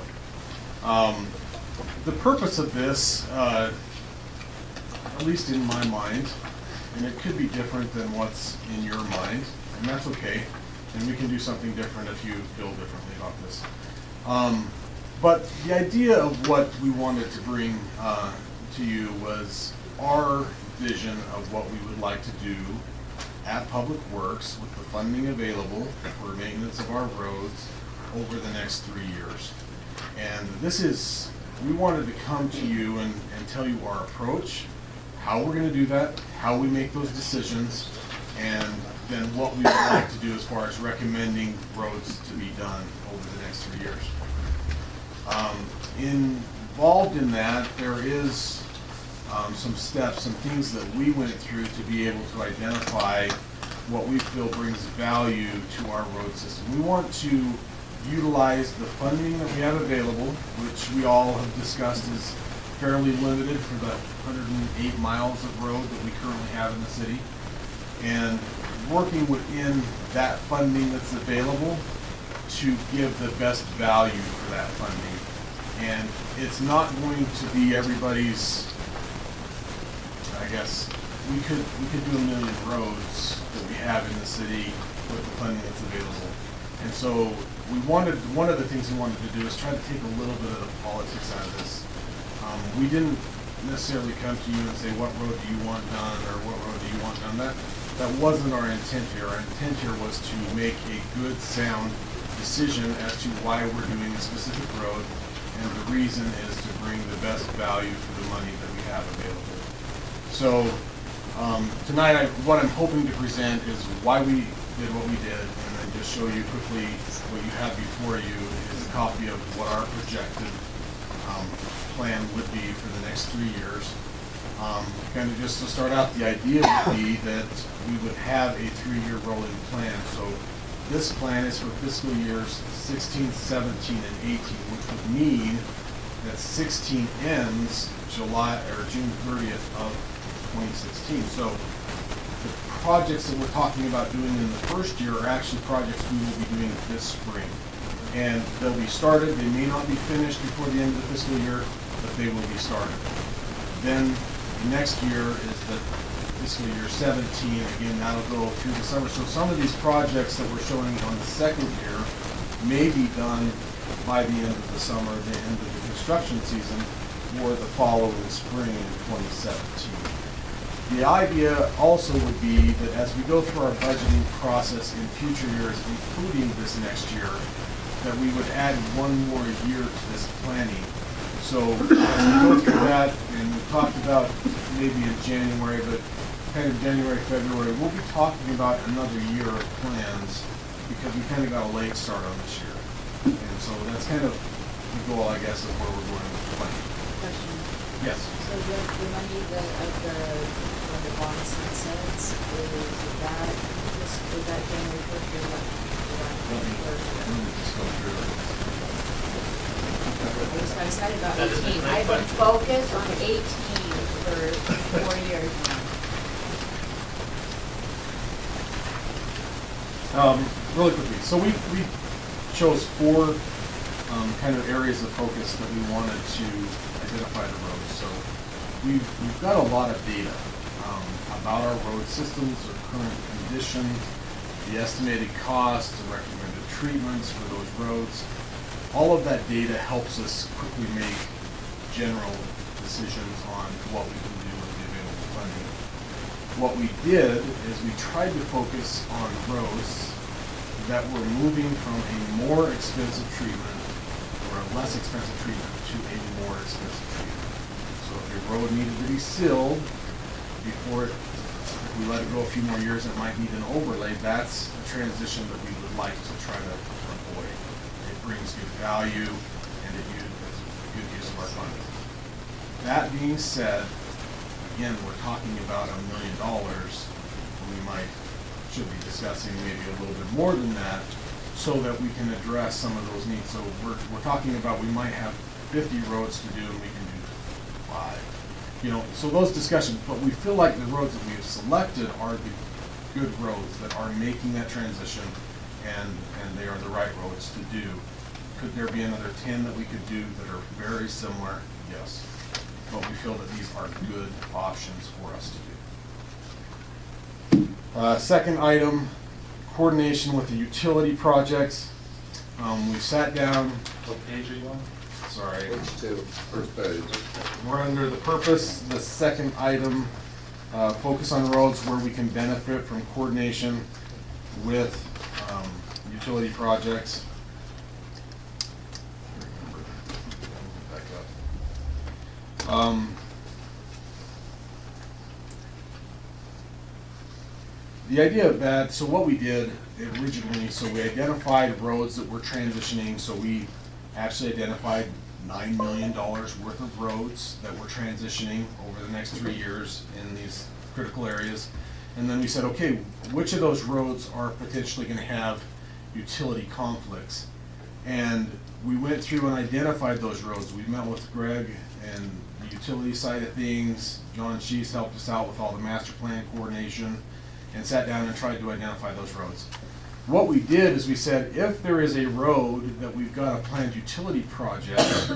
the purpose of this, at least in my mind, and it could be different than what's in your mind, and that's okay. And we can do something different if you feel differently about this. But the idea of what we wanted to bring to you was our vision of what we would like to do at Public Works with the funding available for maintenance of our roads over the next 3 years. And this is, we wanted to come to you and tell you our approach, how we're gonna do that, how we make those decisions, and then what we would like to do as far as recommending roads to be done over the next 3 years. Involved in that, there is some steps, some things that we went through to be able to identify what we feel brings value to our road system. We want to utilize the funding that we have available, which we all have discussed is fairly limited for the 108 miles of road that we currently have in the city. And working within that funding that's available to give the best value for that funding. And it's not going to be everybody's, I guess, we could do 1 million roads that we have in the city with the funding that's available. And so one of the things we wanted to do is try to take a little bit of the politics out of this. We didn't necessarily come to you and say, what road do you want done, or what road do you want done? That wasn't our intent here. Our intent here was to make a good, sound decision as to why we're doing a specific road, and the reason is to bring the best value for the money that we have available. So tonight, what I'm hoping to present is why we did what we did, and then just show you quickly what you have before you is a copy of what our projected plan would be for the next 3 years. Kind of just to start out, the idea would be that we would have a 3-year rolling plan. So This plan is for fiscal years 16, 17, and 18, which would mean that 16 ends July or June 30th of 2016. So the projects that we're talking about doing in the first year are actually projects we will be doing this spring. And they'll be started, they may not be finished before the end of the fiscal year, but they will be started. Then the next year is the fiscal year 17, again, that'll go through the summer. So some of these projects that we're showing on the second year may be done by the end of the summer, the end of the construction season, or the following spring in 2017. The idea also would be that as we go through our budgeting process in future years, including this next year, that we would add one more year to this planning. So as we go through that, and we talked about maybe in January, but kind of January, February, we'll be talking about another year of plans because we kind of got a late start on this year. And so that's kind of the goal, I guess, of where we're going with the planning. Question. Yes. So the money that when the bond sunsets, is that January first or what? Let me just go through it. I was so excited about 18. I've been focused on 18 for 4 years now. Really quickly, so we chose 4 kind of areas of focus that we wanted to identify the roads. So we've got a lot of data about our road systems, their current condition, the estimated cost, the recommended treatments for those roads. All of that data helps us quickly make general decisions on what we can do with the available funding. What we did is we tried to focus on roads that were moving from a more expensive treatment or a less expensive treatment to a more expensive treatment. So if a road needed to be sealed before if we let it go a few more years, it might need an overlay. That's a transition that we would like to try to avoid. It brings good value and it's a good use of our funding. That being said, again, we're talking about $1 million. We should be discussing maybe a little bit more than that so that we can address some of those needs. So we're talking about we might have 50 roads to do and we can do 5. So those discussions, but we feel like the roads that we have selected are the good roads that are making that transition and they are the right roads to do. Could there be another 10 that we could do that are very similar? Yes. But we feel that these are good options for us to do. Second item, coordination with the utility projects. We sat down. What page are you on? Sorry. Page 2, first page. We're under the purpose, the second item, focus on roads where we can benefit from coordination with utility projects. Back up. The idea of that, so what we did originally, so we identified roads that were transitioning, so we actually identified $9 million worth of roads that were transitioning over the next 3 years in these critical areas. And then we said, okay, which of those roads are potentially going to have utility conflicts? And we went through and identified those roads. We met with Greg and the utility side of things. John Shees helped us out with all the master plan coordination and sat down and tried to identify those roads. What we did is we said, if there is a road that we've got a planned utility project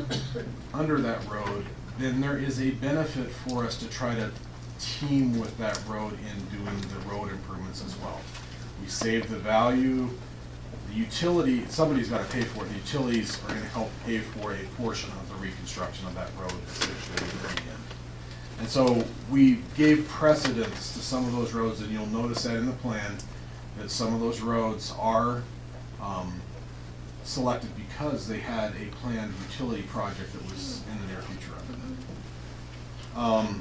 under that road, then there is a benefit for us to try to team with that road in doing the road improvements as well. We save the value. The utility, somebody's got to pay for it. The utilities are going to help pay for a portion of the reconstruction of that road essentially in the end. And so we gave precedence to some of those roads, and you'll notice that in the plan, that some of those roads are selected because they had a planned utility project that was in the near future of it.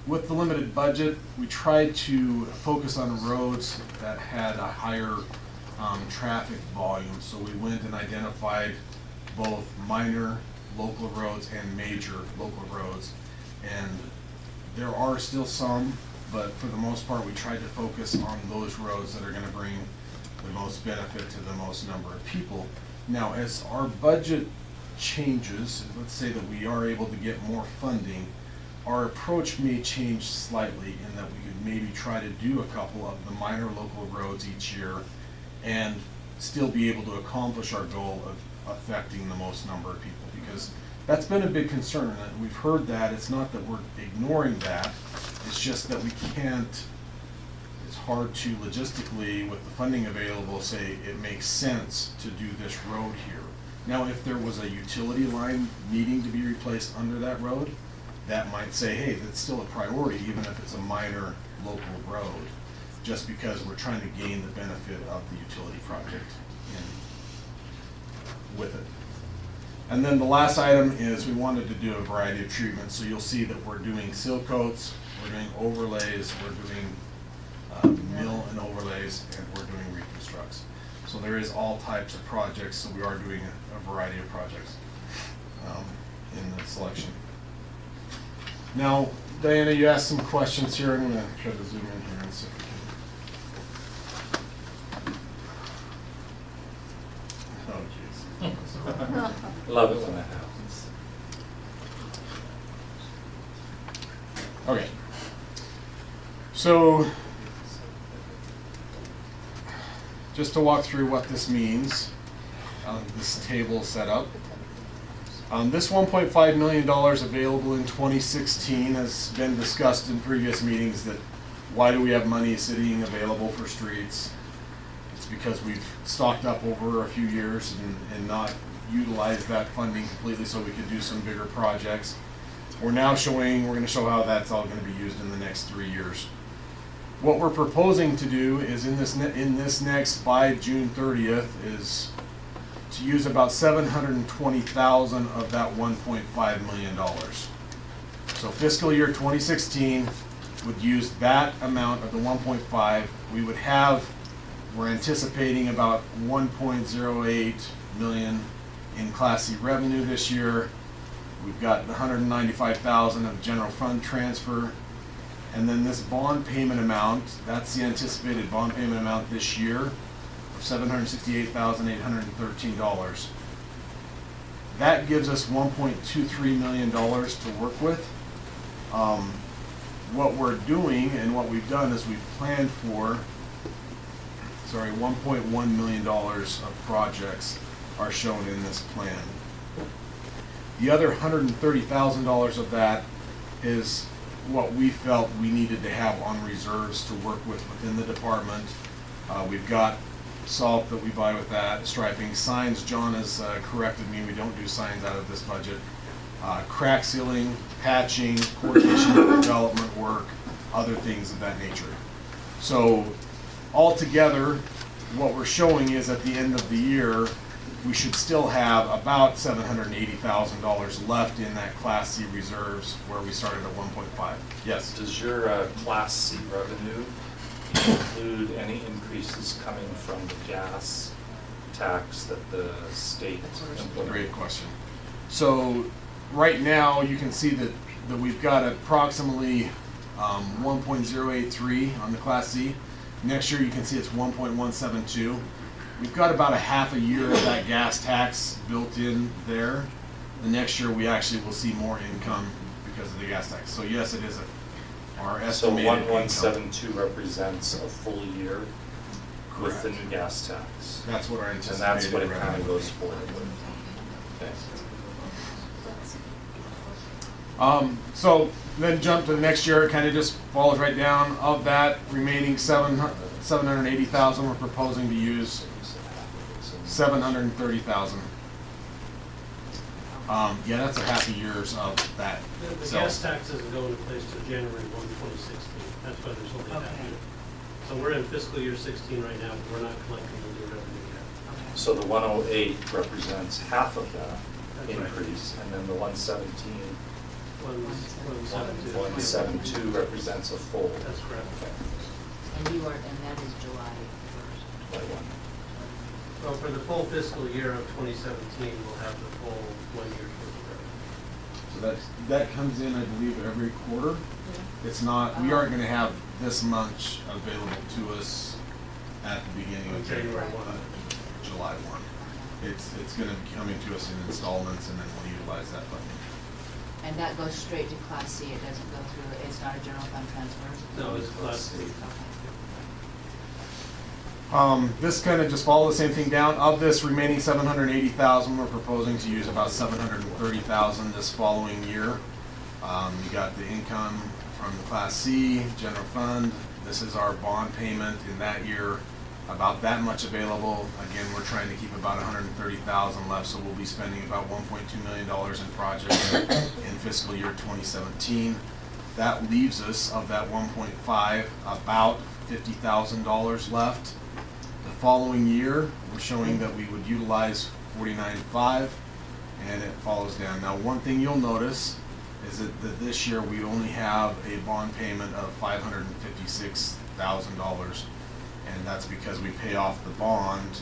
With the limited budget, we tried to focus on roads that had a higher traffic volume. So we went and identified both minor local roads and major local roads. And there are still some, but for the most part, we tried to focus on those roads that are going to bring the most most benefit to the most number of people. Now, as our budget changes, let's say that we are able to get more funding, our approach may change slightly in that we could maybe try to do a couple of the minor local roads each year and still be able to accomplish our goal of affecting the most number of people, because that's been a big concern, and we've heard that. It's not that we're ignoring that, it's just that we can't, it's hard to logistically, with the funding available, say it makes sense to do this road here. Now, if there was a utility line needing to be replaced under that road, that might say, hey, that's still a priority, even if it's a minor local road, just because we're trying to gain the benefit of the utility project with it. And then the last item is we wanted to do a variety of treatments, so you'll see that we're doing seal coats, we're doing overlays, we're doing mill and overlays, and we're doing reconstructs. So there is all types of projects, so we are doing a variety of projects in the selection. Now, Diana, you asked some questions here. I'm going to try to zoom in here and see if we can. Oh, jeez. Love it when that happens. Okay. So, just to walk through what this means, this table set up. This $1.5 million available in 2016 has been discussed in previous meetings, that why do we have money sitting available for streets? It's because we've stocked up over a few years and not utilized that funding completely so we could do some bigger projects. We're now showing, we're going to show how that's all going to be used in the next 3 years. What we're proposing to do is in this next, by June 30th, is to use about $720,000 of that $1.5 million. So fiscal year 2016 would use that amount of the 1.5. We would have, we're anticipating about 1.08 million in Class C revenue this year. We've got the 195,000 of general fund transfer. And then this bond payment amount, that's the anticipated bond payment amount this year of $768,813. That gives us $1.23 million to work with. What we're doing and what we've done is we've planned for, $1.1 million of projects are shown in this plan. The other $130,000 of that is what we felt we needed to have on reserves to work with within the department. We've got salt that we buy with that, striping, signs. John has corrected me, we don't do signs out of this budget. Crack sealing, patching, coordination of development work, other things of that nature. So altogether, what we're showing is at the end of the year, we should still have about $780,000 left in that Class C reserves where we started at 1.5. Yes? Does your Class C revenue include any increases coming from the gas tax that the state implemented? Great question. So right now you can see that we've got approximately 1.083 on the Class C. Next year you can see it's 1.172. We've got about a half a year of that gas tax built in there. The next year we actually will see more income because of the gas tax. So yes, it is our estimated income. So 1172 represents a full year with the new gas tax. That's what our anticipated. And that's what it kind of goes forward with. Okay. So then jump to the next year, it kind of just falls right down. Of that remaining $780,000, we're proposing to use $730,000. Yeah, that's a half a year's of that. The gas tax doesn't go into place till January 1, 2016. That's why there's only half a year. So we're in fiscal year 16 right now, but we're not collecting the new revenue yet. So the 108 represents half of that That's increase, right. and then the 117, 172 represents a full. That's correct. Okay. And that is July 1st. Well, for the full fiscal year of 2017, we'll have the full 1 year's worth of revenue. So that comes in, I believe, every quarter. It's not, we aren't going to have this much available to us at the beginning of January 1. July 1. It's gonna be coming to us in installments, and then we'll utilize that funding. And that goes straight to Class C, it doesn't go through, it's not a general fund transfer? No, it's Class C. This kind of just follow the same thing down. Of this remaining 780,000, we're proposing to use about 730,000 this following year. You got the income from the Class C, general fund. This is our bond payment in that year, about that much available. Again, we're trying to keep about 130,000 left, so we'll be spending about $1.2 million in projects in fiscal year 2017. That leaves us, of that 1.5, about $50,000 left. The following year, we're showing that we would utilize 49.5, and it follows down. Now, one thing you'll notice is that this year we only have a bond payment of $556,000, and that's because we pay off the bond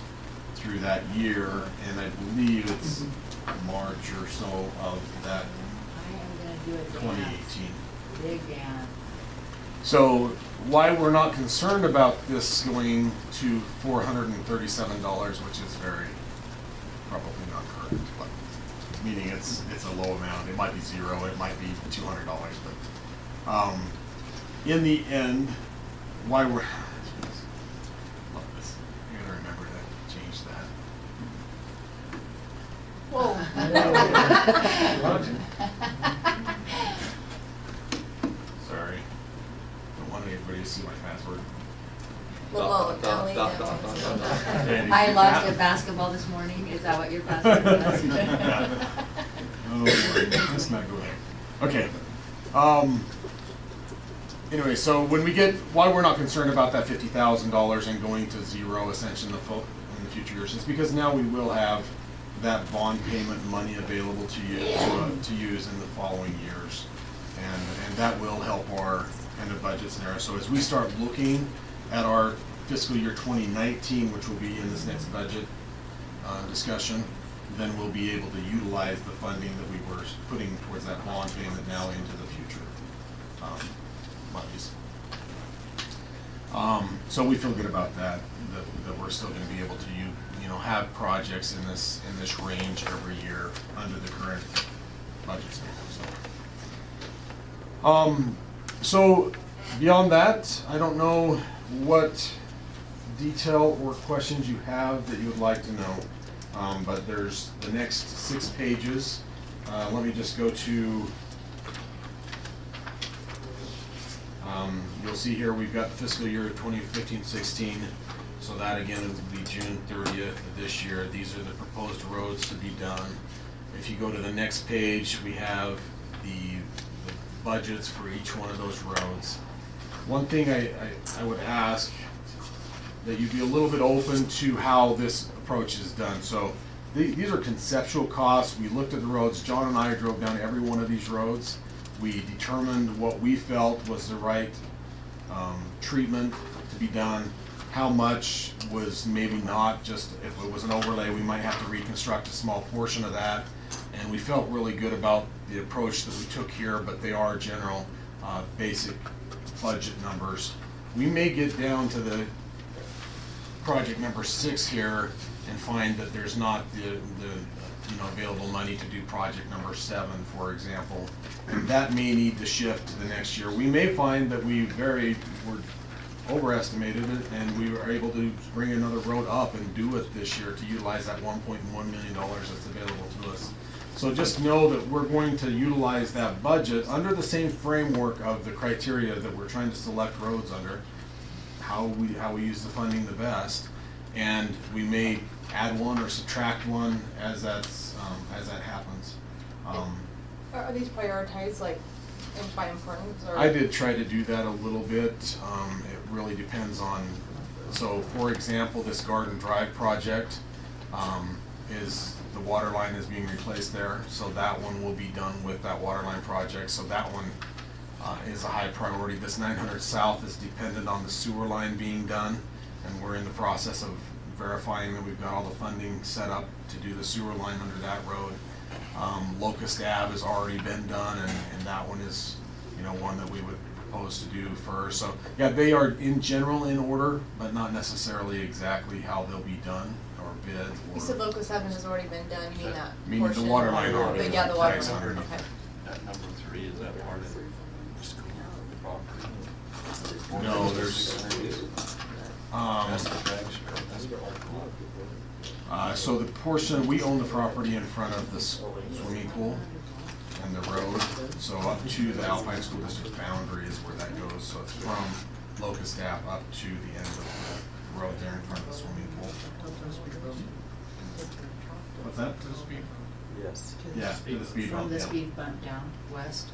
through that year, and I believe it's March or so of that 2018. Big dance. So why we're not concerned about this going to $437, which is very probably not correct, but meaning it's a low amount. It might be zero, it might be $200, but in the end, why we're love this. I gotta remember to change that. Sorry. Don't want everybody to see my password. I lost at basketball this morning, is that what your password was? Oh, Lord, let's not go there. Okay. Anyway, so when we get, why we're not concerned about that $50,000 and going to zero essentially in the future years is because now we will have that bond payment money available to use in the following years, and that will help our kind of budget scenario. So as we start looking at our fiscal year 2019, which will be in this next budget discussion, then we'll be able to utilize the funding that we were putting towards that bond payment now into the future monies. So we feel good about that we're still going to be able to have projects in this range every year under the current budget schedule. So beyond that, I don't know what detail or questions you have that you would like to know. But there's the next 6 pages. Let me just go to, you'll see here we've got fiscal year 2015-16. So that again would be June 30th of this year. These are the proposed roads to be done. If you go to the next page, we have the budgets for each one of those roads. One thing I would ask that you be a little bit open to how this approach is done. So these are conceptual costs. We looked at the roads. John and I drove down every one of these roads. We determined what we felt was the right treatment to be done. How much was maybe not, just if it was an overlay, we might have to reconstruct a small portion of that. And we felt really good about the approach that we took here, but they are general basic budget numbers. We may get down to the project number 6 here and find that there's not the available money to do project number 7, for example. And that may need to shift to the next year. We may find that we were overestimated it, and we were able to bring another road up and do it this year to utilize that $1.1 million that's available to us. So just know that we're going to utilize that budget under the same framework of the criteria that we're trying to select roads under, how we use the funding the best, and we may add one or subtract one as that happens. Are these prioritized by importance, or? I did try to do that a little bit. It really depends on, so for example, this Garden Drive project is, the water line is being replaced there, so that one will be done with that water line project, so that one is a high priority. This 900 South is dependent on the sewer line being done, and we're in the process of verifying that we've got all the funding set up to do the sewer line under that road. Locust Ave has already been done, and that one is one that we would proposed to do first. So, yeah, they are in general in order, but not necessarily exactly how they'll be done or bid. Or You said Local 7 has already been done, you mean that Meaning the portion? water line already But yeah, the water ties line, underneath okay. At number 3, is that part of the school property? No, there's, so the portion, we own the property in front of the swimming pool and the road, so up to the Alpine School District boundary is where that goes, so it's from Locust Ave up to the end of the road there in front of the swimming pool. What's that? To the speed? Yes. Yeah, to the speed From bump, the yeah. speed bump down west.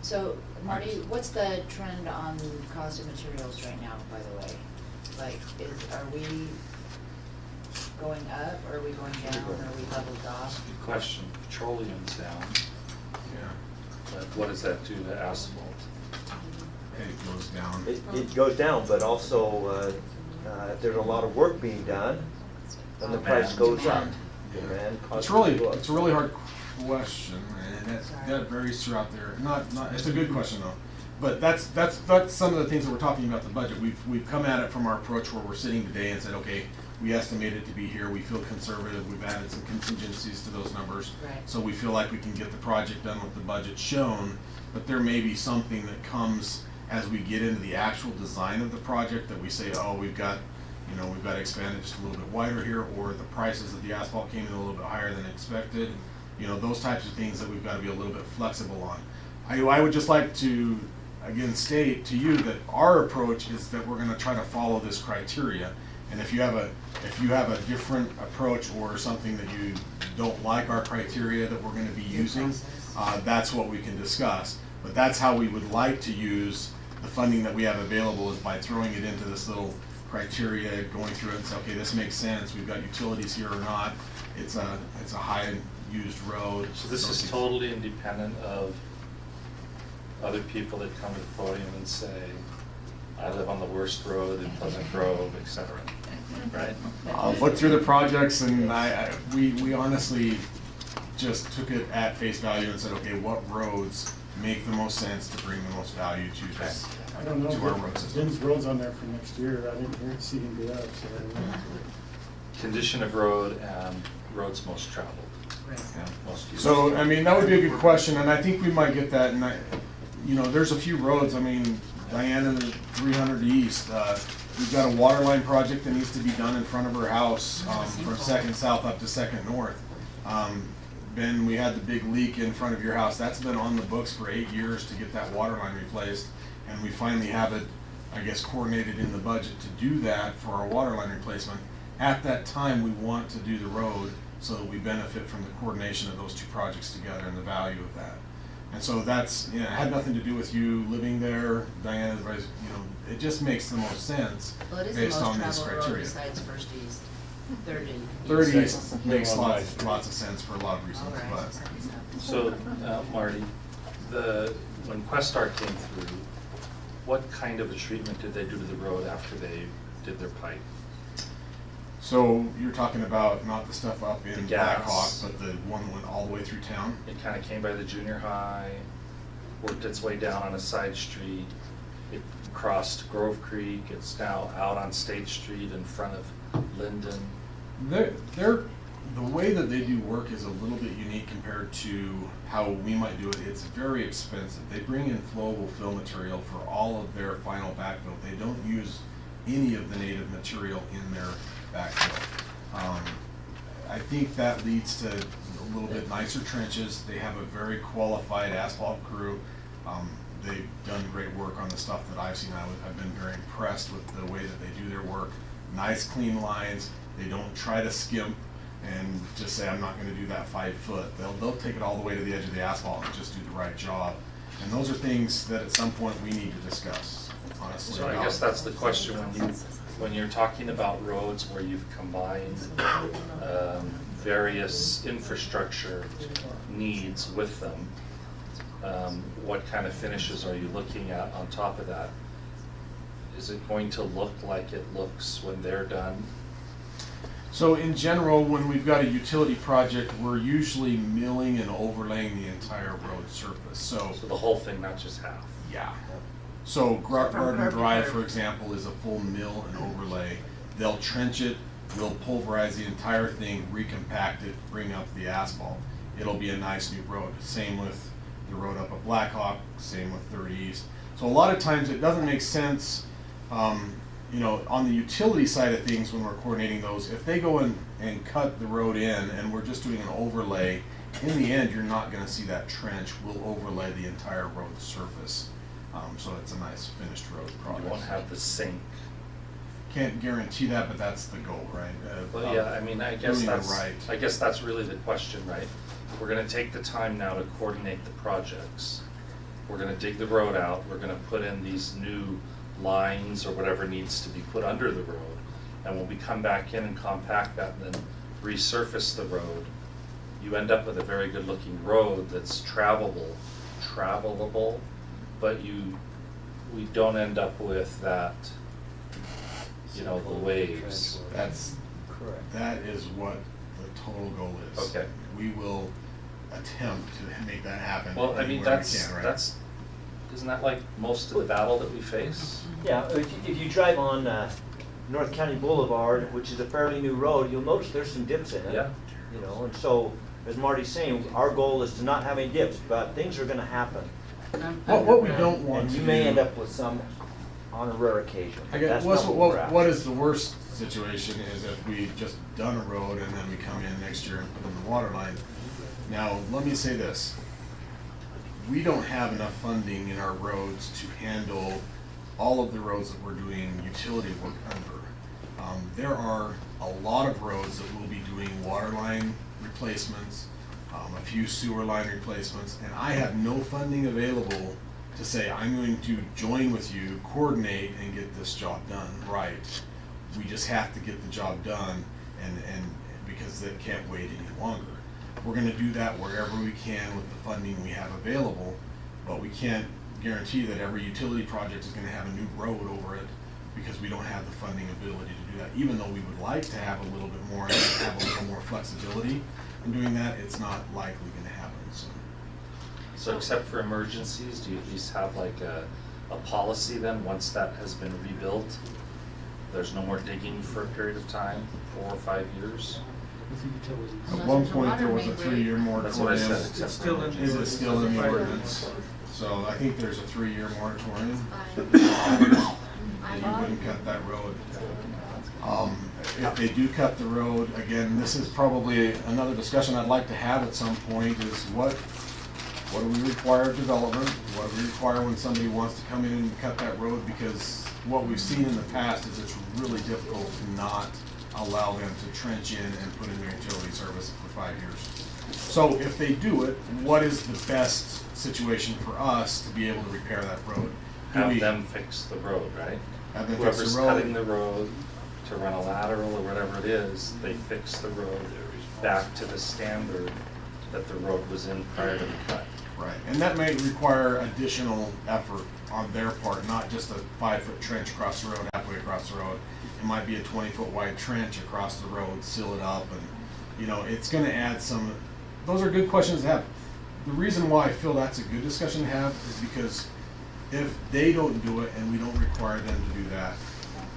So, Marty, what's the trend on cost of materials right now, by the way? Like, are we going up, or are we going down, or are we leveled off? Good question. Petroleum's down. Yeah. But what does that do to asphalt? It goes down. It goes down, but also, if there's a lot of work being done, then the price goes up. Demand It's causes really, it to go up. it's a really hard question, and that varies throughout there. Not, it's a good question though. But that's some of the things that we're talking about the budget. We've come at it from our approach where we're sitting today and said, okay, we estimate it to be here, we feel conservative, we've added some contingencies to those numbers. Right. So we feel like we can get the project done with the budget shown, but there may be something that comes as we get into the actual design of the project that we say, oh, we've got to expand it just a little bit wider here, or the prices of the asphalt came in a little bit higher than expected. Those types of things that we've got to be a little bit flexible on. I would just like to, again, state to you that our approach is that we're going to try to follow this criteria. And if you have a different approach or something that you don't like our criteria that we're going to be using, that's what we can discuss. But that's how we would like to use the funding that we have available, is by throwing it into this little criteria, going through it and say, okay, this makes sense, we've got utilities here or not, it's a high used road. So this is totally independent of other people that come to the podium and say, I live on the worst road in Pleasant Grove, et cetera, right? I'll look through the projects, and we honestly just took it at face value and said, okay, what roads make the most sense to bring the most value to this, I don't know, to our road system. Jim's road's on there for next year, I didn't see him do that, so I don't know. Condition of road and roads most traveled. Yeah. Most used. So, that would be a good question, and I think we might get that, and there's a few roads, Diana, 300 East, we've got a water line project that needs to be done in front of her house, from 2nd South up to 2nd North. Ben, we had the big leak in front of your house, that's been on the books for 8 years to get that water line replaced, and we finally have it, coordinated in the budget to do that for our water line replacement. At that time, we want to do the road so that we benefit from the coordination of those two projects together and the value of that. And so that's, it had nothing to do with you living there, Diana, it just makes the most sense Well, it is based the on most this traveled road criteria. besides First East, 30. 30 makes lots of sense for a lot of reasons, All right. but. So, Marty, when Questar came through, what kind of a treatment did they do to the road after they did their pipe? So you're talking about not the stuff up in The gas. Blackhawk, but the one that went all the way through town? It kind of came by the junior high, worked its way down on a side street, it crossed Grove Creek, it's now out on State Street in front of Linden. The way that they do work is a little bit unique compared to how we might do it. It's very expensive. They bring in flowable fill material for all of their final backfill. They don't use any of the native material in their backfill. I think that leads to a little bit nicer trenches. They have a very qualified asphalt crew. They've done great work on the stuff that I've seen. I've been very impressed with the way that they do their work. Nice, clean lines. They don't try to skimp and just say, I'm not going to do that 5 foot. They'll take it all the way to the edge of the asphalt and just do the right job. And those are things that at some point we need to discuss, honestly. So I guess that's the question, when you're talking about roads where you've combined various infrastructure needs with them, what kind of finishes are you looking at on top of that? Is it going to look like it looks when they're done? So in general, when we've got a utility project, we're usually milling and overlaying the entire road surface. So the whole thing, not just half? Yeah. So Garden Garden Drive, Drive. for example, is a full mill and overlay. They'll trench it, we'll pulverize the entire thing, recompact it, bring up the asphalt. It'll be a nice new road. Same with the road up at Blackhawk, same with 30 East. So a lot of times it doesn't make sense, you know, on the utility side of things when we're coordinating those, if they go in and cut the road in and we're just doing an overlay, in the end, you're not gonna see that trench. We'll overlay the entire road surface. So it's a nice finished road product. You won't have the sink. Can't guarantee that, but that's the goal, right? Well, yeah, I mean, I guess doing it that's, right. I guess that's really the question, right? We're gonna take the time now to coordinate the projects. We're gonna dig the road out, we're gonna put in these new lines or whatever needs to be put under the road. And when we come back in and compact that and then resurface the road, you end up with a very good looking road that's travelable, but we don't end up with that, you know, the waves. That's correct. That is what the total goal is. Okay. We will attempt to make that happen. Well, I mean, anywhere we that's, can, right? that's, isn't that like most of the battle that we face? Yeah, if you drive on North County Boulevard, which is a fairly new road, you'll notice there's some dips in it. Yeah. You know, and so, as Marty's saying, our goal is to not have any dips, but things are gonna happen. What we don't want And to you may do- end up with some on a rare occasion. I guess, That's not what we're after. what is the worst situation is if we just done a road and then we come in next year and put in the water line. Now, let me say this. We don't have enough funding in our roads to handle all of the roads that we're doing utility work under. There are a lot of roads that we'll be doing water line replacements, a few sewer line replacements, and I have no funding available to say, I'm going to join with you, coordinate, and get this job done right. We just have to get the job done, and because they can't wait any longer. We're gonna do that wherever we can with the funding we have available, but we can't guarantee that every utility project is gonna have a new road over it, because we don't have the funding ability to do that. Even though we would like to have a little bit more, and have a little more flexibility in doing that, it's not likely gonna happen, so. So except for emergencies, do you at least have like a policy then, once that has been rebuilt? There's no more digging for a period of time, 4 or 5 years? At one point, there was a 3-year That's what I moratorium. said, except for It emergencies. is still in the ordinance. So I think there's a 3-year moratorium. And you wouldn't cut that road. If they do cut the road, again, this is probably another discussion I'd like to have at some point, is what do we require of development? What do we require when somebody wants to come in and cut that road? Because what we've seen in the past is it's really difficult to not allow them to trench in and put in their utility service for 5 years. So if they do it, what is the best situation for us to be able to repair that road? Do Have we- them fix the road, right? Have them fix the Whoever's road. cutting the road to run a lateral or whatever it is, they fix the road back to the standard that the road was in prior to the cut. Right, and that may require additional effort on their part, not just a 5-foot trench across the road, halfway across the road. It might be a 20-foot wide trench across the road, seal it up, and, you know, it's gonna add some, those are good questions to have. The reason why I feel that's a good discussion to have is because if they don't do it and we don't require them to do that,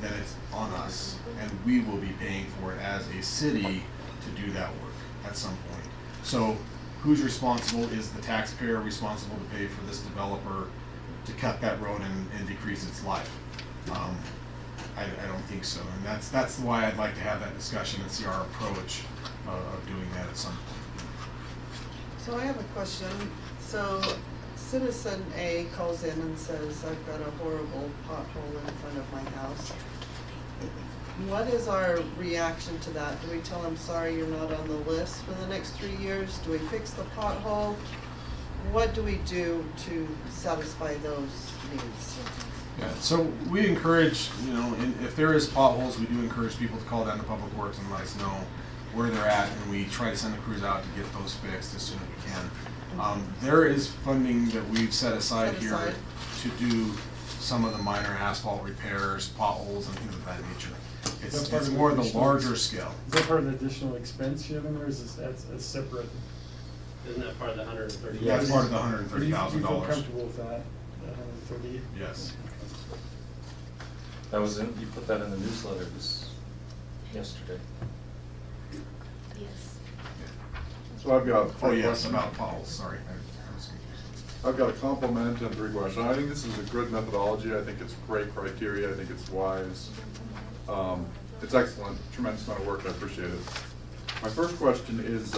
then it's on us, and we will be paying for it as a city to do that work at some point. So who's responsible? Is the taxpayer responsible to pay for this developer to cut that road and decrease its life? I don't think so, and that's why I'd like to have that discussion and see our approach of doing that at some point. So I have a question. So citizen A calls in and says, I've got a horrible pothole in front of my house. What is our reaction to that? Do we tell them, sorry, you're not on the list for the next 3 years? Do we fix the pothole? What do we do to satisfy those needs? Yeah, so we encourage, you know, if there is potholes, we do encourage people to call down to Public Works and let us know where they're at, and we try to send the crews out to get those fixed as soon as we can. There is funding that we've set aside here to do some of the minor asphalt repairs, potholes, and things of that nature. It's more the larger scale. Is that part of the additional expense you have in there, or is that's separate? Isn't that part of the $130,000? Yeah, it's part of the Do you feel $130,000. comfortable with that? 138? Yes. That was in, you put that in the newsletter this, yesterday. Yes. So I've got. Oh, yes, about potholes, sorry. I was confused. I've got a compliment and 3 questions. I think this is a good methodology. I think it's great criteria. I think it's wise. It's excellent, tremendous amount of work. I appreciate it. My first question is,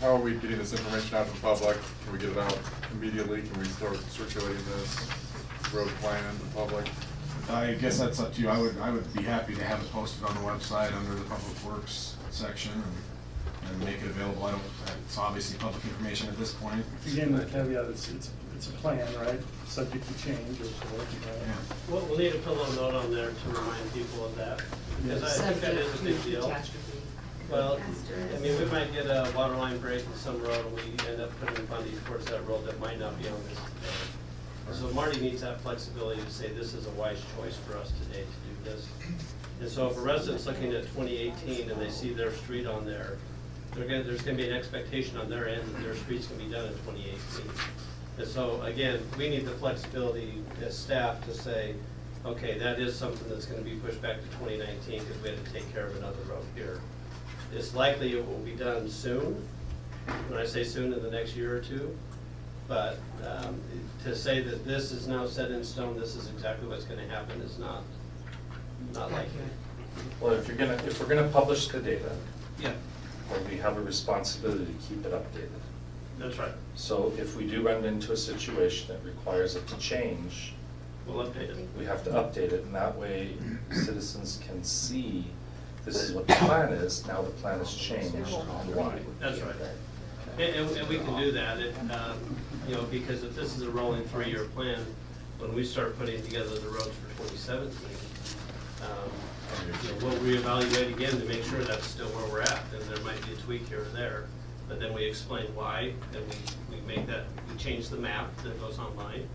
how are we getting this information out to the public? Can we get it out immediately? Can we start circulating this road plan to the public? I guess that's up to you. I would be happy to have it posted on the website under the Public Works section and make it available. It's obviously public information at this point. Again, the caveat, it's a plan, right, subject to change, of course, right? We'll need to put a little note on there to remind people of that, because I think that is a big deal. Well, I mean, we might get a water line break in some road, and we end up putting funding towards that road that might not be on this today. So Marty needs that flexibility to say, this is a wise choice for us today to do this. And so if a resident's looking at 2018 and they see their street on there, there's gonna be an expectation on their end that their street's gonna be done in 2018. And so, again, we need the flexibility as staff to say, okay, that is something that's gonna be pushed back to 2019 because we had to take care of another road here. It's likely it will be done soon. When I say soon, in the next year or two. But to say that this is now set in stone, this is exactly what's gonna happen is not likely. Well, if we're gonna publish the data. Yeah. Well, we have a responsibility to keep it updated. That's right. So if we do run into a situation that requires it to change, We'll update it. we have to update it, and that way citizens can see this is what the plan is, now the plan has changed, and why. That's right. And we can do that, you know, because if this is a rolling 3-year plan, when we start putting together the roads for 2017, you know, we'll reevaluate again to make sure that's still where we're at, and there might be a tweak here or there, but then we explain why, and we make that, we change the map that goes online,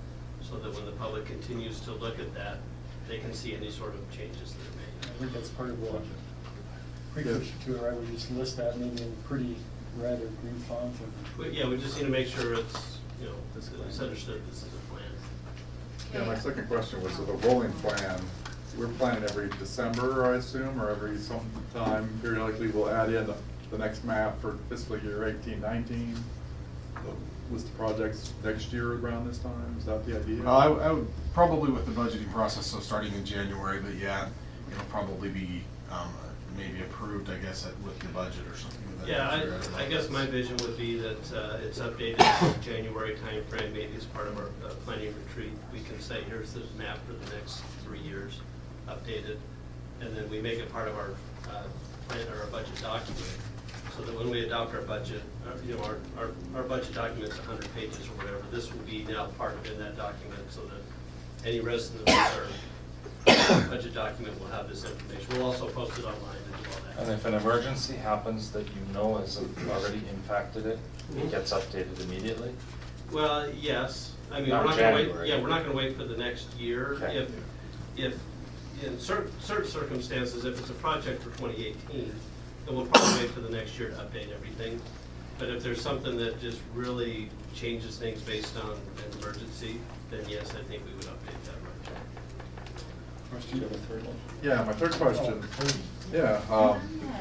so that when the public continues to look at that, they can see any sort of changes that are made. I think that's part of what precursor to it, right, we just list that maybe in pretty red or green font. But yeah, we just need to make sure it's, you know, it's understood this is a plan. Yeah, my second question was, so the rolling plan, we're planning every December, I assume, or every sometime periodically we'll add in the next map for fiscal year 18-19, the list of projects next year around this time, is that the idea? I would probably with the budgeting process, so starting in January, but yeah, it'll probably be maybe approved, I guess, with the budget or something. Yeah, I guess my vision would be that it's updated in January timeframe, maybe as part of our planning retreat. We can say, here's this map for the next 3 years, updated, and then we make it part of our plan or our budget document, so that when we adopt our budget, you know, our budget document's 100 pages or whatever. This will be now part of in that document, so that any resident of our budget document will have this information. We'll also post it online and do all that. And if an emergency happens that you know has already impacted it, it gets updated immediately? Well, yes. I mean, Not we're not gonna wait, January. yeah, we're not gonna wait for the next year. Okay. If in certain circumstances, if it's a project for 2018, then we'll probably wait for the next year to update everything. But if there's something that just really changes things based on an emergency, then yes, I think we would update that right. Question, you have a third one? Yeah, my third question, yeah,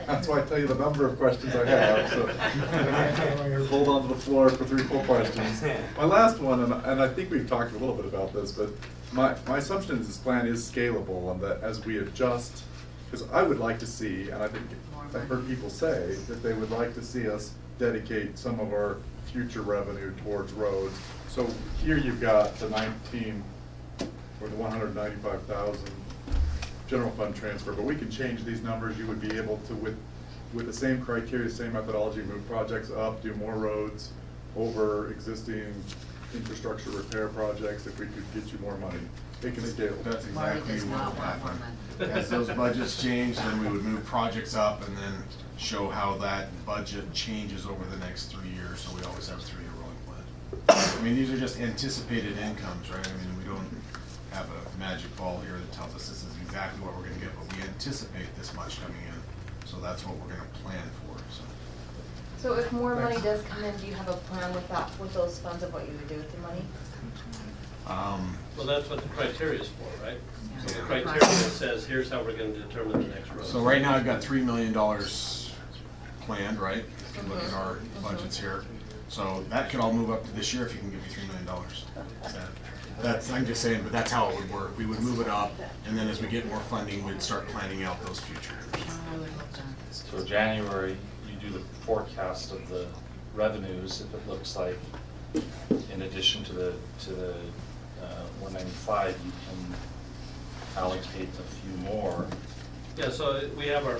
that's why I tell you the number of questions I have, so. Hold on to the floor for 3 full questions. My last one, and I think we've talked a little bit about this, but my assumption is this plan is scalable, and that as we adjust, because I would like to see, and I think I've heard people say, that they would like to see us dedicate some of our future revenue towards roads. So here you've got the 195,000 general fund transfer, but we can change these numbers. You would be able to, with the same criteria, same methodology, move projects up, do more roads over existing infrastructure repair projects if we could get you more money. It can scale. That's exactly what will happen. As those budgets change, then we would move projects up and then show how that budget changes over the next 3 years, so we always have a 3-year rolling plan. I mean, these are just anticipated incomes, right? I mean, we don't have a magic ball here that tells us this is exactly what we're gonna get, but we anticipate this much coming in, so that's what we're gonna plan for, so. So if more money does come in, do you have a plan with that, with those funds of what you would do with the money? Well, that's what the criteria is for, right? So the criteria says, here's how we're gonna determine the next road. So right now I've got $3 million planned, right? If you look at our budgets here. So that could all move up to this year if you can give me $3 million. That's, I'm just saying, but that's how it would work. We would move it up, and then as we get more funding, we'd start planning out those future years. So January, you do the forecast of the revenues, if it looks like, in addition to the 195, you can allocate a few more. Yeah, so we have our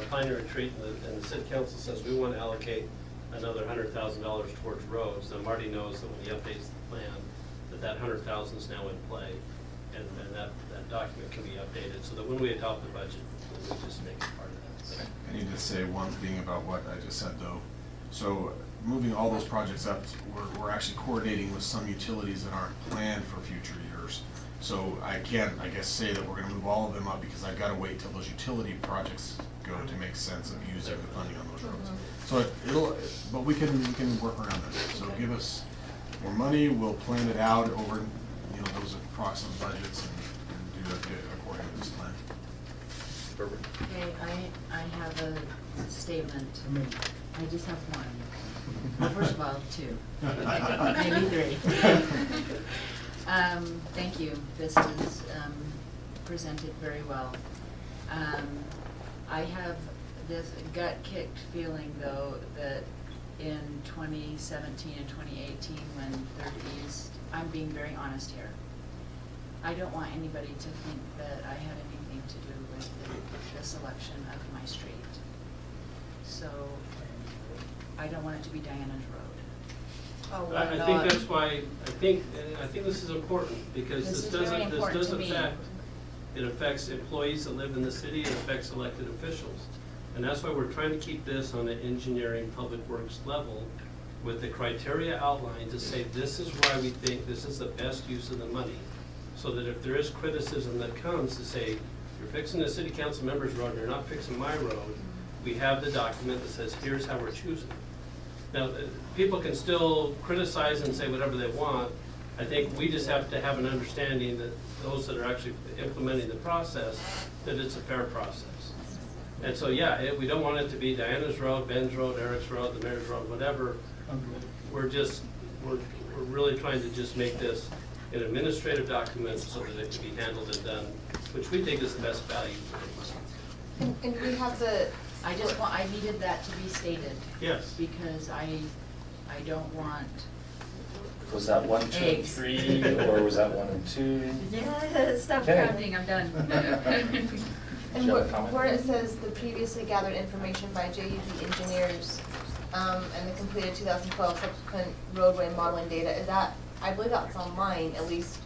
planning retreat, and the city council says we want to allocate another $100,000 towards roads. Now Marty knows that when he updates the plan, that $100,000 is now in play, and that document can be updated, so that when we adopt the budget, we just make it part of that. I need to say one thing about what I just said though. So moving all those projects up, we're actually coordinating with some utilities that aren't planned for future years. So I can't, I guess, say that we're gonna move all of them up because I've gotta wait till those utility projects go to make sense of using the funding on those roads. So but we can work around that. So give us more money, we'll plan it out over, those approximate budgets and do it according to this plan. Okay, I have a statement. I just have one. Well, first of all, two. Maybe three. Thank you. This is presented very well. I have this gut-kicked feeling, though, that in 2017 and 2018, when Third East, I'm being very honest here, I don't want anybody to think that I had anything to do with the selection of my street. So I don't want it to be Diana's Road. Oh, why I not? think that's why, I think this is important, because This this is very doesn't important to me. affect, it affects employees that live in the city, it affects elected officials. And that's why we're trying to keep this on an engineering public works level with the criteria outlined to say this is why we think this is the best use of the money. So that if there is criticism that comes to say, you're fixing the city council member's road, you're not fixing my road, we have the document that says here's how we're choosing. Now, people can still criticize and say whatever they want. I think we just have to have an understanding that those that are actually implementing the process, that it's a fair process. And so, yeah, we don't want it to be Diana's Road, Ben's Road, Eric's Road, the Mayor's Road, whatever. We're really trying to just make this an administrative document so that it can be handled and done, which we think is the best value for the money. And we have the. I needed that to be stated. Yes. Because I don't want. Was that 1, 2, and Eggs. 3, or was that 1 and 2? Yeah, stop Okay. counting, I'm done. And Do you have a comment? where it says the previously gathered information by JUB engineers, and the completed 2012 subsequent roadway modeling data, is that, I believe that's online, at least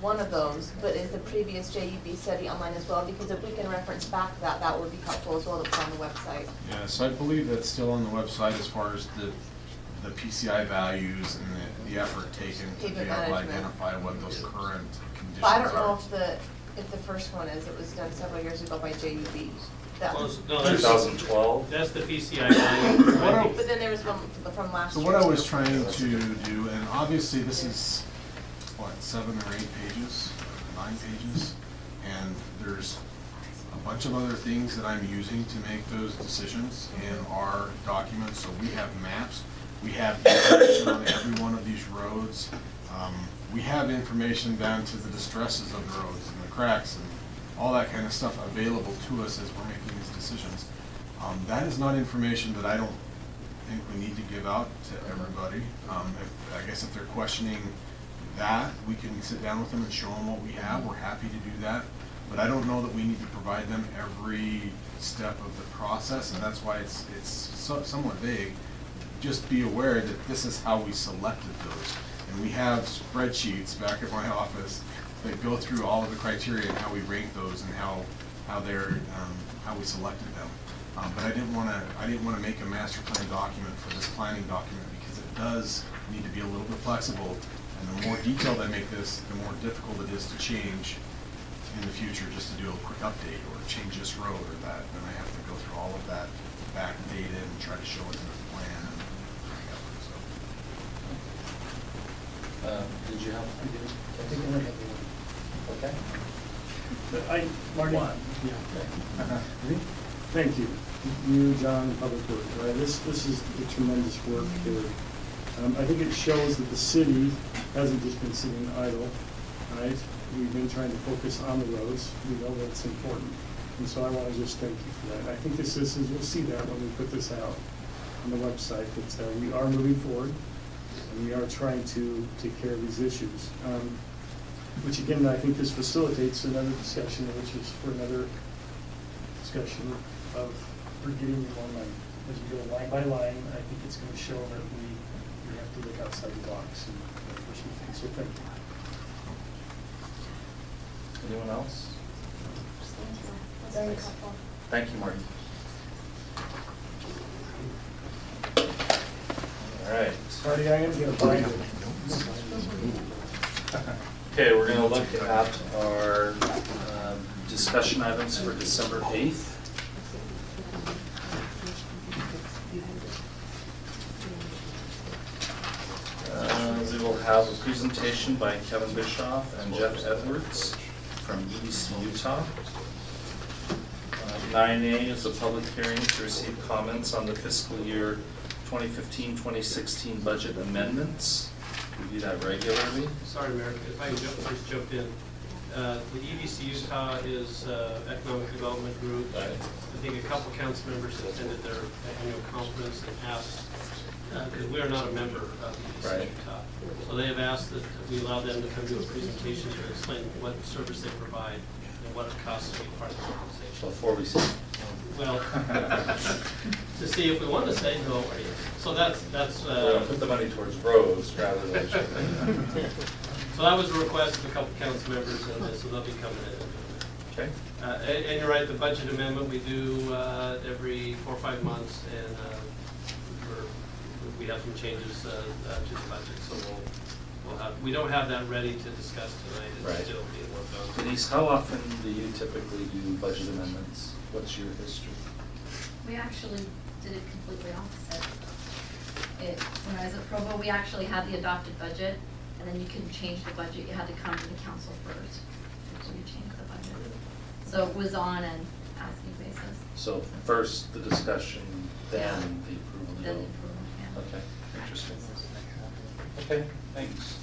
one of those, but is the previous JUB study online as well? Because if we can reference back to that, that would be helpful as well, that's on the website. Yeah, so I believe that's still on the website as far as the PCI values and the effort taken to be able to management. identify what those current conditions But I don't know are. if the first one is, it was done several years ago by JUB. That Well, was. no, that's- 2012? That's the PCI value. But then there was one from last So year. what I was too. trying to do, and obviously this is, 7 or 8 pages, 9 pages, and there's a bunch of other things that I'm using to make those decisions in our documents. So we have maps, we have information on every one of these roads. We have information down to the distresses of the roads and the cracks and all that kind of stuff available to us as we're making these decisions. That is not information that I don't think we need to give out to everybody. I guess if they're questioning that, we can sit down with them and show them what we have. We're happy to do that. But I don't know that we need to provide them every step of the process, and that's why it's somewhat vague. Just be aware that this is how we selected those. And we have spreadsheets back at my office that go through all of the criteria and how we rank those and how we selected them. But I didn't want to make a master plan document for this planning document because it does need to be a little bit flexible. And the more detailed I make this, the more difficult it is to change in the future, just to do a quick update or change this road or that. Then I have to go through all of that backdate it and try to show it in the plan. Did you have? I think I might have one. Okay. But Marty. One. Yeah. Thank you. You, John, Public Works, right? This is a tremendous work here. I think it shows that the city hasn't just been sitting idle, right? We've been trying to focus on the roads. We know that's important. And so I want to just thank you for that. I think this is, you'll see that when we put this out on the website, that we are moving forward and we are trying to take care of these issues. Which again, I think this facilitates another discussion, which is for another discussion of we're getting more money. As we go line by line, I think it's going to show that we have to look outside the box and for some things. So thank you. Anyone else? Very helpful. Thank you, Marty. All right. Marty, I'm going to get a binder. Okay, we're going to look at our discussion items for December 8th. We will have a presentation by Kevin Bischoff and Jeff Edwards from EDC Utah. 9A is a public hearing to receive comments on the fiscal year 2015-2016 budget amendments. We do that regularly. Sorry, Mayor, if I can just jump in. The EDC Utah is Economic Development Group. I think a couple council members attended their annual conference and asked, because we are not a member of EDC Utah. So they have asked that we allow them to come do a presentation to explain what service they provide and what it costs to be part of the organization. Before we say. Well, to see if we want to say no, or yes. So that's. We're going to put the money towards roads rather than. So that was a request of a couple council members, and so they'll be coming in. Okay. And you're right, the budget amendment we do every 4 or 5 months, and we have some changes to the budget, so we don't have that ready to discuss tonight. It's still being worked on. Denise, how often do you typically do budget amendments? What's your history? We actually did it completely opposite. When I was at Provo, we actually had the adopted budget, and then you couldn't change the budget. You had to come to the council first before you change the budget. So it was on an asking basis. So first the discussion, then the approval. Then the approval, yeah. Okay, interesting. Okay, thanks.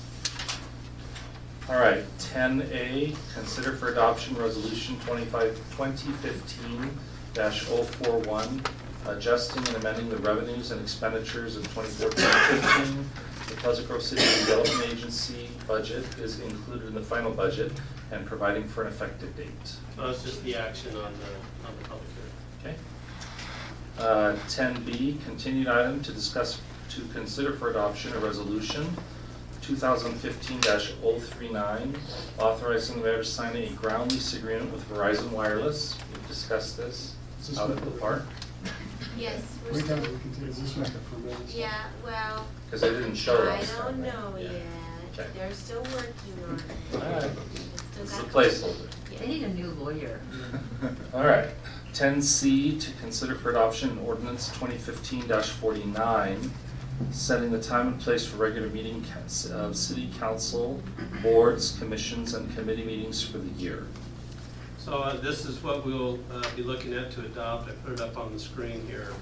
All right, 10A, consider for adoption resolution 2015-041, adjusting and amending the revenues and expenditures of 2014-15. The Pleasant Grove City Development Agency budget is included in the final budget and providing for an effective date. So that's just the action on the public hearing. Okay. 10B, continued item to consider for adoption a resolution 2015-039, authorizing the mayor to sign a ground lease agreement with Verizon Wireless. We've discussed this out at the park. Yes, we're Is still, this like a permit? yeah, well. Because they didn't show I us. don't know yet. Okay. They're still working on it. All right. Still It's the got- placeholder. They need a new lawyer. All right. 10C, to consider for adoption an ordinance 2015-49, setting the time and place for regular meeting of city council, boards, commissions, and committee meetings for the year. So this is what we'll be looking at to adopt. I put it up on the screen here.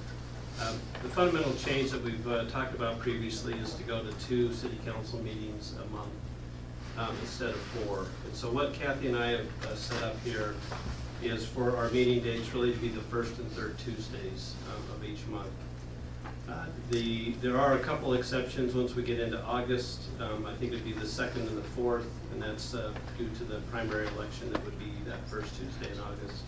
The fundamental change that we've talked about previously is to go to 2 city council meetings a month instead of 4. And so what Kathy and I have set up here is for our meeting dates really to be the first and third Tuesdays of each month. There are a couple exceptions once we get into August. I think it'd be the 2nd and the 4th, and that's due to the primary election. It would be that first Tuesday in August.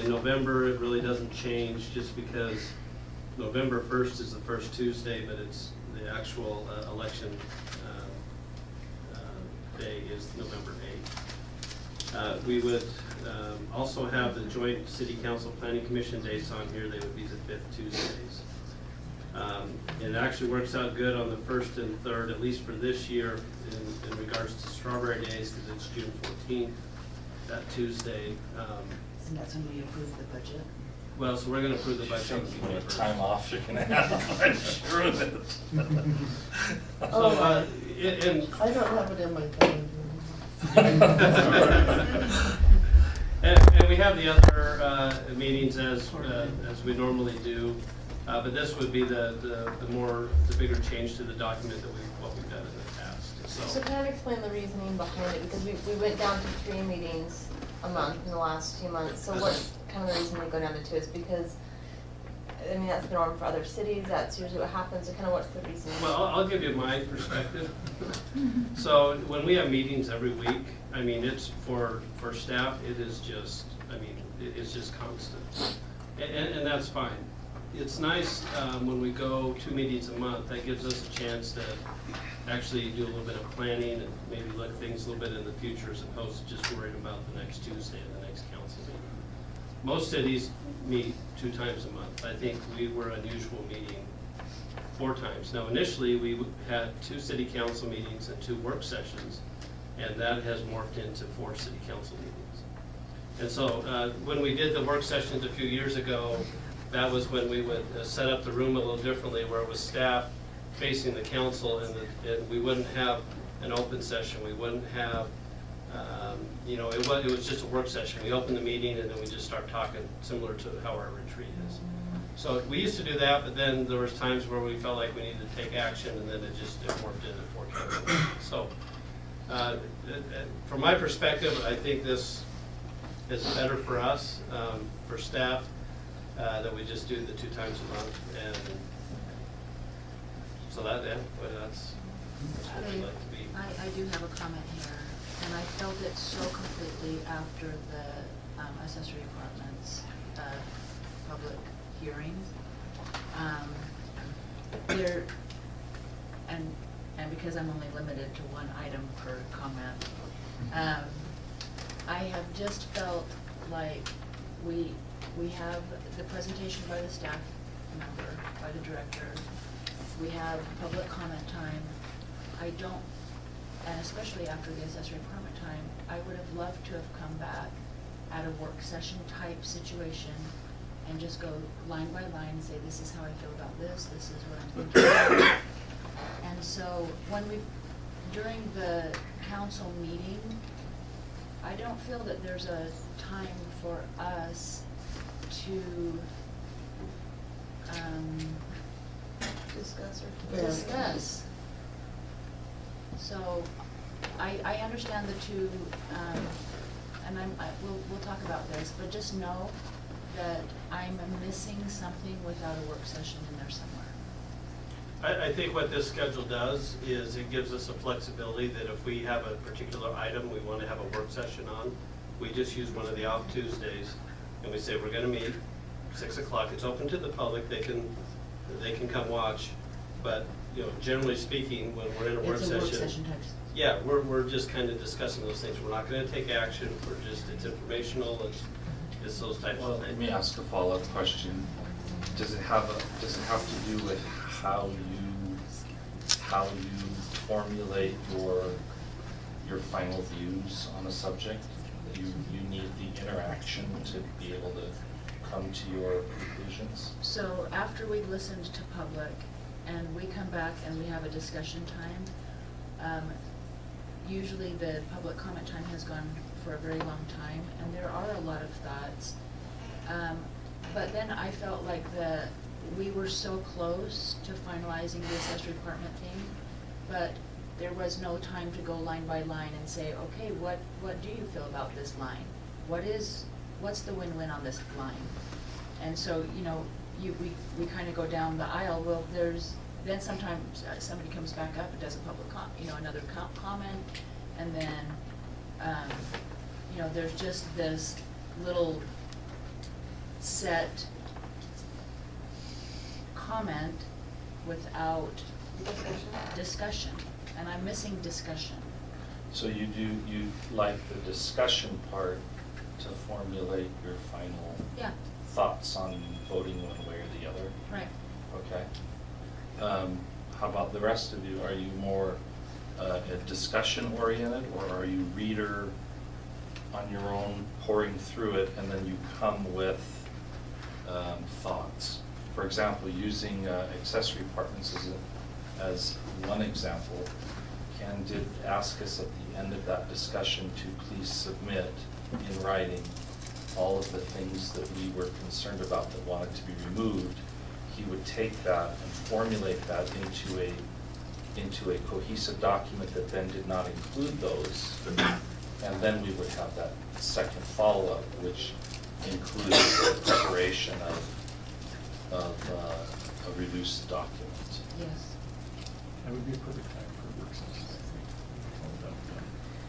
In November, it really doesn't change just because November 1st is the first Tuesday, but it's the actual election day is November 8th. We would also have the joint city council planning commission dates on here. They would be the 5th Tuesdays. It actually works out good on the 1st and 3rd, at least for this year, in regards to Strawberry Days, because it's June 14th, that Tuesday. And that's when we approve the budget? Well, so we're gonna approve the budget. How much time off you're gonna have, I'm sure of it. So, and I don't have it in my calendar. And we have the other meetings as we normally do, but this would be the bigger change to the document that what we've done in the past, So so. kind of explain the reasoning behind it, because we went down to 3 meetings a month in the last few months, so what's kind of the reason we go down to 2 is because, I mean, that's the norm for other cities, that's usually what happens, so kind of what's the reason? Well, I'll give you my perspective. So when we have meetings every week, I mean, it's for staff, it is just, I mean, it's just constant. And that's fine. It's nice when we go 2 meetings a month, that gives us a chance to actually do a little bit of planning and maybe look things a little bit in the future as opposed to just worrying about the next Tuesday and the next council meeting. Most cities meet 2 times a month. I think we were unusual meeting 4 times. Now initially, we had 2 city council meetings and 2 work sessions, and that has morphed into 4 city council meetings. And so when we did the work sessions a few years ago, that was when we would set up the room a little differently, where it was staff facing the council, and we wouldn't have an open session. We wouldn't have, you know, it was just a work session. We opened the meeting and then we just start talking, similar to how our retreat is. So we used to do that, but then there was times where we felt like we needed to take action, and then it morphed into 4 council meetings. So from my perspective, I think this is better for us, for staff, that we just do the 2 times a month, and so that's what we'd like to be. I do have a comment here, and I felt it so completely after the accessory apartments public hearing. There, and because I'm only limited to 1 item per comment, I have just felt like we have the presentation by the staff member, by the director. We have public comment time. I don't, and especially after the accessory apartment time, I would have loved to have come back at a work session type situation and just go line by line and say, this is how I feel about this is what I'm thinking about. And so during the council meeting, I don't feel that there's a time for us to discuss. So I understand the 2, and we'll talk about this, but just know that I'm missing something without a work session in there somewhere. I think what this schedule does is it gives us a flexibility that if we have a particular item we want to have a work session on, we just use one of the off Tuesdays, and we say we're going to meet 6 o'clock. It's open to the public. They can come watch, but you know, generally speaking, when we're in a work session. It's a work session type. Yeah, we're just kind of discussing those things. We're not going to take action. It's informational. It's those types of things. Let me ask a follow-up question. Does it have to do with how you formulate your final views on a subject? You need the interaction to be able to come to your conclusions? So after we've listened to public and we come back and we have a discussion time, usually the public comment time has gone for a very long time, and there are a lot of thoughts. But then I felt like we were so close to finalizing the accessory apartment thing, but there was no time to go line by line and say, okay, what do you feel about this line? What's the win-win on this line? And so, you know, we kind of go down the aisle. Well, then sometimes somebody comes back up and does a public another comment, and then you know, there's just this little set comment without discussion, and I'm missing discussion. So you like the discussion part to formulate your final thoughts on voting one way or the other? Right. Okay. How about the rest of you? Are you more discussion oriented, or are you reader on your own, pouring through it, and then you come with For example, using accessory apartments as one example, Ken did ask us at the end of that discussion to please submit in writing all of the things that we were concerned about that wanted to be removed. He would take that and formulate that into a cohesive document that then did not include those. And then we would have that second follow-up, which includes the preparation of a reduced document. Yes. That would be a perfect time for a work session, I think.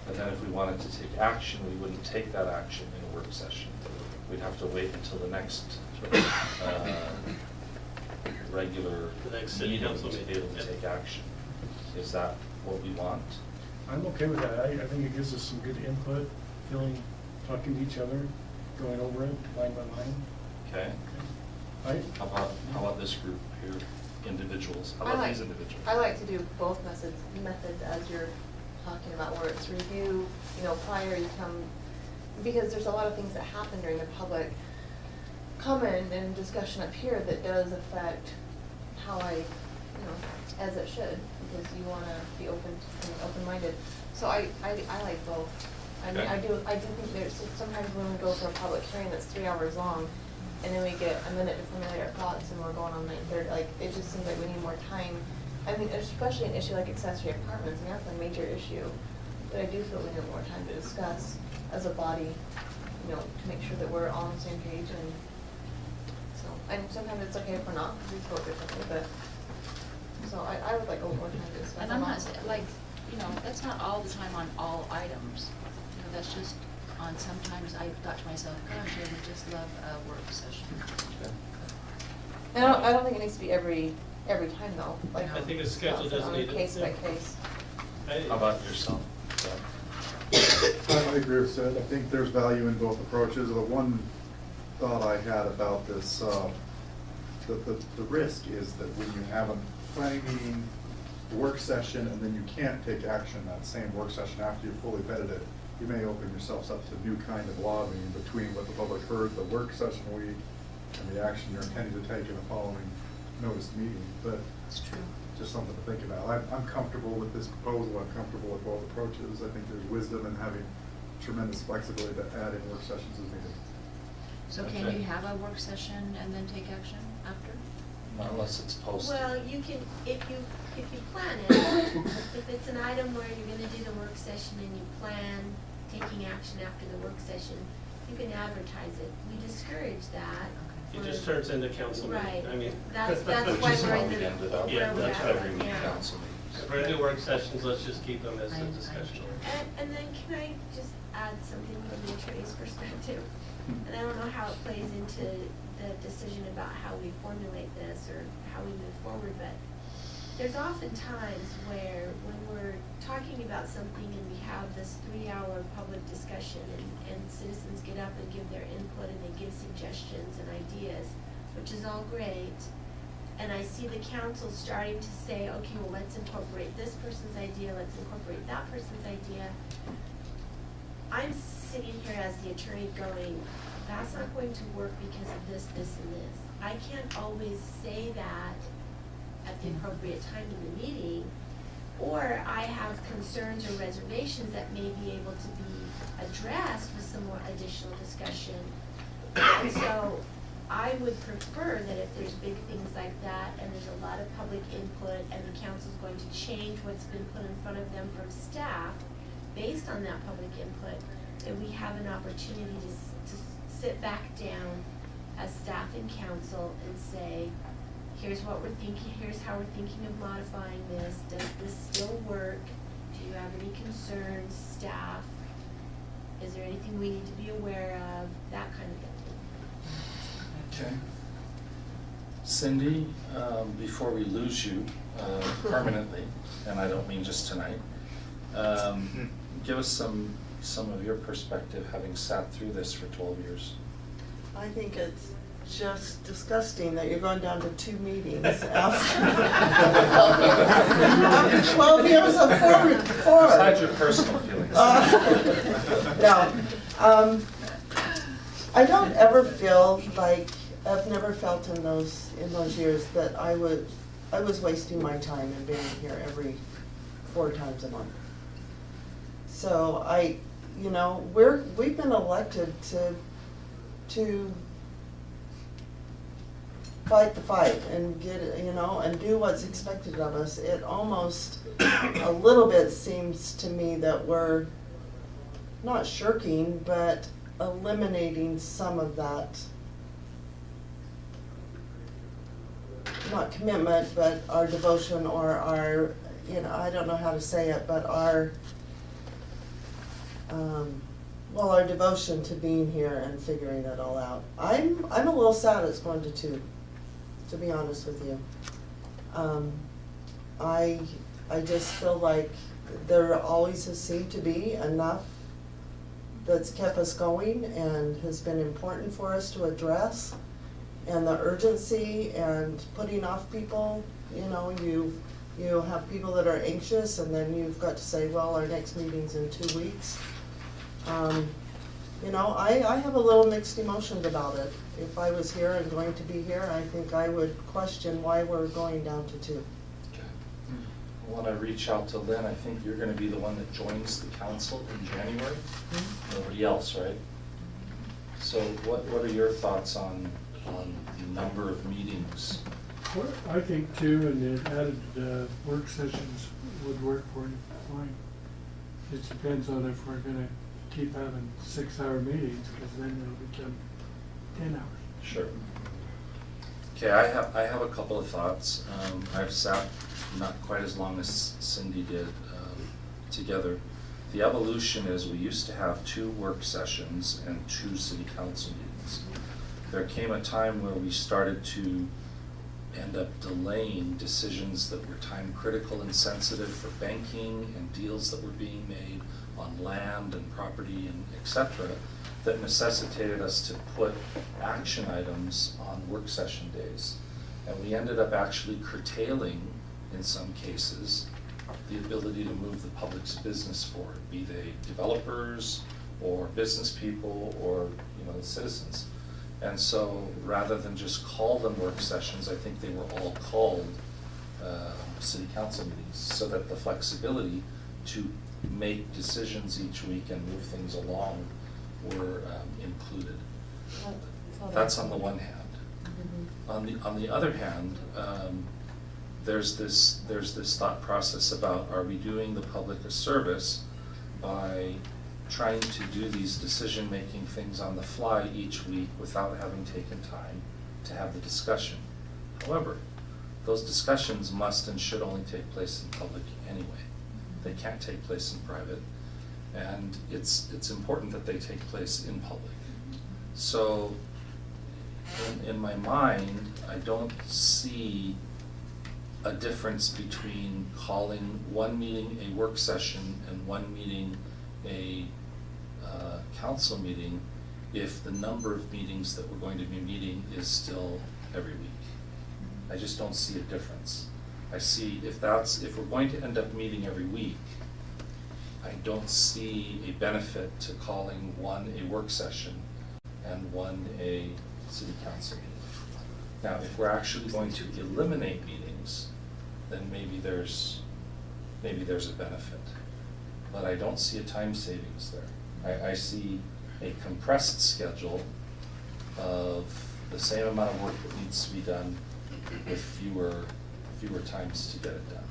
And then if we wanted to take action, we wouldn't take that action in a work session. We'd have to wait until the next regular The next city meeting council to be meeting, able to yeah. take action. Is that what we want? I'm okay with that. I think it gives us some good input, talking to each other, going over it line by line. Okay. How about this group here, individuals? How about these individuals? I like to do both methods as you're talking about, where it's review, prior you come, because there's a lot of things that happen during the public comment and discussion up here that does affect how as it should, because you want to be open-minded. So I like both. I mean, I do think there's sometimes when we go for a public hearing that's 3 hours long, and then we get a minute to formulate our thoughts, and we're going on 9:30. Like, it just seems like we need more time. I mean, especially an issue like accessory apartments. I mean, that's a major issue. But I do feel we need more time to discuss as a body, to make sure that we're all on the same page. And so, and sometimes it's okay if we're not, because we spoke differently. But so I would like a little more time to discuss. And I'm not saying, that's not all the time on all items. That's just on sometimes I thought to myself, gosh, I would just love a work session. And I don't think it needs to be every time though. Like, I think a schedule doesn't need it. Case by case. How about yourself? I agree with Sid. I think there's value in both approaches. The one thought I had about this, the risk is that when you have a planning meeting, a work session, and then you can't take action that same work session after you've fully vetted it, you may open yourselves up to new kind of lobbying between what the public heard the work session week and the action you're intending to take in the following noticed meeting. But it's true. Just something to think about. I'm comfortable with this proposal. I'm comfortable with both approaches. I think there's wisdom in having tremendous flexibility to add in work sessions as needed. So can you have a work session and then take action after? Not unless it's posted. Well, you can, if you plan it, if it's an item where you're gonna do the work session and you plan taking action after the work session, you can advertise it. We discourage that. It just turns into council meeting. Right. I mean. That's why we're in the, Yeah, that's every right. week yeah. council meeting. If we're gonna do work sessions, let's just keep them as a discussion. And then can I just add something from the attorney's perspective? And I don't know how it plays into the decision about how we formulate this or how we move forward, but there's often times where when we're talking about something and we have this 3-hour public discussion and citizens get up and give their input and they give suggestions and ideas, which is all great, and I see the council starting to say, okay, well, let's incorporate this person's idea, let's incorporate that person's idea. I'm sitting here as the attorney going, that's not going to work because of this, this, and this. I can't always say that at the appropriate time in the meeting, or I have concerns or reservations that may be able to be addressed with some more additional discussion. And so I would prefer that if there's big things like that and there's a lot of public input and the council's going to change what's been put in front of them from staff based on that public input, that we have an opportunity to sit back down as staff and council and say, here's what we're thinking, here's how we're thinking of modifying this, does this still work? Do you have any concerns, staff? Is there anything we need to be aware of? That kind of thing. Okay. Cindy, before we lose you permanently, and I don't mean just tonight, give us some of your perspective, having sat through this for 12 years. I think it's just disgusting that you're going down to 2 meetings after 12 years of forward. Besides your personal feelings. No. I don't ever feel like I've never felt in those years that I was wasting my time and being here every 4 times a month. So we've been elected to fight the fight and get, and do what's expected of us. It almost a little bit seems to me that we're not shirking, but eliminating some of that, not commitment, but our devotion or our, I don't know how to say it, but our devotion to being here and figuring it all out. I'm a little sad it's going to 2, to be honest with you. I just feel like there always has seemed to be enough that's kept us going and has been important for us to address. And the urgency and putting off people, you have people that are anxious, and then you've got to say, well, our next meeting's in 2 weeks. I have a little mixed emotions about it. If I was here and going to be here, I think I would question why we're going down to 2. I want to reach out to Lynn. I think you're going to be the one that joins the council in January. Nobody else, right? So what are your thoughts on the number of meetings? Well, I think 2 and the added work sessions would work for you fine. It depends on if we're gonna keep having 6-hour meetings, because then it'll become 10 hours. Sure. Okay, I have a couple of thoughts. I've sat not quite as long as Cindy did together. The evolution is we used to have 2 work sessions and 2 city council meetings. There came a time where we started to end up delaying decisions that were time critical and sensitive for banking and deals that were being made on land and property and et cetera, that necessitated us to put action items on work session days. And we ended up actually curtailing, in some cases, the ability to move the public's business forward, be they developers or business people or the citizens. And so rather than just call them work sessions, I think they were all called city council meetings, so that the flexibility to make decisions each week and move things along were included. That's on the one hand. On the other hand, there's this thought process about, are we doing the public a service by trying to do these decision-making things on the fly each week without having taken time to have the discussion? However, those discussions must and should only take place in public anyway. They can't take place in private, and it's important that they take place in public. So in my mind, I don't see a difference between calling one meeting a work session and one meeting a council meeting if the number of meetings that we're going to be meeting is still every week. I just don't see a difference. I see if we're going to end up meeting every week, I don't see a benefit to calling one a work session and one a city council meeting. Now, if we're actually going to eliminate meetings, then maybe there's a benefit. But I don't see a time savings there. I see a compressed schedule of the same amount of work that needs to be done with fewer times to get it done.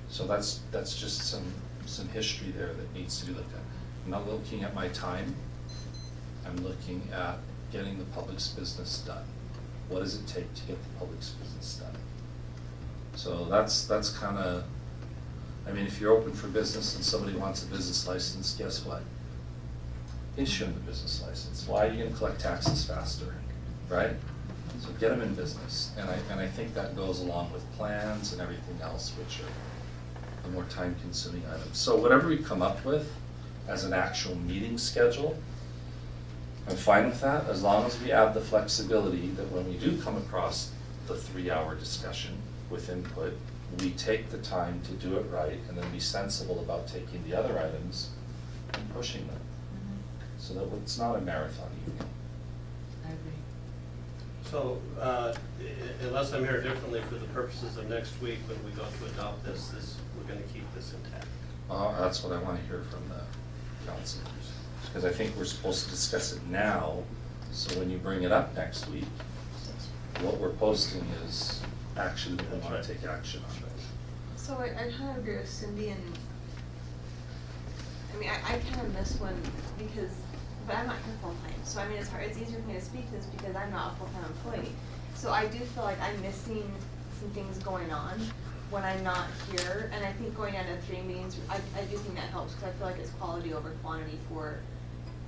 So that's just some history there that needs to be looked at. I'm not looking at my time. I'm looking at getting the public's business done. What does it take to get the public's business done? So that's kind of, if you're open for business and somebody wants a business license, guess what? Issue them the business license. Why are you going to collect taxes faster, right? So get them in business. And I think that goes along with plans and everything else, which are the more time-consuming items. So whatever we come up with as an actual meeting schedule, I'm fine with that, as long as we add the flexibility that when we do come across the 3-hour discussion with input, we take the time to do it right and then be sensible about taking the other items and pushing them. So that it's not a marathon evening. I agree. So, unless I'm here differently for the purposes of next week, when we go to adopt this, we're gonna keep this intact. That's what I want to hear from the councilors, because I think we're supposed to discuss it now, so when you bring it up next week, what we're posting is actually we want to take action on it. So I kind of agree with Cindy, and I mean, I kind of miss one because, but I'm not here full time. So I mean, it's hard. It's easier for me to speak to this because I'm not a full time employee. So I do feel like I'm missing some things going on when I'm not here. And I think going down to 3 meetings, I do think that helps because I feel like it's quality over quantity.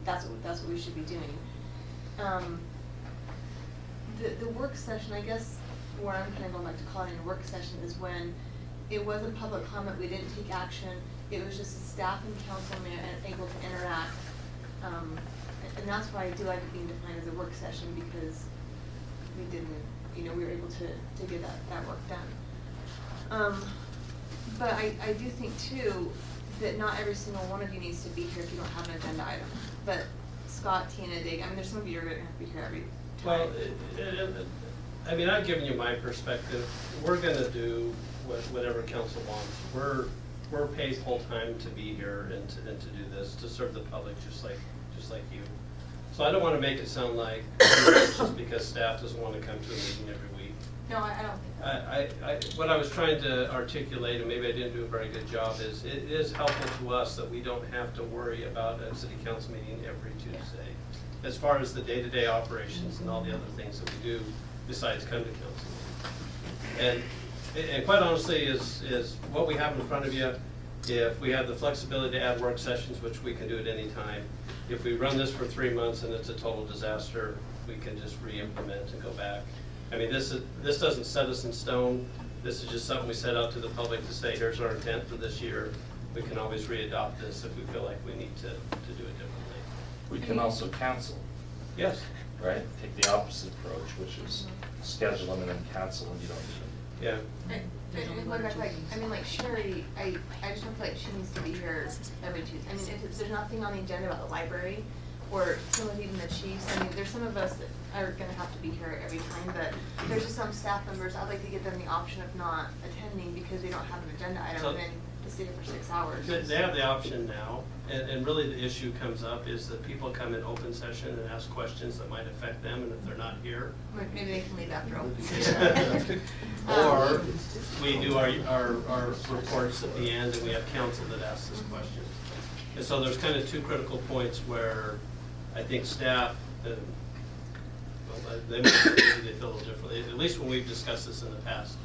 That's what we should be doing. The work session, I guess, where I'm kind of going back to calling it a work session is when it wasn't public comment, we didn't take action, it was just the staff and council able to interact. And that's why I do like it being defined as a work session, because we didn't, we were able to get that work done. But I do think too, that not every single one of you needs to be here if you don't have an agenda item. But Scott, Tina, Dig, I mean, there's some of you who are gonna have to be here every time. Well, I mean, I've given you my perspective. We're gonna do whatever council wants. We're paid full-time to be here and to do this, to serve the public just like you. So I don't wanna make it sound like it's just because staff doesn't wanna come to a meeting every week. No, I don't think What I was trying to articulate, and maybe I didn't do a very good job, is it is helpful to us that we don't have to worry about a city council meeting every Tuesday, as far as the day-to-day operations and all the other things that we do besides come to council. And quite honestly, is what we have in front of you, if we have the flexibility to add work sessions, which we can do at any time, if we run this for 3 months and it's a total disaster, we can just re-implement and go back. I mean, this doesn't set us in stone. This is just something we set out to the public to say, here's our intent for this year. We can always re-adopt this if we feel like we need to do it differently. We can also cancel. Yes. Right? Take the opposite approach, which is schedule them and then cancel when you don't need them. Yeah. And going back, like Sherry, I just don't feel like she needs to be here every Tuesday. I mean, if there's nothing on the agenda about the library, or some of even the chiefs, I mean, there's some of us that are gonna have to be here every time, but there's just some staff members, I'd like to give them the option of not attending because they don't have an agenda item, So- and then to sit here for 6 hours. They have the option now, and really the issue comes up is that people come in open session and ask questions that might affect them, and if they're not here. Maybe they can leave after open session. Or we do our reports at the end and we have counsel that asks us questions. And so there's kind of 2 critical points where I think staff, well, they feel a little differently, at least when we've discussed this in the past.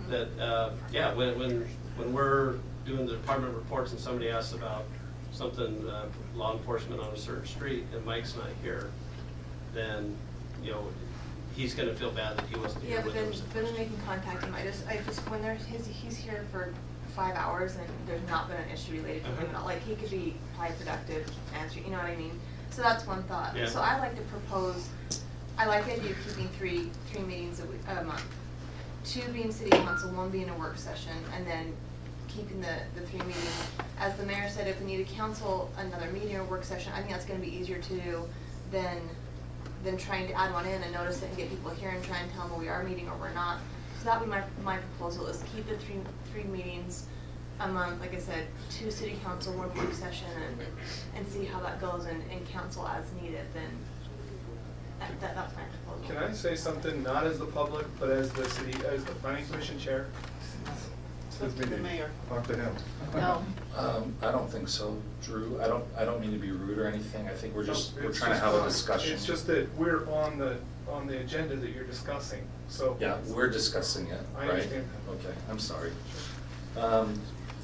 That, yeah, when we're doing the department reports and somebody asks about something, law enforcement on a certain street, and Mike's not here, then, he's gonna feel bad that he wasn't here Yeah, with us. but then they can contact him. I just, when he's here for 5 hours and there's not been an issue related to him at all, like, he could be probably productive, answering, you know what I mean? So that's one thought. Yeah. So I like to propose, I like the idea of keeping three meetings a month. 2 being city council, 1 being a work session, and then keeping the 3 meetings. As the mayor said, if we need to cancel another meeting or work session, I think that's gonna be easier to do than trying to add one in and notice it and get people here and try and tell them we are meeting or we're not. So that would be my proposal, is keep the three meetings a month, like I said, 2 city council, 1 work session, and see how that goes and council as needed, then that's my proposal. Can I say something, not as the public, but as the planning commission chair? Talk to the mayor. Talk to him. No. I don't think so, Drew. I don't mean to be rude or anything. I think we're It's trying to just have a fine. discussion. It's just that we're on the agenda that you're discussing, so. Yeah, we're discussing it, I right? understand. Okay, I'm sorry.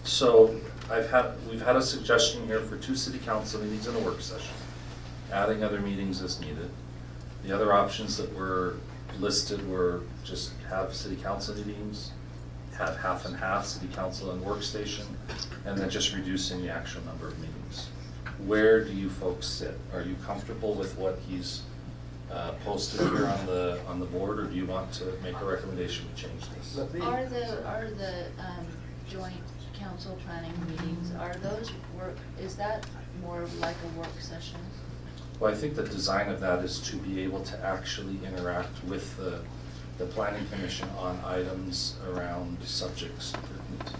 So we've had a suggestion here for 2 city council meetings and a work session, adding other meetings as needed. The other options that were listed were just have city council meetings, have half and half, city council and workstation, and then just reducing the actual number of meetings. Where do you folks sit? Are you comfortable with what he's posted here on the board, or do you want to make a recommendation to change this? Are the joint council planning meetings, is that more of like a work session? Well, I think the design of that is to be able to actually interact with the planning commission on items around subjects pertinent to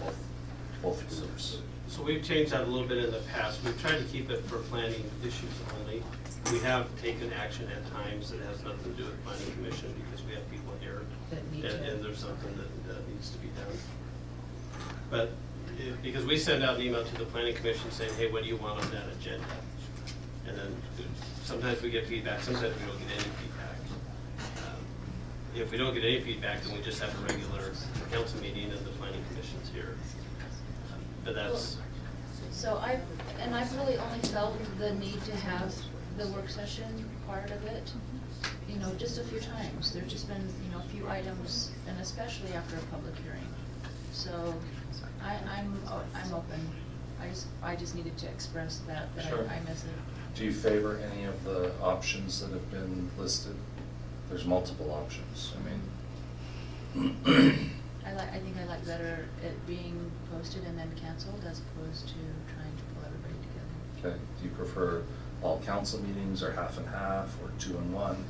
both groups. So we've changed that a little bit in the past. We've tried to keep it for planning issues only. We have taken action at times that has nothing to do with planning commission because we have people here and there's something that needs to be done. But because we send out an email to the planning commission saying, hey, what do you want on that agenda? And then sometimes we get feedback, sometimes we don't get any feedback. If we don't get any feedback, then we just have a regular council meeting and the planning commission's here. But that's. So I've really only felt the need to have the work session part of it, you know, just a few times. There's just been, you know, a few items, and especially after a public hearing. So I'm open. I just needed to express that Sure. I miss it. Do you favor any of the options that have been listed? There's multiple options, I mean. I think I like better it being posted and then canceled as opposed to trying to pull everybody together. Okay, do you prefer all council meetings or half and half or 2 and 1?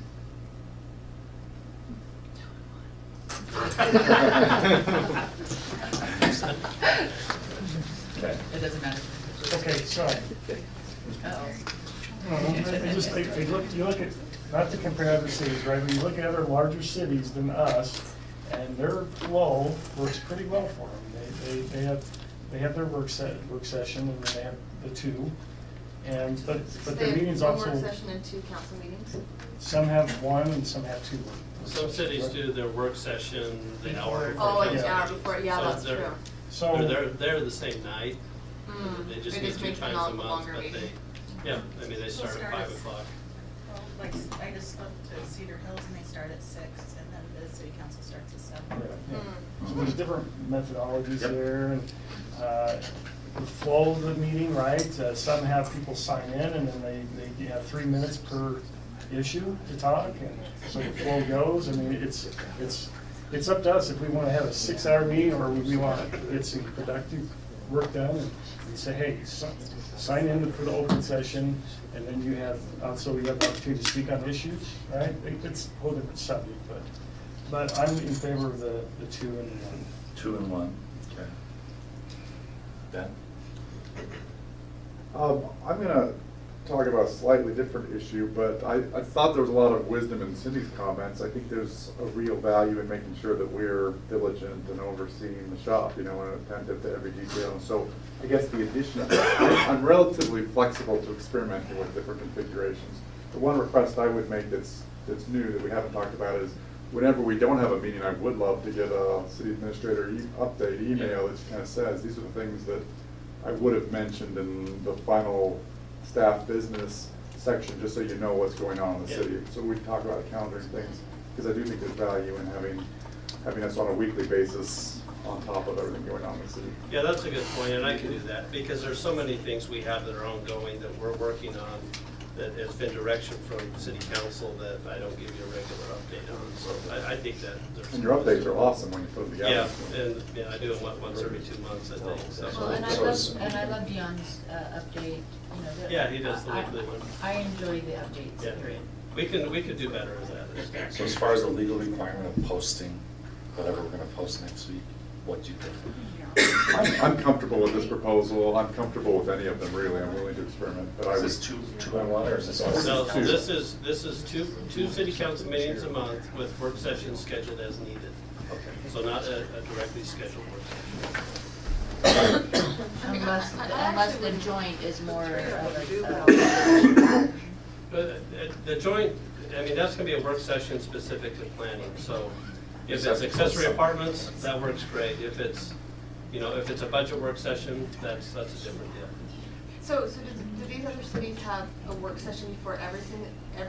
Okay. It doesn't matter. Okay, sorry. You look at, not to compare other cities, right, but you look at other larger cities than us, and their flow works pretty well for them. They have their work session, and then they have the 2, and, but their meetings also. One work session and 2 council meetings? Some have 1 and some have 2. Some cities do their work session the hour before. Oh, like council the hour meeting. before, yeah, So that's they're- true. So- They're the same night. They just They meet just 2 make times a a month, longer but meeting. yeah, I mean, they start at 5 o'clock. Well, like, I just looked at Cedar Hills and they start at 6, and then the city council starts at 7. So there's different methodologies there, and the flow of the meeting, right? Some have people sign in, and then they have 3 minutes per issue to talk, and so the flow goes. I mean, it's up to us if we want to have a 6-hour meeting or we want to get some productive work done and say, hey, sign in for the open session, and then you have also you have the opportunity to speak on issues, right? It's a whole different subject, but I'm in favor of the 2 and 1. 2 and 1, okay. Ben? I'm gonna talk about a slightly different issue, but I thought there was a lot of wisdom in Cindy's comments. I think there's a real value in making sure that we're diligent and overseeing the shop, you know, and attentive to every detail. And so I guess the addition of that, I'm relatively flexible to experimenting with different configurations. The one request I would make that's new that we haven't talked about is whenever we don't have a meeting, I would love to get a city administrator update email that kind of says, these are the things that I would have mentioned in the final staff business section, just so you know what's going on in the city. So we talk about calendaring things, because I do think there's value in having us on a weekly basis on top of everything going on in the city. Yeah, that's a good point, and I can do that, because there's so many things we have that are ongoing that we're working on that has been direction from city council that I don't give you a regular update on, so I think that there's. And your updates are awesome when you put them together. Yeah, and, yeah, I do it once every 2 months, I think, so. Well, and I love Dion's update, you know. Yeah, he does the weekly one. I enjoy the updates, Yeah. period. We could do better at that. So as far as the legal requirement of posting, whatever we're gonna post next week, what do you think? I'm comfortable with this proposal. I'm comfortable with any of them, really. I'm willing to experiment, but I Is would. this 2 and 1, or is this all? No, so this is two city council meetings a month with work sessions scheduled as needed. Okay. So not a directly scheduled work session. Unless the joint is more of But the joint, I mean, that's gonna be a work session specific to planning, so if it's accessory apartments, that works great. If it's, you know, if it's a budget work session, that's a different deal. So do these other cities have a work session before every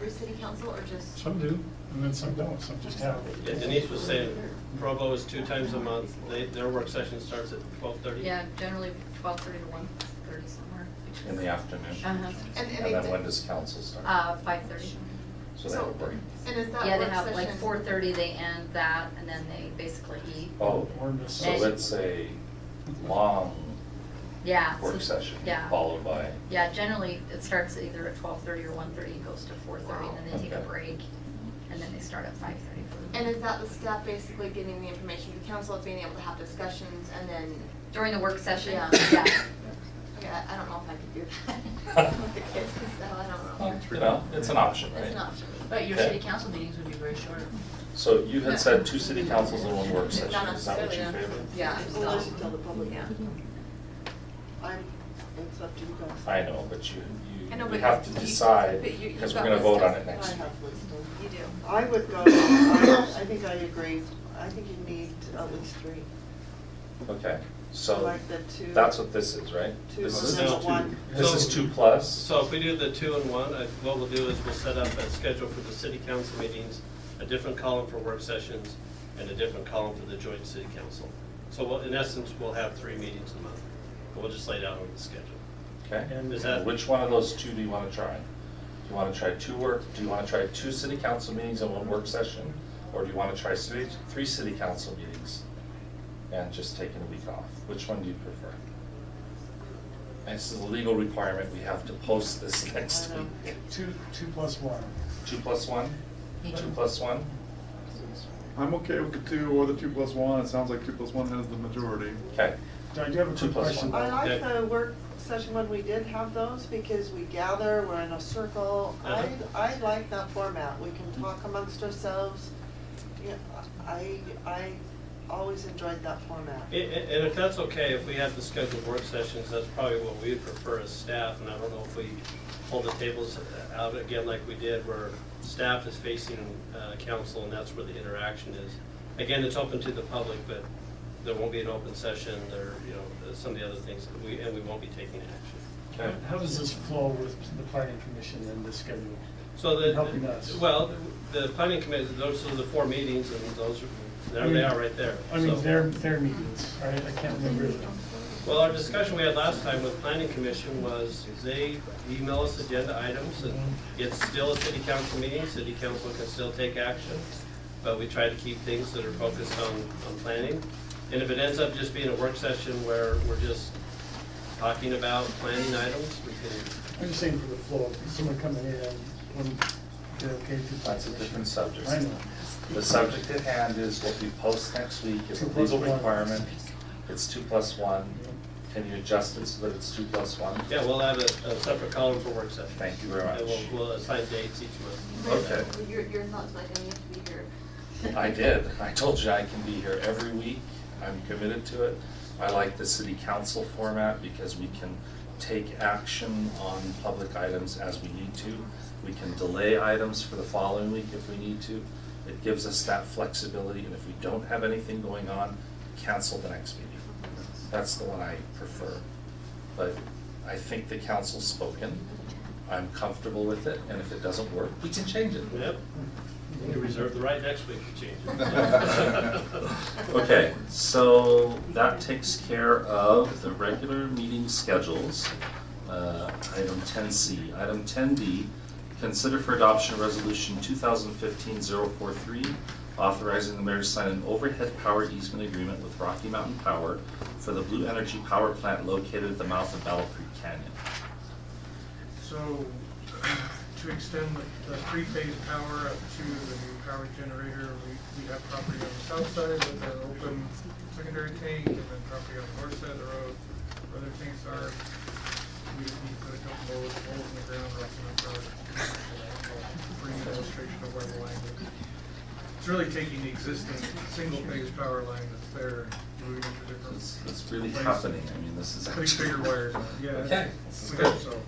city council, or just? Some do, and then some don't, some just have. Yeah, Denise was saying Provo is 2 times a month. Their work session starts at 12:30. Yeah, generally 12:30 to 1:30 somewhere. In the afternoon? Uh-huh. And And then when does council start? 5:30. So they have a break. And is that Yeah, they work have like session- 4:30, they end that, and then they basically eat. Oh, so let's say long Yeah. work so- session, Yeah. followed by, Yeah, generally it starts either at 12:30 or 1:30, and goes to 4:30, and then they take a Okay. break, and then they start at 5:30 for the. And is that the staff basically giving the information to the council, being able to have discussions, and then? During the work session? Yeah. Yeah. Okay, I don't know if I could do that with the kids and stuff, I don't know. you know, it's an option, right? It's an option. But your Okay. city council meetings would be very short. So you had said 2 city councils and 1 work session, Not is that what you necessarily, favored? yeah. Well, let's tell the public. Yeah. It's up to you guys. I know, but you I know, we but have to you- decide, but you- because you've we're got gonna vote on wisdom. it next I week. have wisdom. You do. I would go, I think I agree, I think you need at least 3. Okay, so Like the 2. that's what this is, right? 2 This and is then No. 1. This is 2 plus? So if we do the 2 and 1, what we'll do is we'll set up a schedule for the city council meetings, a different column for work sessions, and a different column for the joint city council. So in essence, we'll have 3 meetings a month, but we'll just lay it out on the schedule. Okay, And is that- which one of those 2 do you wanna try? Do you wanna try 2 do you wanna try 2 city council meetings and 1 work session? Or do you wanna try 3 city council meetings and just taking a week off? Which one do you prefer? And this is a legal requirement, we have to post this next I know. week. 2 plus 1. 2 plus 1? 2 plus 1? I'm okay with the 2 or the 2 plus 1, it sounds like 2 plus 1 has the majority. Okay, I do have a 2 quick plus question. 1. I like Okay. the work session when we did have those, because we gather, we're in a circle. Uh-huh. I like that format, we can talk amongst ourselves. Yeah, I always enjoyed that format. And if that's okay, if we have the scheduled work sessions, that's probably what we'd prefer as staff, and I don't know if we hold the tables out again like we did, where staff is facing council, and that's where the interaction is. Again, it's open to the public, but there won't be an open session, there, you know, some of the other things, and we won't be taking action. Okay. How does this flow with the planning commission and the schedule? So the, Helping us. well, the planning committee, those are the 4 meetings, and those are, there they are right there. I mean, So- their meetings, right? I can't remember. Well, our discussion we had last time with planning commission was they email us agenda items, and it's still a city council meeting, city council can still take action, but we try to keep things that are focused on planning. And if it ends up just being a work session where we're just talking about planning items, we can. I'm just saying for the flow, someone coming in, when they're okay to. That's a different subject. I know. The subject at hand is what we post next week, is a 2 plus legal 1. requirement. It's 2 plus 1. Can you adjust it so that it's 2 plus 1? Yeah, we'll have a separate column for work session. Thank you very much. And we'll assign dates each month. Okay. Your thoughts, Mike, I need to be here. I did. I told you I can be here every week. I'm committed to it. I like the city council format because we can take action on public items as we need to. We can delay items for the following week if we need to. It gives us that flexibility, and if we don't have anything going on, cancel the next meeting. That's the one I prefer. But I think the council's spoken. I'm comfortable with it, and if it doesn't work, we can change it. Yep. You reserve the right next week to change it. Okay, so that takes care of the regular meeting schedules, item 10C. Item 10D, consider for adoption resolution 2015-043, authorizing the mayor to sign an overhead power easement agreement with Rocky Mountain Power for the Blue Energy Power Plant located at the mouth of Battle Creek Canyon. So, to extend the three-phase power up to the new power generator, we have property on the south side with an open secondary tank, and then property on the north side of the road where other tanks are. We just need to put a couple more holes in the ground, Rocky Mountain Power. Bring an illustration of where the line is. It's really taking the existing single-phase power line that's there and moving it to different. It's really places. happening. I mean, this is Putting actually. bigger wires on it, yeah. Okay, this is We good. hope so.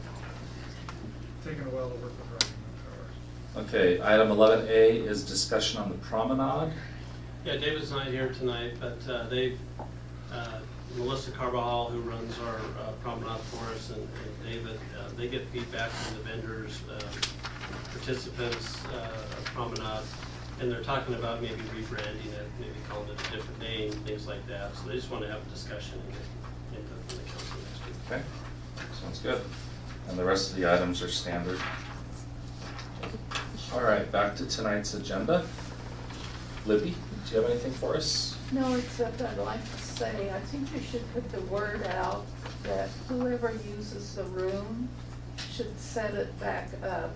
Taking a while to work with Rocky Mountain Power. Okay, item 11A is discussion on the promenade. Yeah, David's not here tonight, but Melissa Carbajal, who runs our promenade for us, and David, they get feedback from the vendors, participants of promenade, and they're talking about maybe rebranding it, maybe calling it a different name, things like that. So they just want to have a discussion and get input from the council next week. Okay, sounds good. And the rest of the items are standard. All right, back to tonight's agenda. Libby, do you have anything for us? No, except I'd like to say, I think you should put the word out that whoever uses the room should set it back up.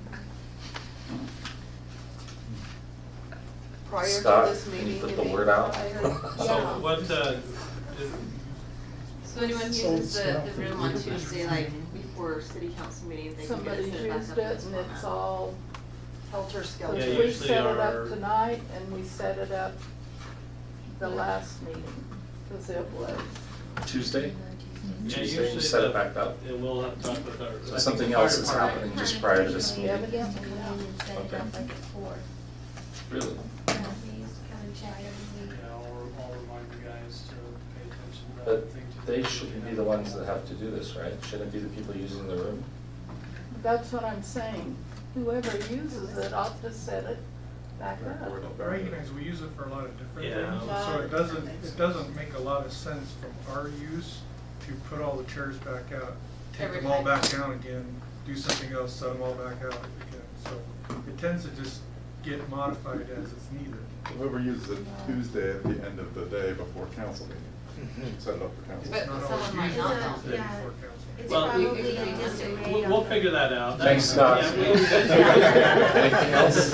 Prior to Scott, this can you meeting. put you the mean? word out? So what, So anyone who uses the room on Tuesday, like before city council meeting, they can get it Somebody's set back used up it in this and format. it's all, Helter because skelter. Yeah, we usually set it our- up tonight and we set it up the last meeting, because it was. Tuesday? Yeah, Tuesday, usually set it the- back up? Yeah, we'll have to talk with our. I So think something the fire else is department- happening just prior to this meeting? Evidently, Come in and set it Okay. up like at 4. Really? Yeah, we used to come and check every week. Yeah, I'll remind the guys to pay attention to that. But they shouldn't be the ones that have to do this, right? Shouldn't it be the people using the room? That's what I'm saying. Whoever uses it ought to set it back up. I recognize we use it for a lot of different Yeah. things, so it doesn't make a lot of sense from our use to put all the chairs back out, take Every them all time. back down again, do something else, set them all back out again. So it tends to just get modified as it's needed. Whoever uses it Tuesday at the end of the day before council meeting, set it up for council. But Not someone always might used not it know. Tuesday Yeah. before council. It's Well, probably disarray. We'll figure that out. Thanks, Scott. Yeah, we- Anything else?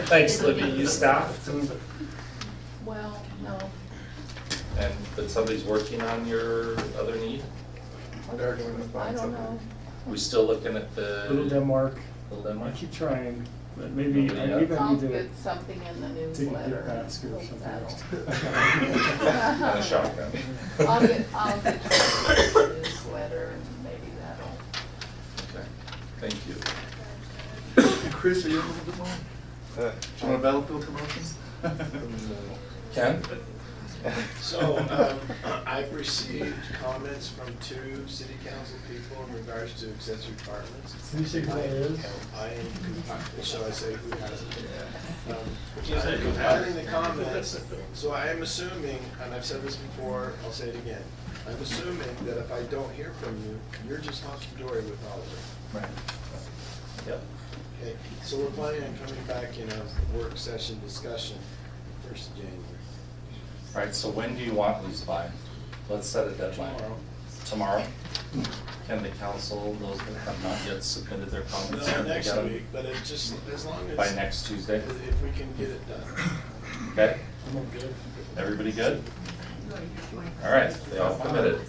Thanks, Libby. You staffed? Well, no. And that somebody's working on your other need? They're going to I find don't something. know. We still looking at the? Little Denmark, Little I Denmark? keep trying, but maybe, Yeah. I maybe I I'll need to get something in the take a newsletter. gift basket or something else. And a shotgun. I'll get something in the newsletter and maybe that'll. Okay, thank you. Chris, are you able to do one? Do you want a Battlefield promotion? Ken? So, I've received comments from 2 city council people in regards to accessory apartments. Can you say who that is? Shall I say who hasn't? You say who Compiling the hasn't. comments, so I am assuming, and I've said this before, I'll say it again, I'm assuming that if I don't hear from you, you're just hunky-dory with all of it. Right. Yep. Okay, so we're planning on coming back in a work session discussion, 1st of January. All right, so when do you want these by? Let's set a deadline. Tomorrow. Tomorrow? Can the council, those that have not yet submitted their comments, No, can they next get them week, but it just, as long as. by next Tuesday? If we can get it done. Okay? I'm good. Everybody good? All right, they all committed.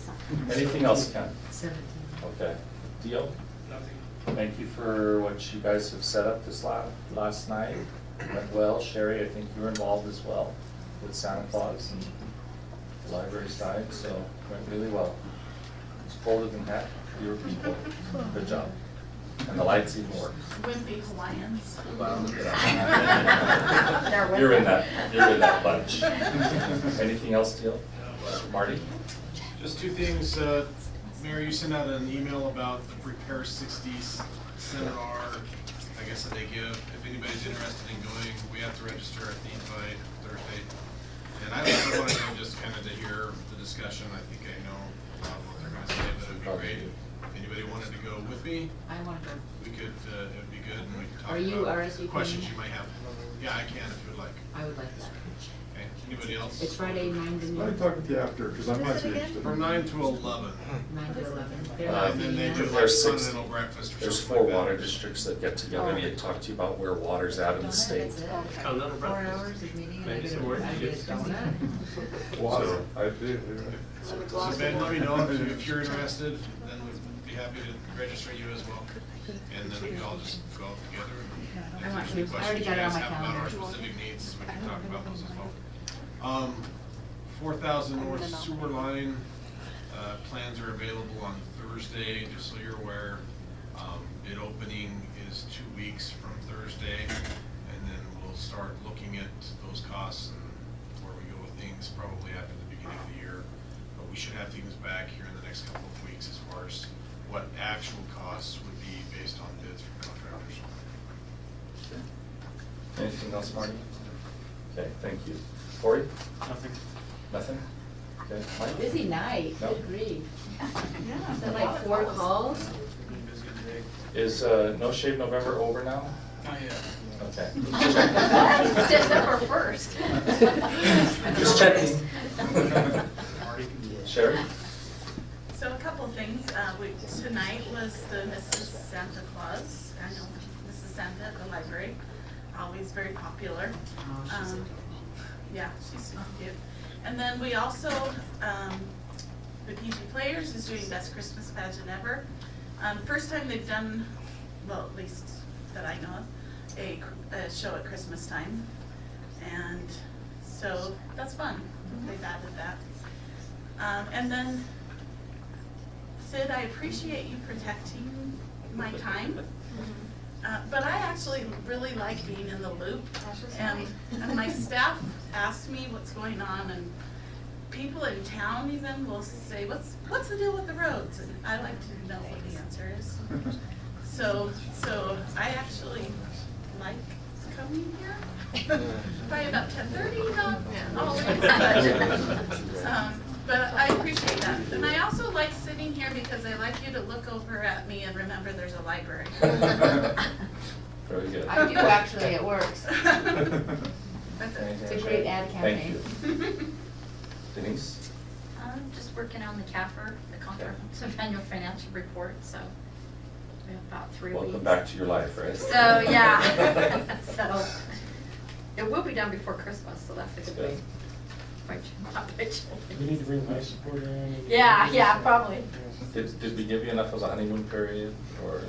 Anything else, Ken? Okay. Dio? Thank you for what you guys have set up this last night. Went well. Sherry, I think you were involved as well with Santa Claus and the library side, so went really well. It's colder than heck, fewer people. Good job. And the lights even work. Wimpy Hawaiians. Wow, look at that. You're in that bunch. Anything else, Dio? Marty? Just 2 things, Mayor, you sent out an email about the Prepare 60s seminar, I guess that they give. If anybody's interested in going, we have to register, I think, by Thursday. And I don't want to go just kind of to hear the discussion. I think I know a lot of what they're going to say, but it would be great if anybody wanted to go with me. I want to go. We could, it would be good, and we could talk Are you about RSVPing? questions you might have. Yeah, I can if you would like. I would like that. Okay, anybody else? It's Friday, 9 to noon. Let me talk with you after, because I might be interested. From 9 to 11. 9 to 11. And then they do like There's a 6 continental breakfast or There's something 4 like that. water districts that get together and they talk to you about where water's at in the state. Continental 4 breakfast. hours of meeting and I Maybe get some a work I you get a get. donut. Water, I do. So Ben, let me know if you're interested, then we'd be happy to register you as well. And then we can all just go out together. And I if want there's any to. I questions already you got it on guys my have about our calendar. specific needs, we can talk about those as well. 4,000 North Sewer Line, plans are available on Thursday, just so you're aware. Bid opening is 2 weeks from Thursday, and then we'll start looking at those costs and where we go with things probably after the beginning of the year. But we should have things back here in the next couple of weeks as far as what actual costs would be based on bids from contractors. Anything else, Marty? Okay, thank you. Corey? Nothing. Nothing? Okay, Mike? Busy night, No. good grief. Yeah. Is that like 4 calls? Is No Shave November over now? Not yet. Okay. It's December 1st. first. Just checking. Sherry? So a couple of things, tonight was the Mrs. Santa Claus, annual Mrs. Santa at the library, always very popular. Yeah, she's super cute. And then we also, the PG Players is doing Best Christmas Pageant Ever. First time they've done, well, at least that I know of, a show at Christmas time. And so that's fun, they've added that. And then, Sid, I appreciate you protecting my time. But I actually really like being in the loop. And my staff asks me what's going on, and people in town even will say, what's the deal with the roads? And I like to know what the answer is. So I actually like coming here. Probably about 10:30, not always, but I appreciate that. And I also like sitting here because I like you to look over at me and remember there's a library. Very good. I do actually, it works. That's it. It's a great ad campaign. Thank you. Denise? I'm just working on the CAFR, the comprehensive annual financial report, so we have about 3 weeks. Welcome back to your life, right? So, yeah. So, it will be done before Christmas, so that's a good thing. We need to bring my support in. Yeah, probably. Did we give you enough of a honeymoon period, or?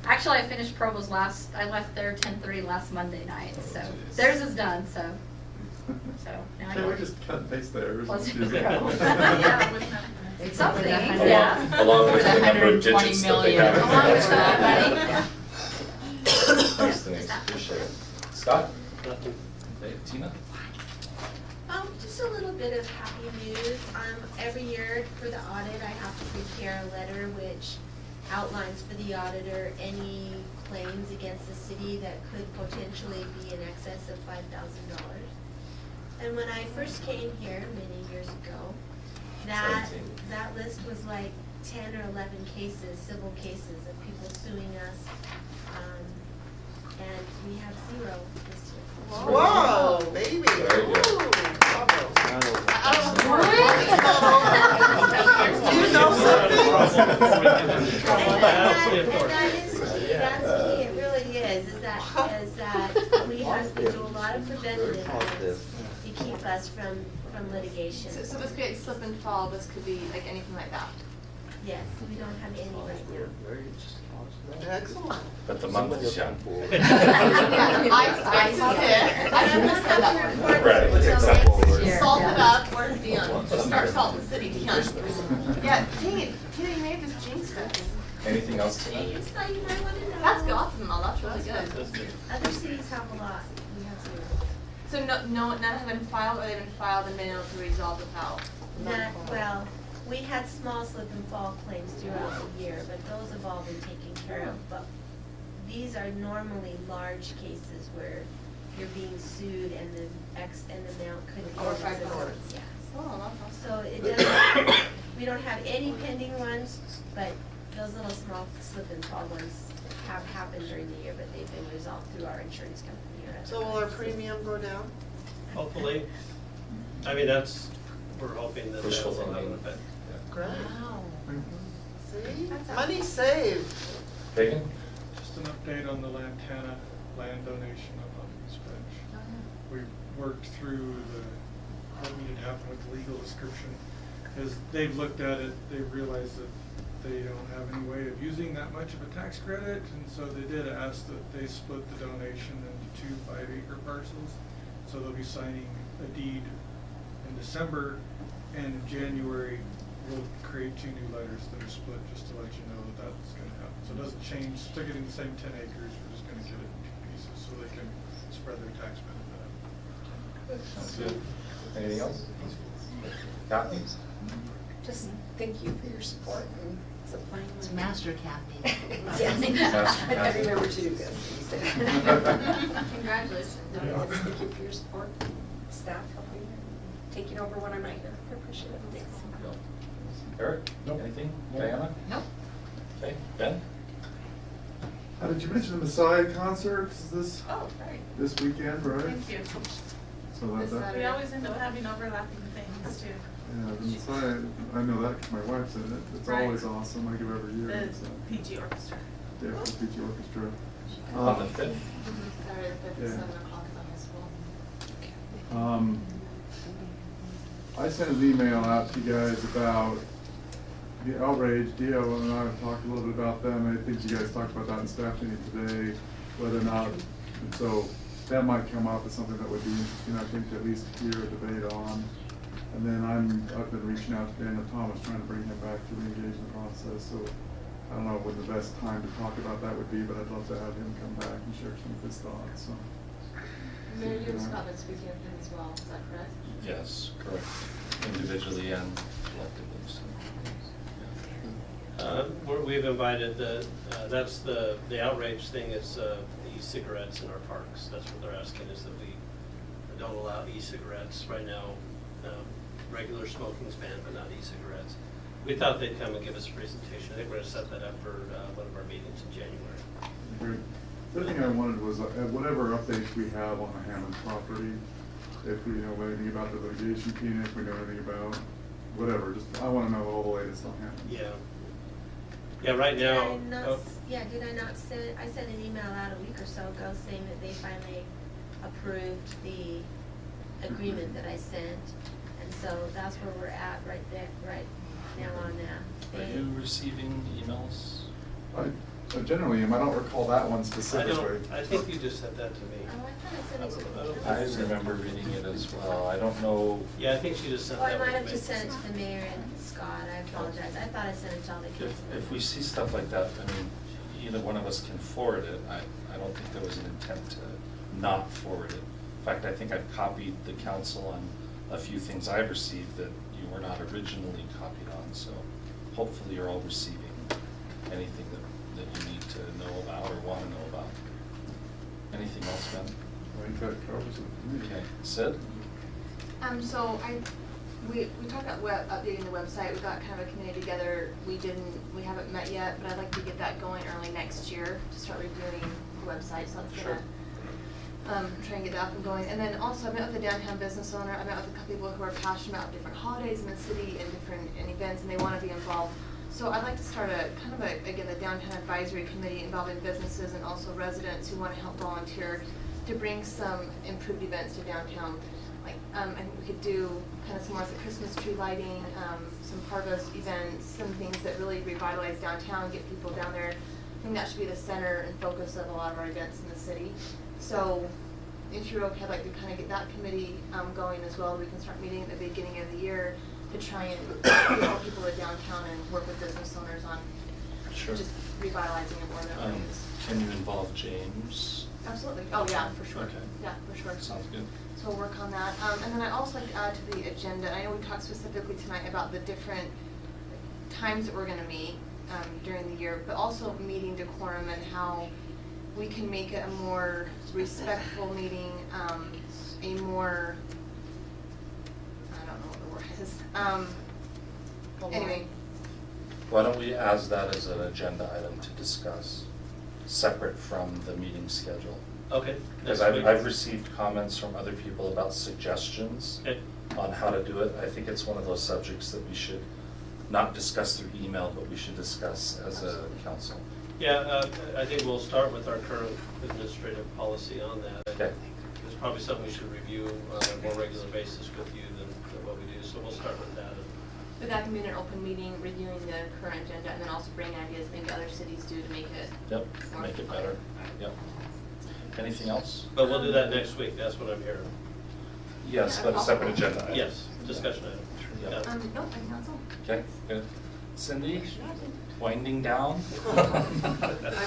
Actually, I finished Provo's I left there 10:30 last Monday night, so theirs is done, so now I Can we go. just cut and paste theirs? Let's and choose go. it? Yeah, with that. Something, yeah. Along with the number of digits that they have. Along with that, Thanks, Denise, appreciate it. Scott? Okay, Tina? Just a little bit of happy news. Every year for the audit, I have to prepare a letter which outlines for the auditor any claims against the city that could potentially be in excess of $5,000. And when I first came here many years ago, that list was like 10 or 11 cases, civil cases of people suing us, and we have 0 this year. Whoa, baby. Very good. Ooh, bravo. You know something? That's key, it really is that we do a lot of preventative things to keep us from litigation. So this could be like slip and fall, this could be like anything like that? Yes, we don't have any right now. Excellent. But the month is young. I saw it. I don't understand that word. Right, it's acceptable. Salt it up, where's Dion? Just start salting the city, Dion. Yeah, dang it, Tina, you may have just jinxed us. Anything else tonight? It's like you might want to know. That's awesome, though, that's really good. Other cities have a lot, we have 0. So none have been filed, or they've been filed and been able to resolve without? Well, we had small slip and fall claims throughout the year, but those have all been taken care of. But these are normally large cases where you're being sued and the amount could be. Over $5. Yes. Oh, that's So it doesn't, we don't have any pending ones, but those little small slip and fall ones have happened during the year, but they've been resolved through our insurance company or otherwise. So will our premium go down? Hopefully. I mean, we're hoping that Wishful that'll have an thinking. effect. Great. Wow. See? Money saved. Megan? Just an update on the Lantana land donation up on East Bench. We worked through what needed to happen with the legal description. As they've looked at it, they realized that they don't have any way of using that much of a tax credit, and so they did ask that they split the donation into 2 5-acre parcels. So they'll be signing a deed in December, and in January, we'll create 2 new letters that are split, just to let you know that that's gonna happen. So it doesn't change, still getting the same 10 acres, we're just gonna get it in 2 pieces so they can spread their tax benefit out. Sounds good. Anything else? Kathy? Just thank you for your support and supplying. It's Master Kathy. Yes. Master I remember Kathy. too. Congratulations. No, thank you for your support, staff helping, taking over when I'm not here. I appreciate it. Thanks. Eric? Anything? Diana? Nope. Okay, Ben? Did you mention the Messiah concert? Is this Oh, right. this weekend, right? Thank you. So that, We always end up having overlapping things too. yeah, the Messiah, I know that 'cause my wife's in it. It's Right. always awesome. I go every year. The So. PG Orchestra. Yeah, for the PG Orchestra. On the 5th? Saturday, the 5th, Yeah. 7 o'clock on the school. I sent an email out to you guys about the outrage. Dio and I have talked a little bit about them. I think you guys talked about that in staff meeting today, whether or not, and so that might come up as something that would be interesting, I think, to at least hear a debate on. And then I've been reaching out to Daniel Thomas, trying to bring him back to re-engage in the process. So I don't know when the best time to talk about that would be, but I'd love to have him come back and share some of his thoughts, so. Mayor, you and Scott been speaking with him as well, is that correct? Yes, correct. Individually and collectively, so. We've invited that's the outrage thing is e-cigarettes in our parks. That's what they're asking, is that we don't allow e-cigarettes right now. Regular smoking's banned, but not e-cigarettes. We thought they'd come and give us a presentation. I think we're gonna set that up for one of our meetings in January. Great. The other thing I wanted was, whatever updates we have on the Hammond property, if we know anything about the litigation, Tina, if we know anything about, whatever, just, I wanna know all the latest on Hammond. Yeah. Yeah, right now. Did I not send, I sent an email out a week or so ago saying that they finally approved the agreement that I sent. And so that's where we're at right there, right now on that. Are you receiving emails? I generally am, I don't recall that one specifically. I think you just said that to me. Oh, I thought I sent it to I remember reading it as well. I don't know. Yeah, I think she just sent Well, I that might one to have me. just sent it to the mayor and Scott, I apologize, I thought I sent it to all the kids. If we see stuff like that, I mean, either one of us can forward it. I don't think there was an intent to not forward it. In fact, I think I've copied the council on a few things I've received that you were not originally copied on, so hopefully you're all receiving anything that you need to know about or want to know about. Anything else, Ben? I think that covers it for me. Okay, Sid? So we talked about updating the website. We got kind of a committee together. We haven't met yet, but I'd like to get that going early next year to start reviewing the website, so that's gonna, try and get that up and going. And then also I met with a downtown business owner. I met with a couple people who are passionate about different holidays in the city and different events, and they want to be involved. So I'd like to start again, the downtown advisory committee involving businesses and also residents who want to help volunteer to bring some improved events to downtown. And we could do kind of some more of the Christmas tree lighting, some harvest events, some things that really revitalize downtown, get people down there. I think that should be the center and focus of a lot of our events in the city. So if you're okay, I'd like to kind of get that committee going as well. We can start meeting at the beginning of the year to try and help people at downtown and work with business owners on just revitalizing and more memories. Can you involve James? Absolutely. Oh, yeah, for sure. Okay. Yeah, for sure. Sounds good. So we'll work on that. And then I'd also like to add to the agenda, I know we talked specifically tonight about the different times that we're gonna meet during the year, but also meeting decorum and how we can make it a more respectful meeting, a more, I don't know what the word is. Anyway. Why don't we add that as an agenda item to discuss, separate from the meeting schedule? Okay. Because I've received comments from other people about suggestions on how to do it. I think it's one of those subjects that we should not discuss through email, but we should discuss as a council. Yeah, I think we'll start with our current administrative policy on that. Okay. It's probably something we should review on a more regular basis with you than what we do, so we'll start with that. But that can be in an open meeting, reviewing the current agenda, and then also bring ideas maybe other cities do to make it. Yep, make it better. Yep. Anything else? But we'll do that next week, that's what I'm hearing. Yes, but a separate agenda item. Yes, discussion item. Yep. No, I think that's all. Okay, good. Cindy, winding down? I'm I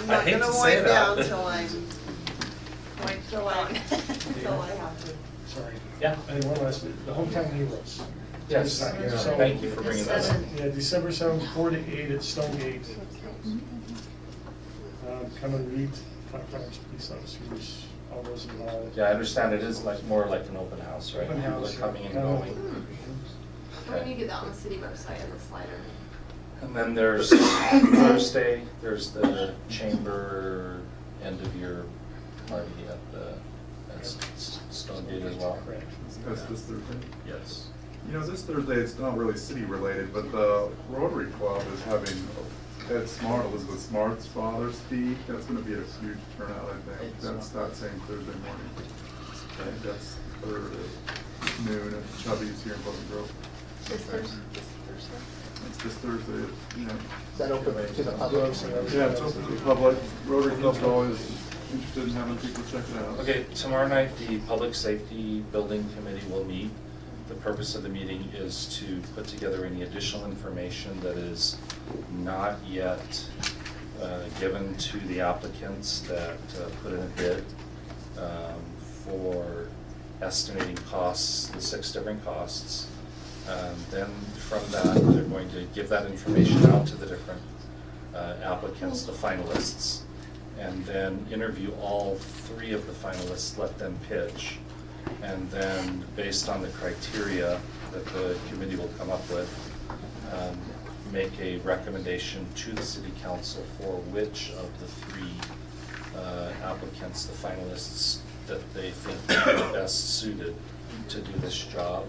not hate gonna to say wind that. down till I have to. Sorry. Yeah. I think one last, the hometown heroes. Yes, Not here, so- thank you for bringing that up. Yeah, December 7th, 4 to 8 at Stonegate. Come and meet firefighters, police officers, all those involved. Yeah, I understand it is more like an open house, right? Open house, People are coming and yeah. going. And we need to get that on the city website as a slider. And then there's Thursday, there's the chamber end of year party at Stonegate as well. That's this Thursday? Yes. You know, this Thursday, it's not really city related, but the Rotary Club is having Ed Smart, Elizabeth Smart's father speak. That's gonna be a huge turnout, I think. That's that same Thursday morning. I think that's noon at Chubby's here in Pleasant Grove. This Thursday? It's this Thursday, yeah. Is that open to the public? Yeah, it's open to the public. Rotary Club's always interested in having people check it out. Okay, tomorrow night, the Public Safety Building Committee will meet. The purpose of the meeting is to put together any additional information that is not yet given to the applicants that put in a bid for estimating costs, the 6 different costs. Then from that, they're going to give that information out to the different applicants, the finalists, and then interview all 3 of the finalists, let them pitch. And then, based on the criteria that the committee will come up with, make a recommendation to the city council for which of the 3 applicants, the finalists, that they think are best suited to do this job.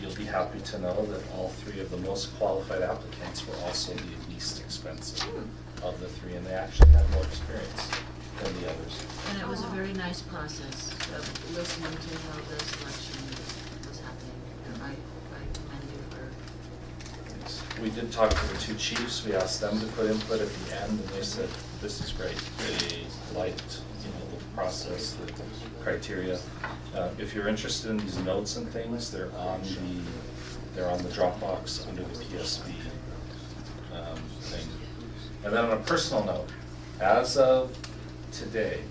You'll be happy to know that all 3 of the most qualified applicants were also the least expensive of the 3, and they actually had more experience than the others. And it was a very nice process of listening to how the selection was happening. And I commend you for. We did talk to the 2 chiefs. We asked them to put input at the end, and they said, this is great. They liked, the process, the criteria. If you're interested in these notes and things, they're on the Dropbox under the PSB thing. And then on a personal note, as of today,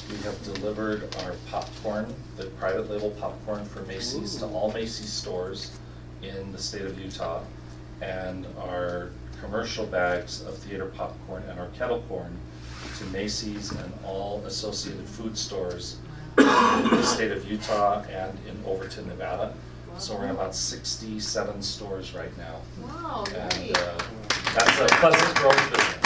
we have delivered our popcorn, the private label popcorn for Macy's, to all Macy's stores in the state of Utah, and our commercial bags of theater popcorn and our kettle corn to Macy's and all associated food stores in the state of Utah and in Overton, Nevada. So we're in about 67 stores right now. Wow, And great. that's a Pleasant Grove business.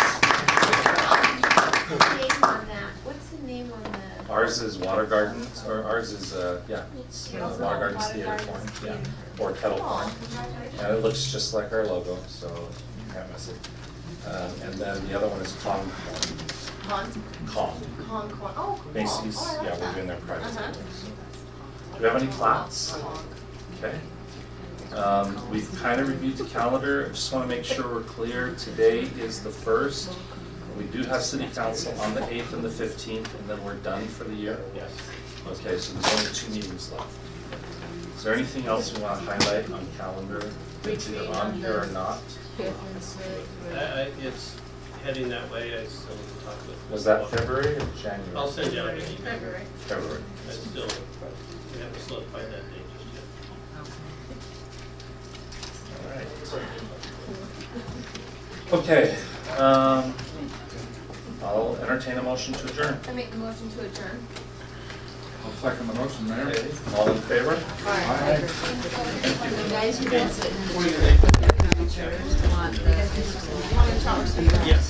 What's the name on that? What's the name on the? Ours is Water Gardens, or ours is, Water Gardens Theater Corn, yeah, or Kettle Corn. And it looks just like our logo, so you can't miss it. And then the other one is Kong Corn. Kong. Kong corn. Oh, cool. Macy's, Oh, I like yeah, we're that. doing their private Uh-huh. labels. Do we have any plats? Okay. We've kind of reviewed the calendar. I just want to make sure we're clear. Today is the 1st. We do have city council on the 8th and the 15th, and then we're done for the year? Yes. Okay, so there's only 2 meetings left. Is there anything else we want to highlight on calendar that's either on here or not? It's heading that way, I still talk with. Was that February or January? I'll send you out an email. February. February. I still, we haven't solidified that date just yet. All right. Okay, I'll entertain a motion to adjourn. I make the motion to adjourn. I'll second the motion, Mayor. Okay, all in favor? Aye. You guys, you can sit and put their chairs on the. Yes.